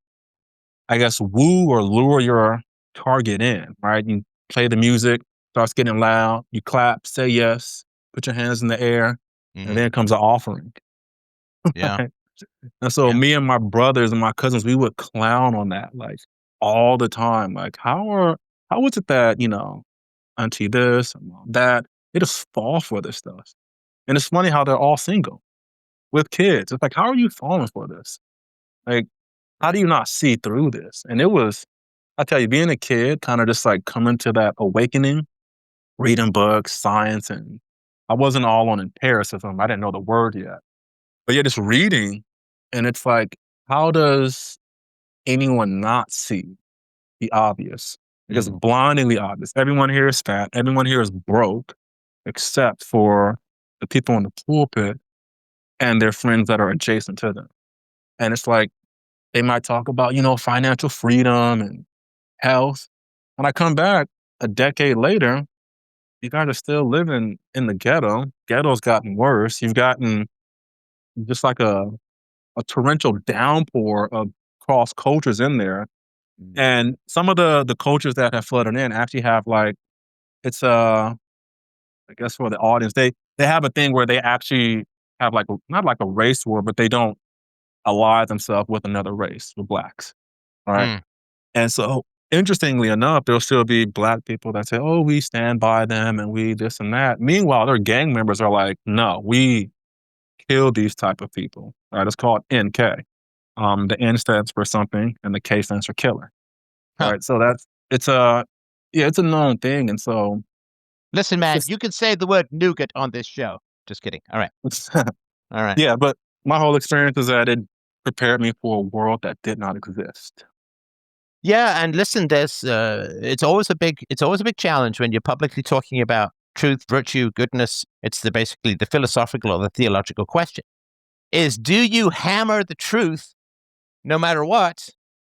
I guess, woo or lure your target in, right? You play the music, starts getting loud, you clap, say yes, put your hands in the air, and then comes an offering. Yeah. Right? And so Yeah. me and my brothers and my cousins, we would clown on that like all the time. Like, how is it that, auntie this and mom that, they just fall for this stuff. And it's funny how they're all single with kids. It's like, how are you falling for this? Like, how do you not see through this? And it was, I tell you, being a kid, kind of just like coming to that awakening, reading books, science, and I wasn't all on empiricism. I didn't know the word yet. But yeah, just reading, and it's like, how does anyone not see the obvious? Because blindingly obvious. Everyone here is fat. Everyone here is broke, except for the people in the pulpit and their friends that are adjacent to them. And it's like, they might talk about, financial freedom and health. When I come back a decade later, you guys are still living in the ghetto. Ghetto's gotten worse. You've gotten just like a a torrential downpour of cross cultures in there. And some of the cultures that have flooded in actually have like, it's I guess for the audience, they have a thing where they actually have like not like a race war, but they don't ally themselves with another race, with blacks, right? Mm. And so, interestingly enough, there'll still be black people that say, "Oh, we stand by them and we this and that." Meanwhile, their gang members are like, "No, we kill these type of people." Right? It's called NK. The N stands for something, and the K stands for killer. Huh. Right? So it's it's a known thing, and so Listen, man, it's you can say the word nougat on this show. Just kidding. All right. just All right. yeah. But my whole experience is that it prepared me for a world that did not exist. Yeah, and listen, there's it's always a big challenge when you're publicly talking about truth, virtue, goodness. It's basically the philosophical or the theological question. Is do you hammer the truth no matter what?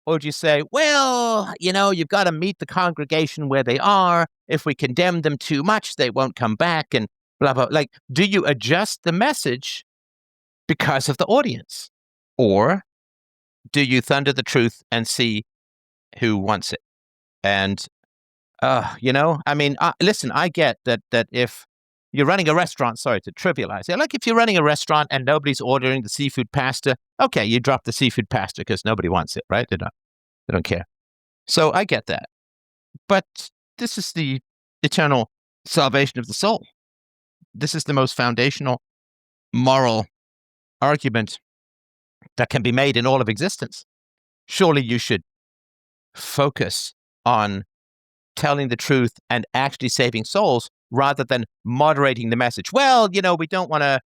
Or do you say, well, you've got to meet the congregation where they are. If we condemn them too much, they won't come back and blah, blah. Like, do you adjust the message because of the audience? Or do you thunder the truth and see who wants it? And, listen, I get that if you're running a restaurant, sorry to trivialize it, like if you're running a restaurant and nobody's ordering the seafood pasta, okay, you drop the seafood pasta because nobody wants it, right? They don't care. So I get that. But this is the eternal salvation of the soul. This is the most foundational moral argument that can be made in all of existence. Surely you should focus on telling the truth and actually saving souls rather than moderating the message. Well, we don't want to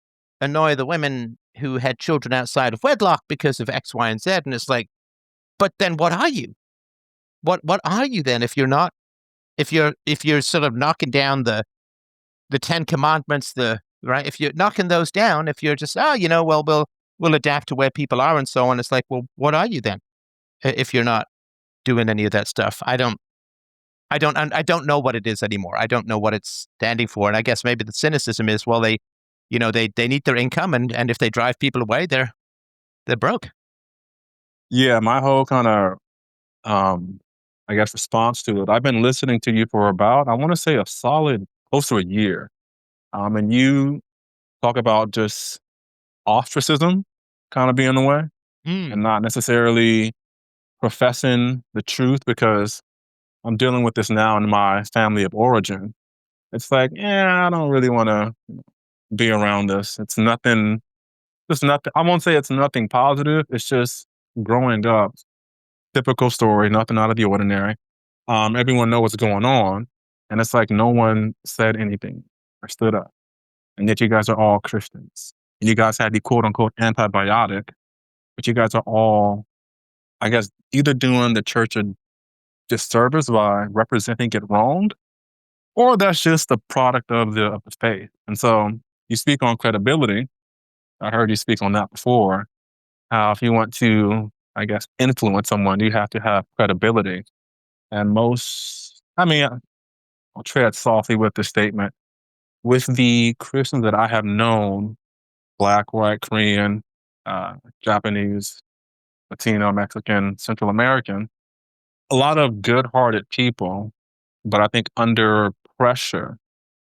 annoy the women who had children outside of wedlock because of X, Y, and Z. And it's like, but then what are you? What are you then if you're not? If you're sort of knocking down the 10 commandments, right? If you're knocking those down, if you're just we'll adapt to where people are and so on. It's like, well, what are you then? If you're not doing any of that stuff, I don't know what it is anymore. I don't know what it's standing for. And I guess maybe the cynicism is, well, they need their income, and if they drive people away, they're broke. Yeah, my whole kind of I guess response to it. I've been listening to you for about, I want to say, a solid close to a year. And you talk about just ostracism kind of being the way and not necessarily professing the truth, because I'm dealing with this now in my family of origin. It's like, yeah, I don't really want to be around this. It's nothing, I won't say it's nothing positive. It's just growing up, typical story, nothing out of the ordinary. Everyone knows what's going on. And it's like no one said anything or stood up. And yet you guys are all Christians. And you guys had the quote unquote antibiotic, but you guys are all, I guess, either doing the church a disservice by representing it wrong, or that's just the product of the faith. And so you speak on credibility. I heard you speak on that before. How if you want to, I guess, influence someone, you have to have credibility. And I'll tread softly with the statement. With the Christians that I have known, Black, white, Korean, Japanese, Latino, Mexican, Central American, a lot of good-hearted people, but I think under pressure,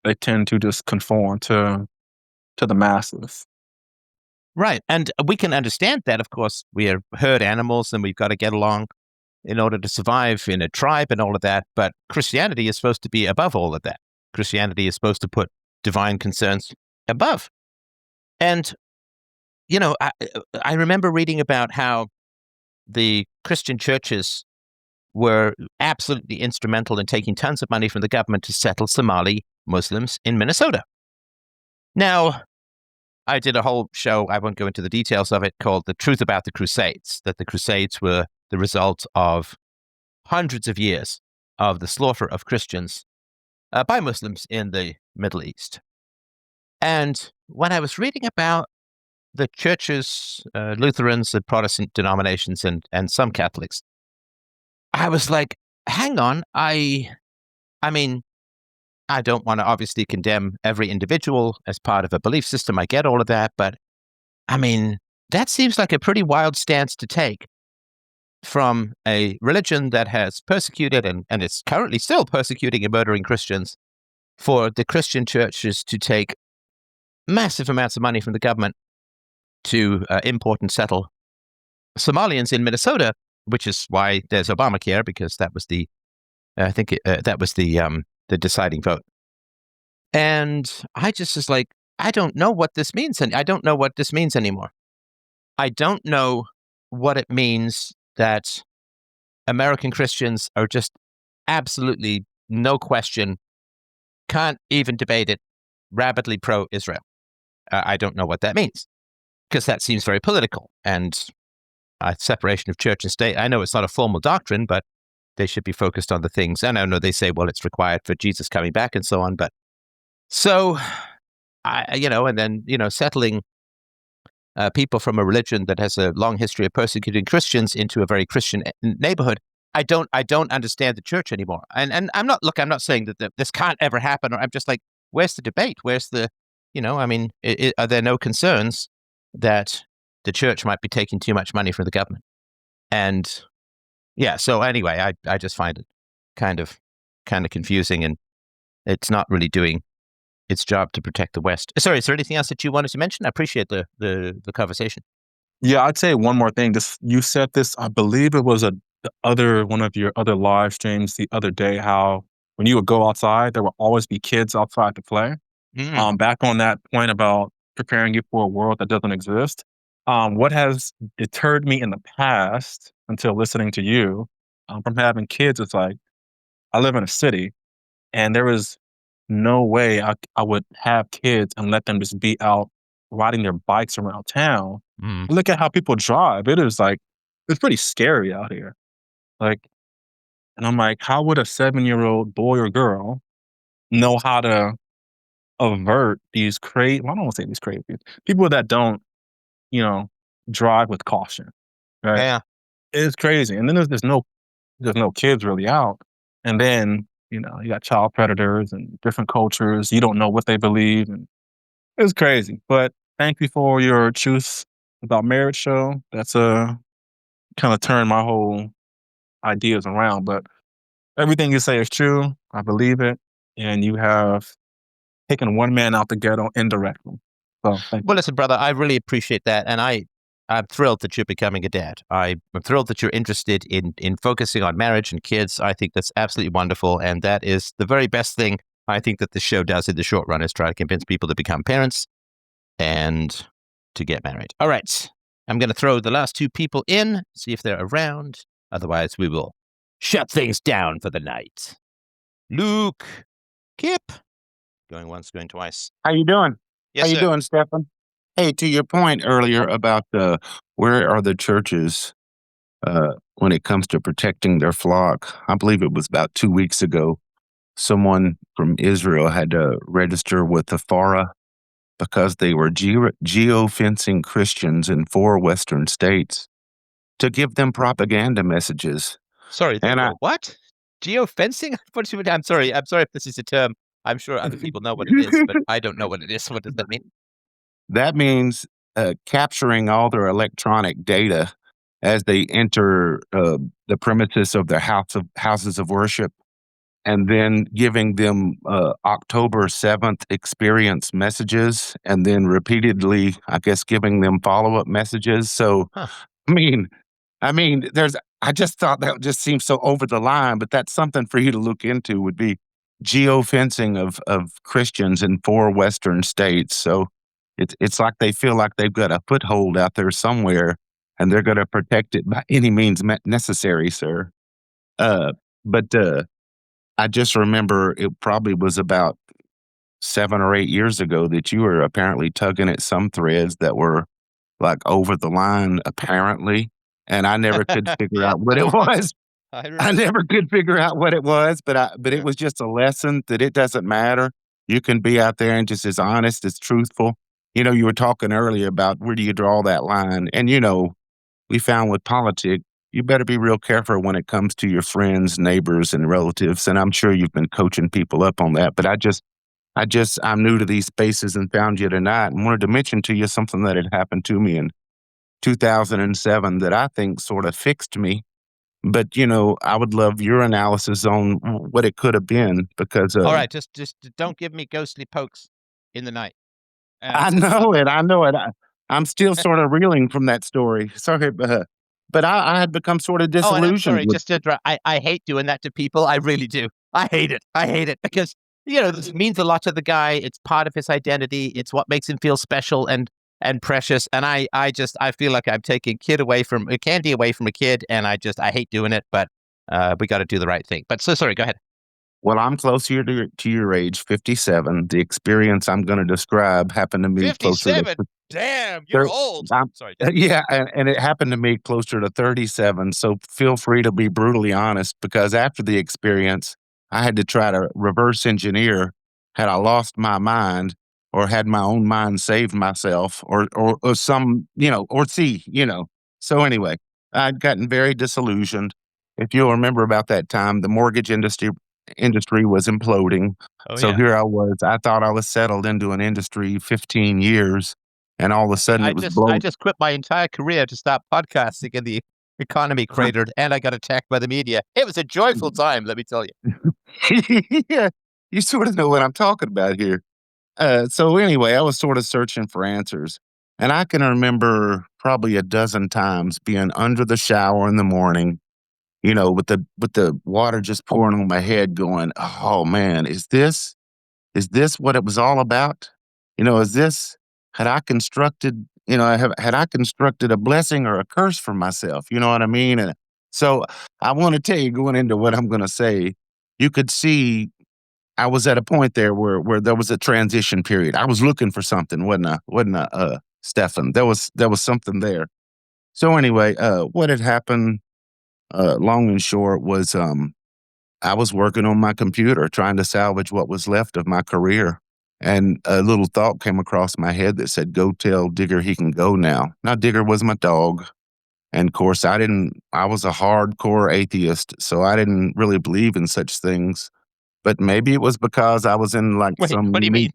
they tend to just conform to the masses. Right. And we can understand that, of course. We are herd animals and we've got to get along in order to survive in a tribe and all of that. But Christianity is supposed to be above all of that. Christianity is supposed to put divine concerns above. And, I remember reading about how the Christian churches were absolutely instrumental in taking tons of money from the government to settle Somali Muslims in Minnesota. Now, I did a whole show, I won't go into the details of it, called The Truth About the Crusades, that the Crusades were the result of hundreds of years of the slaughter of Christians by Muslims in the Middle East. And when I was reading about the churches, Lutherans and Protestant denominations and some Catholics, I was like, hang on, I mean, I don't want to obviously condemn every individual as part of a belief system. I get all of that. But I mean, that seems like a pretty wild stance to take from a religion that has persecuted and is currently still persecuting and murdering Christians, for the Christian churches to take massive amounts of money from the government to import and settle Somalians in Minnesota, which is why there's Obamacare, because that was the deciding vote. And I just was like, I don't know what this means, and I don't know what this means anymore. I don't know what it means that American Christians are just absolutely, no question, can't even debate it, rabidly pro-Israel. I don't know what that means, because that seems very political, and separation of church and state. I know it's not a formal doctrine, but they should be focused on the things. And I know they say, well, it's required for Jesus coming back and so on. But so, and then, settling people from a religion that has a long history of persecuting Christians into a very Christian neighborhood. I don't understand the church anymore. And I'm not saying that this can't ever happen. Or I'm just like, where's the debate? Where's the, are there no concerns that the church might be taking too much money from the government? And yeah, so anyway, I just find it kind of confusing, and it's not really doing its job to protect the West. Sorry, is there anything else that you wanted to mention? I appreciate the conversation. Yeah, I'd say one more thing. You said this, I believe it was one of your other live streams the other day, how when you would go outside, there will always be kids outside to play. Back on that point about preparing you for a world that doesn't exist. What has deterred me in the past, until listening to you, from having kids, it's like, I live in a city, and there is no way I would have kids and let them just be out riding their bikes around town. Look at how people drive. It's pretty scary out here. And I'm like, how would a 7-year-old boy or girl know how to avert these crazy, I don't want to say these crazy people that don't, drive with caution, right? Yeah. It's crazy. And then there's no kids really out. And then, you got child predators and different cultures. You don't know what they believe. And it's crazy. But thank you for your Truth About Marriage show. That's kind of turned my whole ideas around. But everything you say is true. I believe it. And you have taken one man out the ghetto indirectly. So thank you. Well, listen, brother, I really appreciate that. And I'm thrilled that you're becoming a dad. I'm thrilled that you're interested in focusing on marriage and kids. I think that's absolutely wonderful. And that is the very best thing I think that the show does in the short run, is try to convince people to become parents and to get married. All right. I'm going to throw the last two people in, see if they're around. Otherwise, we will shut things down for the night. Luke, Kip. Going once, going twice. How you doing? Yes, How you sir. doing, Stefan? Hey, to your point earlier about where are the churches when it comes to protecting their flock, I believe it was about 2 weeks ago, someone from Israel had to register with the FARA because they were geofencing Christians in 4 Western states to give them propaganda messages. Sorry, And what? Geofencing? I'm sorry if this is a term. I'm sure other people know what it is, but I don't know what it is. What does that mean? That means capturing all their electronic data as they enter the premises of their houses of worship, and then giving them October 7th experience messages, and then repeatedly, I guess, giving them follow-up messages. So, Huh. I mean, I just thought that just seems so over the line, but that's something for you to look into, would be geofencing of Christians in 4 Western states. So it's like they feel like they've got a foothold out there somewhere, and they're going to protect it by any means necessary, sir. But I just remember it probably was about 7 or 8 years ago that you were apparently tugging at some threads that were like over the line, apparently. And I never could figure out what it was. I never could figure out what it was, but it was just a lesson that it doesn't matter. You can be out there and just as honest, as truthful. You were talking earlier about where do you draw that line? And, we found with politics, you better be real careful when it comes to your friends, neighbors, and relatives. And I'm sure you've been coaching people up on that. But I'm new to these spaces and found you tonight and wanted to mention to you something that had happened to me. And 2007 that I think sort of fixed me. But I would love your analysis on what it could have been because All right, just don't give me ghostly pokes in the night. I know it. I know it. I'm still sort of reeling from that story. Sorry, but I had become sort of Oh, and I'm disillusioned sorry, with. just to interrupt. I hate doing that to people. I really do. I hate it. I hate it because this means a lot to the guy. It's part of his identity. It's what makes him feel special and precious. And I feel like I'm taking candy away from a kid, and I hate doing it. But we got to do the right thing. But so sorry. Go ahead. Well, I'm closer to your age, 57. The experience I'm going to describe happened to me closer to 57. Damn, you're old. Sorry. Yeah, and it happened to me closer to 37. So feel free to be brutally honest, because after the experience, I had to try to reverse engineer had I lost my mind or had my own mind saved myself or some, or see. So anyway, I'd gotten very disillusioned. If you'll remember about that time, the mortgage industry was imploding. Oh, So yeah. here I was. I thought I was settled into an industry 15 years, and all of a sudden it was I blown. just quit my entire career to stop podcasting, and the economy cratered, and I got attacked by the media. It was a joyful time, let me tell you. Yeah, you sort of know what I'm talking about here. So anyway, I was sort of searching for answers, and I can remember probably a dozen times being under the shower in the morning, with the water just pouring on my head, going, "Oh man, is this what it was all about? Is this had I constructed, had I constructed a blessing or a curse for myself? You know what I mean?" And so I want to tell you, going into what I'm going to say, you could see I was at a point there where there was a transition period. I was looking for something, wasn't I, Stefan? There was something there. So anyway, what had happened, long and short, was I was working on my computer trying to salvage what was left of my career. And a little thought came across my head that said, "Go tell Digger he can go now." Now, Digger was my dog. And of course, I was a hardcore atheist, so I didn't really believe in such things. But maybe it was because I was in like Wait, some what do you mean?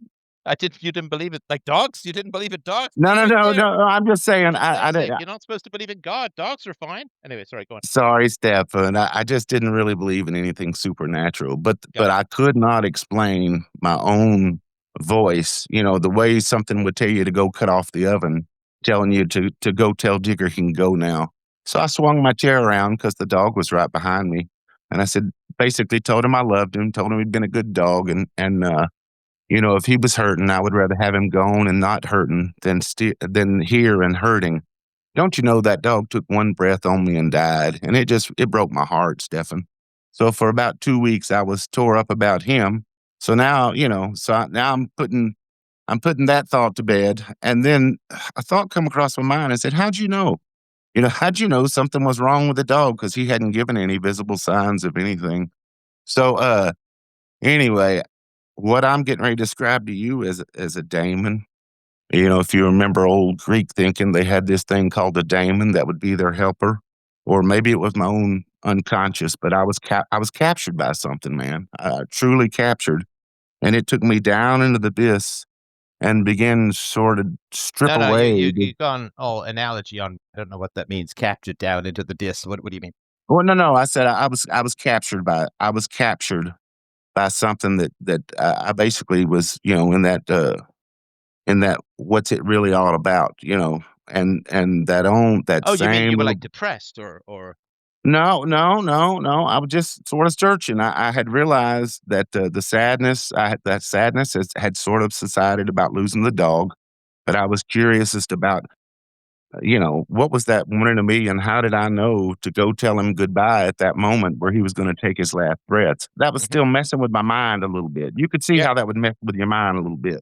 unique. You didn't believe it like dogs? You didn't believe in dogs? No, no, Right no, there. no. I'm just saying. For I God's sake, didn't. you're not supposed to believe in God. Dogs are fine. Anyway, sorry, go on. Sorry, Stefan. I just didn't really believe in anything supernatural. But Got I could not explain my own voice. The way something would tell you to go cut off the oven, telling you to go tell Digger he can go now. So I swung my chair around because the dog was right behind me, and I said, basically told him I loved him, told him he'd been a good dog, and if he was hurting, I would rather have him gone and not hurting than here and hurting. Don't you know that dog took one breath on me and died? And it broke my heart, Stefan. So for about 2 weeks, I was tore up about him. So now, now I'm putting that thought to bed. And then a thought come across my mind and said, how'd you know? How'd you know something was wrong with the dog? Because he hadn't given any visible signs of anything. So anyway, what I'm getting ready to describe to you as a daemon. If you remember old Greek thinking, they had this thing called a daemon that would be their helper, or maybe it was my own unconscious. But I was captured by something, man. Truly captured, and it took me down into the abyss and began sort of strip No, away. you've gone all analogy on. I don't know what that means. Captured down into the disk. What do you mean? Well, no. I said I was captured by something that I basically was, in that what's it really all about, and that Oh, you mean same you were little. like depressed or? No, no, no, no. I was just sort of searching. I had realized that that sadness had sort of subsided about losing the dog, but I was curious as to about, what was that one in a million? How did I know to go tell him goodbye at that moment where he was going to take his last breaths? That was still messing with my mind a little bit. You could see Yeah. how that would mess with your mind a little bit.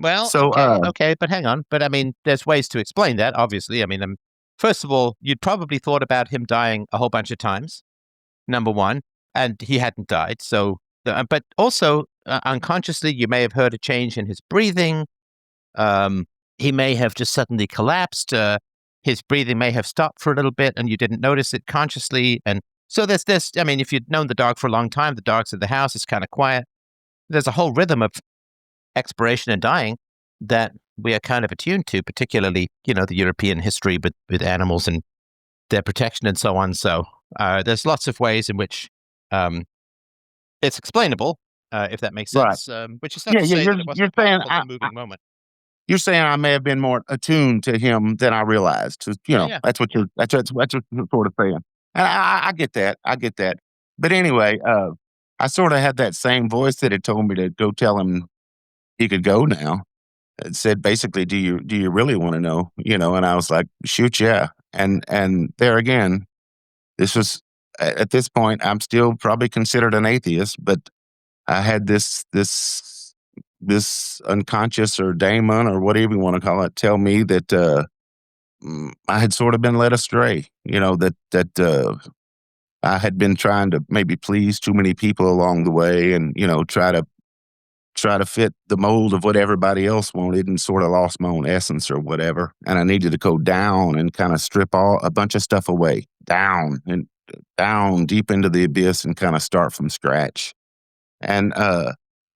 Well, So, okay, but hang on. But I mean, there's ways to explain that. Obviously, I mean, first of all, you'd probably thought about him dying a whole bunch of times. Number one, and he hadn't died. So, but also unconsciously, you may have heard a change in his breathing. He may have just suddenly collapsed. His breathing may have stopped for a little bit, and you didn't notice it consciously. And so there's this. I mean, if you'd known the dog for a long time, the dog's in the house. It's kind of quiet. There's a whole rhythm of expiration and dying that we are kind of attuned to, particularly, the European history with animals and their protection and so on. So there's lots of ways in which it's explainable, if that makes Right. sense. Which is not to Yeah, say you're that it you're wasn't a saying powerful, moving moment. you're saying I may have been more attuned to him than I realized. Yeah. That's what you're sort of saying. And I get that. I get that. But anyway, I sort of had that same voice that had told me to go tell him he could go now. It said basically, do you really want to know? And I was like, shoot, yeah. And there again, this was at this point, I'm still probably considered an atheist, but I had this unconscious or daemon or whatever you want to call it tell me that I had sort of been led astray. That I had been trying to maybe please too many people along the way, and try to fit the mold of what everybody else wanted, and sort of lost my own essence or whatever. And I needed to go down and kind of strip a bunch of stuff away, down deep into the abyss, and kind of start from scratch. And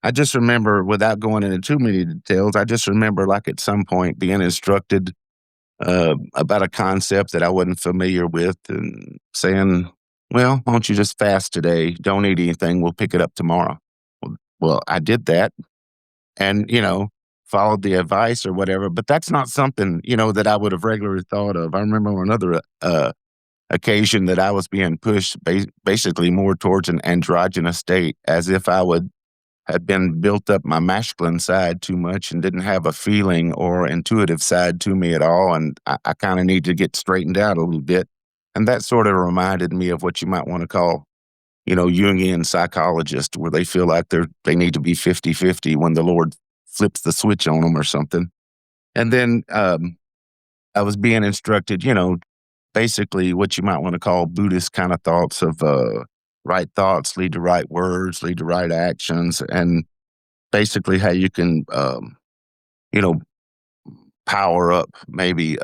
I just remember, without going into too many details, I just remember like at some point being instructed about a concept that I wasn't familiar with, and saying, well, why don't you just fast today? Don't eat anything. We'll pick it up tomorrow. Well, I did that, and, followed the advice or whatever, but that's not something, that I would have regularly thought of. I remember on another occasion that I was being pushed basically more towards an androgynous state, as if had been built up my masculine side too much and didn't have a feeling or intuitive side to me at all. And I kind of need to get straightened out a little bit. And that sort of reminded me of what you might want to call, Jungian psychologist, where they feel like they need to be 50-50 when the Lord flips the switch on them or something. And then I was being instructed, basically what you might want to call Buddhist kind of thoughts of right thoughts lead to right words, lead to right actions, and basically how you can, power up maybe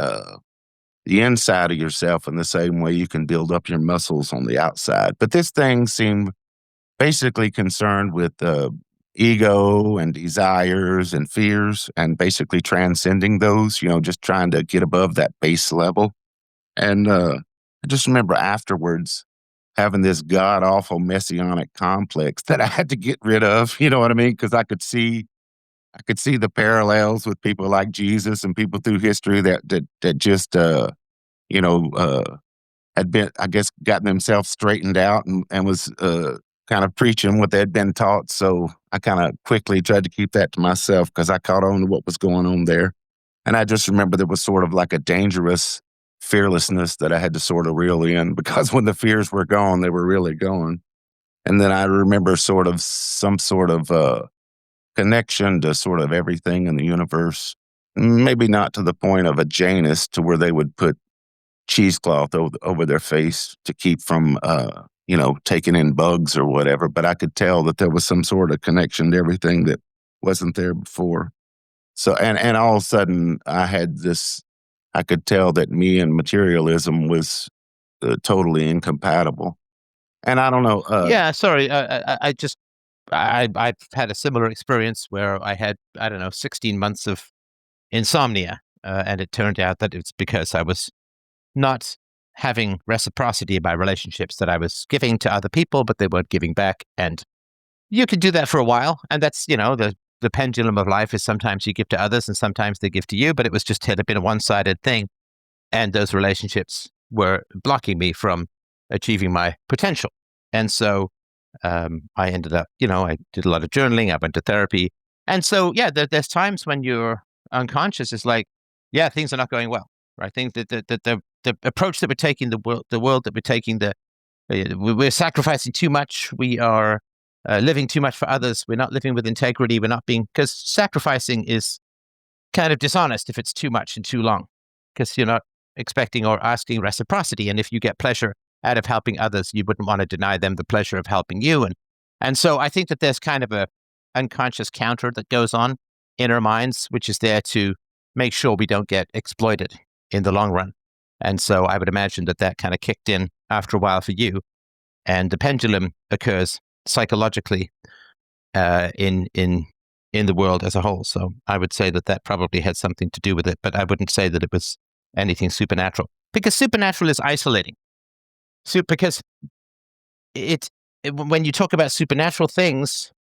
the inside of yourself in the same way you can build up your muscles on the outside. But this thing seemed basically concerned with ego and desires and fears, and basically transcending those, just trying to get above that base level. And I just remember afterwards having this god awful messianic complex that I had to get rid of. You know what I mean? Because I could see the parallels with people like Jesus and people through history that just had been, I guess, gotten themselves straightened out and was kind of preaching what they'd been taught. So I kind of quickly tried to keep that to myself, because I caught on to what was going on there. And I just remember there was sort of like a dangerous fearlessness that I had to sort of reel in, because when the fears were gone, they were really gone. And then I remember some sort of connection to sort of everything in the universe. Maybe not to the point of a Janus, to where they would put cheesecloth over their face to keep from, taking in bugs or whatever. But I could tell that there was some sort of connection to everything that wasn't there before. So, and all of a sudden I could tell that me and materialism was totally incompatible. And I don't know. Yeah, sorry. I've had a similar experience where I had, 16 months of insomnia, and it turned out that it's because I was not having reciprocity in my relationships, that I was giving to other people, but they weren't giving back. And you could do that for a while. And that's, the pendulum of life is sometimes you give to others and sometimes they give to you, but it was just had been a one-sided thing. And those relationships were blocking me from achieving my potential. And so I ended up, I did a lot of journaling, I went to therapy. And so, yeah, there's times when you're unconscious, it's like, yeah, things are not going well, right? Things that the approach that we're taking, the world that we're taking, we're sacrificing too much. We are living too much for others. We're not living with integrity. We're not because sacrificing is kind of dishonest if it's too much and too long, because you're not expecting or asking reciprocity. And if you get pleasure out of helping others, you wouldn't want to deny them the pleasure of helping you. And so I think that there's kind of a unconscious counter that goes on in our minds, which is there to make sure we don't get exploited in the long run. And so I would imagine that kind of kicked in after a while for you. And the pendulum occurs psychologically in in the world as a whole. So I would say that that probably had something to do with it, but I wouldn't say that it was anything supernatural, because supernatural is isolating. Because when you talk about supernatural things,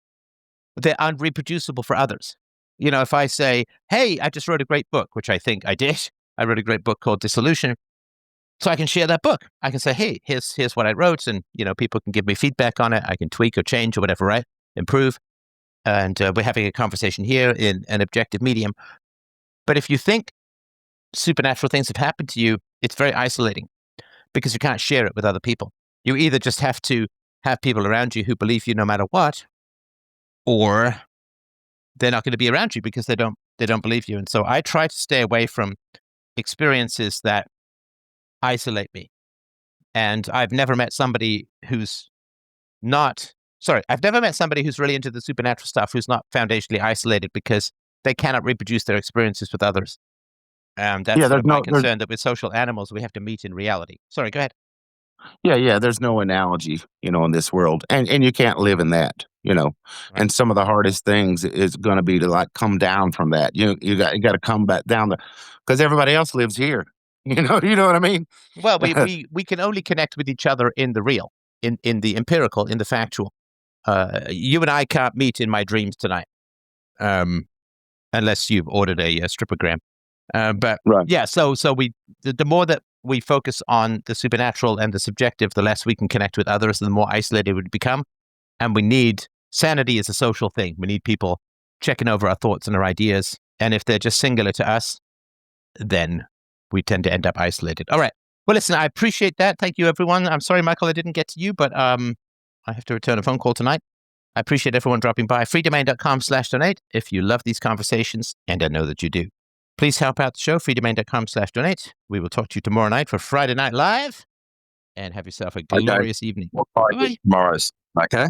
they're unreproducible for others. You know, if I say, hey, I just wrote a great book, which I think I did. I wrote a great book called Disillusionment. So I can share that book. I can say, hey, here's what I wrote, and people can give me feedback on it. I can tweak or change or whatever, right? Improve. And we're having a conversation here in an objective medium. But if you think supernatural things have happened to you, it's very isolating, because you can't share it with other people. You either just have to have people around you who believe you no matter what, or they're not going to be around you because they don't believe you. And so I try to stay away from experiences that isolate me. And I've never met somebody who's really into the supernatural stuff who's not foundationally isolated, because they cannot reproduce their experiences with others. That's sort of my concern, that with social animals, we have to meet in reality. Sorry, go ahead. Yeah. There's no analogy, in this world, and you can't live in that, Right. And some of the hardest things is going to be to like come down from that. You got to come back down because everybody else lives here. You know what I mean? Well, we can only connect with each other in the real, in the empirical, in the factual. You and I can't meet in my dreams tonight, unless you've ordered a stripogram. But Right. yeah, so the more that we focus on the supernatural and the subjective, the less we can connect with others, and the more isolated we become. And we need sanity as a social thing. We need people checking over our thoughts and our ideas. And if they're just singular to us, then we tend to end up isolated. All right. Well, listen, I appreciate that. Thank you, everyone. I'm sorry, Michael, I didn't get to you, but I have to return a phone call tonight. I appreciate everyone dropping by. freedomain.com/donate if you love these conversations, and I know that you do. Please help out the show, freedomain.com/donate. We will talk to you tomorrow night for Friday Night Live, and have yourself a glorious evening. We'll probably Bye-bye. tomorrow. Okay.